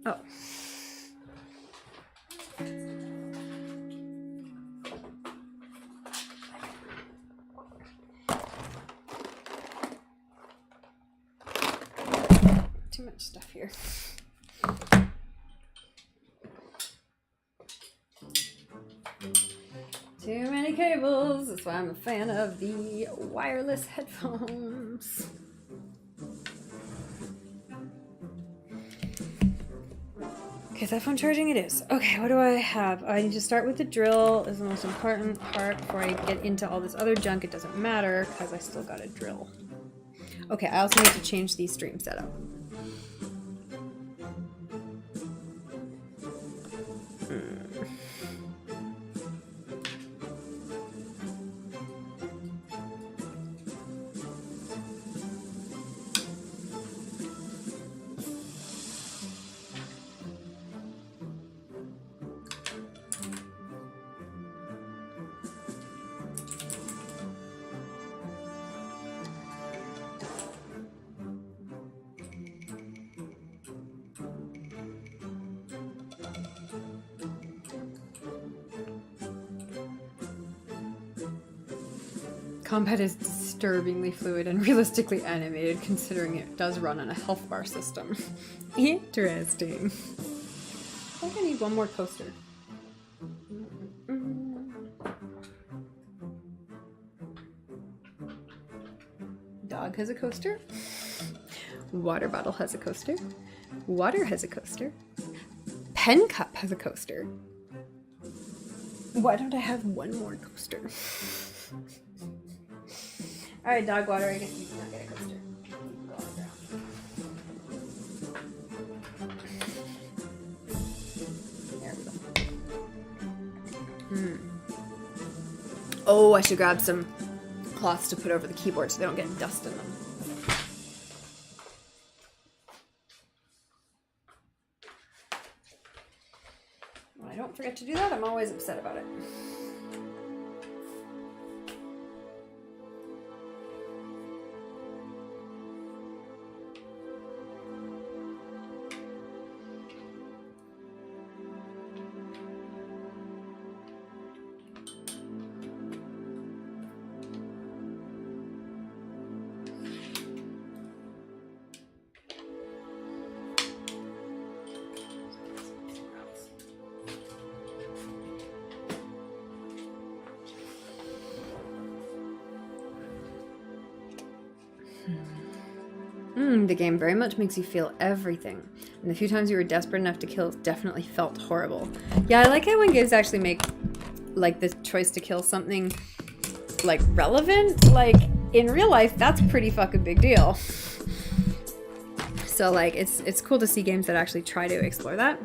Oh. Too much stuff here. Too many cables. That's why I'm a fan of the wireless headphones. Okay, that phone charging it is. Okay, what do I have? I need to start with the drill. Is the most important part before I get into all this other junk. It doesn't matter because I still got a drill. Okay, I also need to change the stream setup. Combat is disturbingly fluid and realistically animated, considering it does run on a health bar system. Interesting. I think I need one more coaster. Dog has a coaster. Water bottle has a coaster. Water has a coaster. Pen cup has a coaster. Why don't I have one more coaster? Alright, dog water, I guess you cannot get a coaster. Go on the ground. There we go. Oh, I should grab some cloths to put over the keyboard so they don't get dust in them. When I don't forget to do that, I'm always upset about it. The game very much makes you feel everything. And the few times you were desperate enough to kill definitely felt horrible. Yeah, I like it when games actually make, like, the choice to kill something, like, relevant. Like, in real life, that's a pretty fucking big deal. So, like, it's cool to see games that actually try to explore that.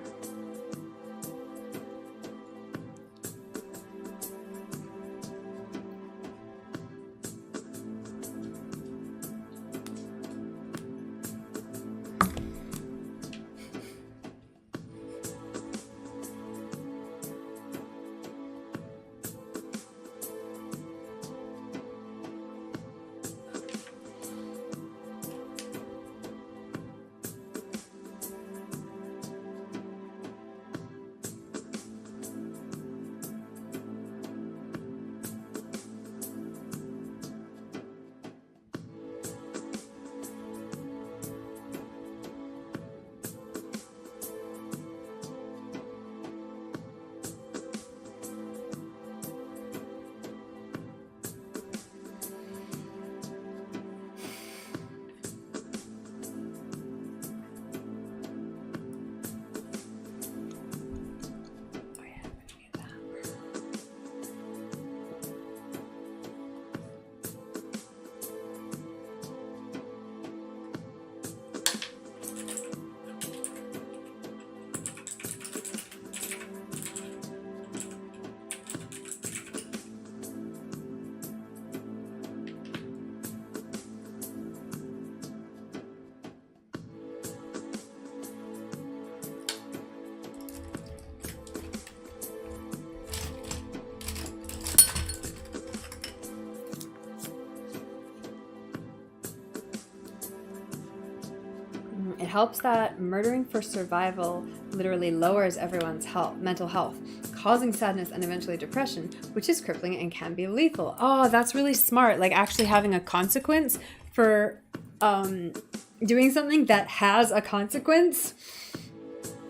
helps that murdering for survival literally lowers everyone's mental health, causing sadness and eventually depression, which is crippling and can be lethal. Oh, that's really smart. Like actually having a consequence for doing something that has a consequence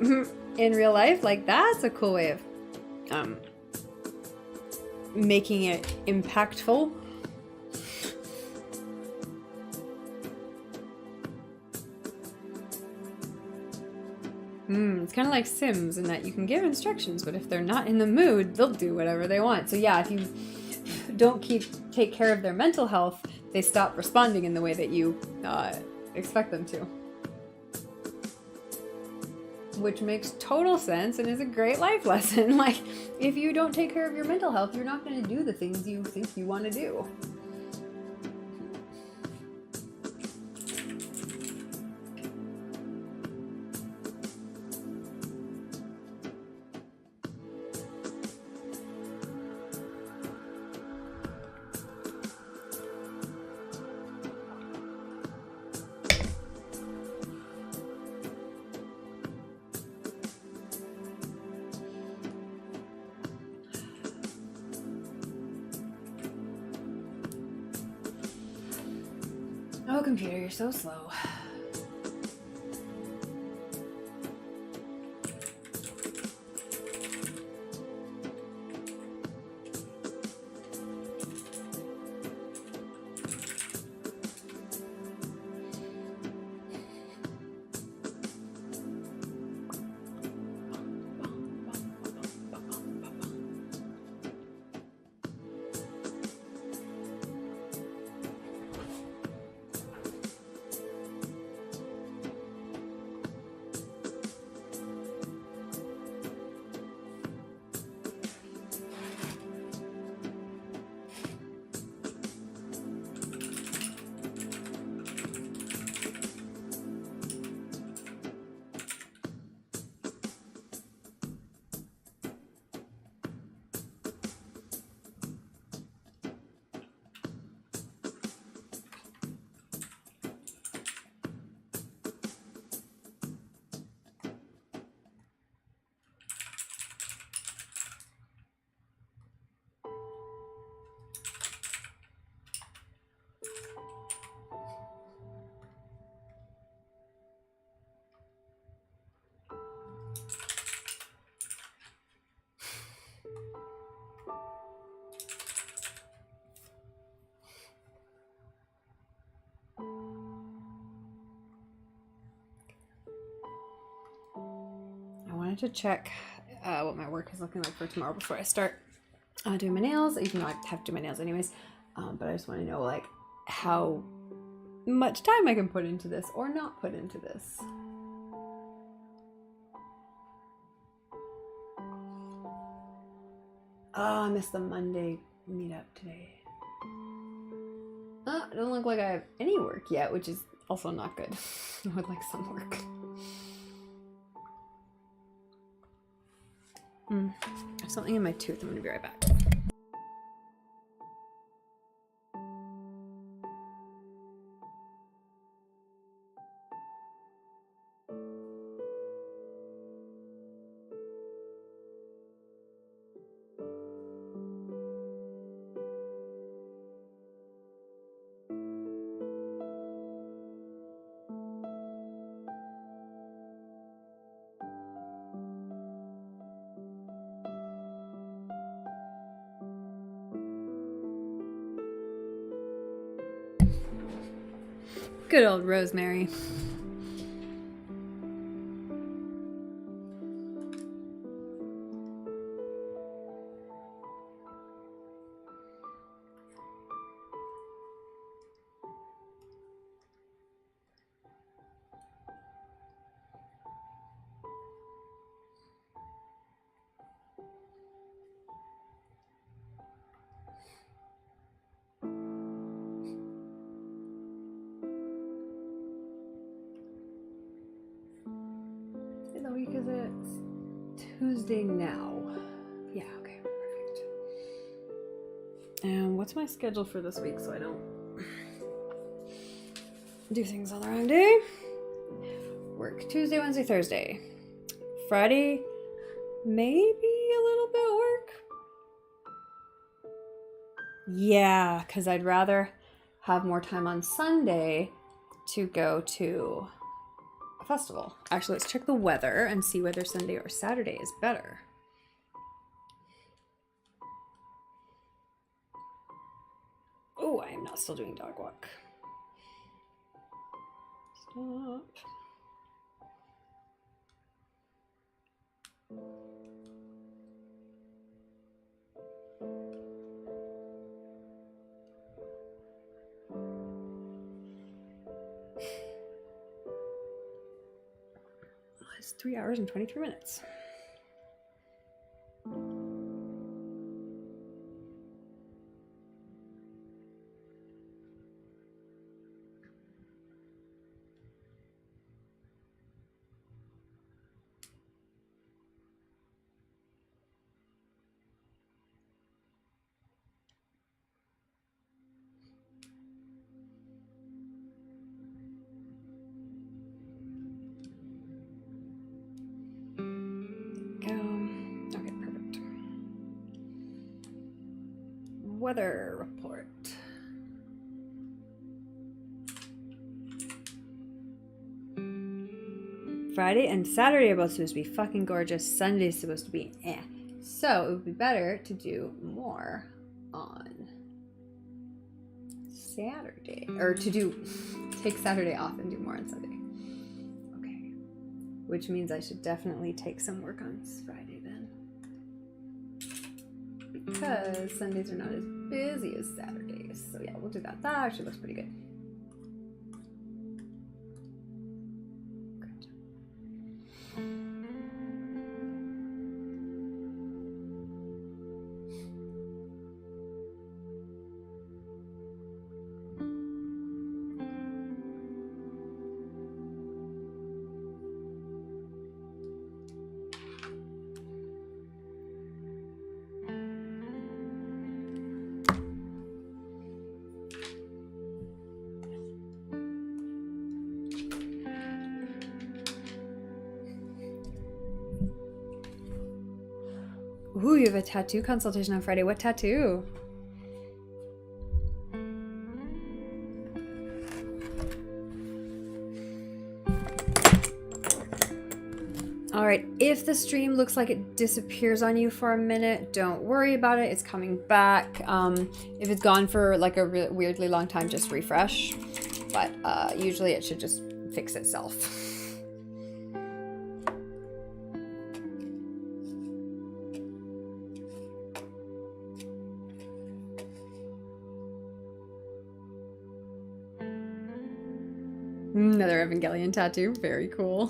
in real life. Like that's a cool way of making it impactful. It's kind of like Sims in that you can give instructions, but if they're not in the mood, they'll do whatever they want. So yeah, if you don't take care of their mental health, they stop responding in the way that you expect them to. Which makes total sense and is a great life lesson. Like, if you don't take care of your mental health, you're not going to do the things you think you want to do. Oh, computer, you're so slow. To check what my work is looking like for tomorrow before I start doing my nails, even though I have to do my nails anyways, but I just want to know like how much time I can put into this or not put into this. Oh, I missed the Monday meetup today. It doesn't look like I have any work yet, which is also not good. I would like some work. There's something in my tooth. I'm gonna be right back. Good old Rosemary. The week is it? Tuesday now. Yeah, okay, perfect. And what's my schedule for this week so I don't do things on the wrong day? work. Tuesday, Wednesday, Thursday. Friday, maybe a little bit work. Yeah, because I'd rather have more time on Sunday to go to a festival. Actually, let's check the weather and see whether Sunday or Saturday is better. Oh, I am not still doing dog walk. Stop. It's 3 hours and 23 minutes. Okay, perfect. Weather report. Friday and Saturday are both supposed to be fucking gorgeous. Sunday's supposed to be eh. So it would be better to do more on Saturday. Or take Saturday off and do more on Sunday. Okay. Which means I should definitely take some work on Friday then. Because Sundays are not as busy as Saturdays. So yeah, we'll do that. That actually looks pretty good. Ooh, you have a tattoo consultation on Friday. What tattoo? All right, if the stream looks like it disappears on you for a minute, don't worry about it. It's coming back. If it's gone for like a weirdly long time, just refresh. But usually it should just fix itself. Another Evangelion tattoo. Very cool.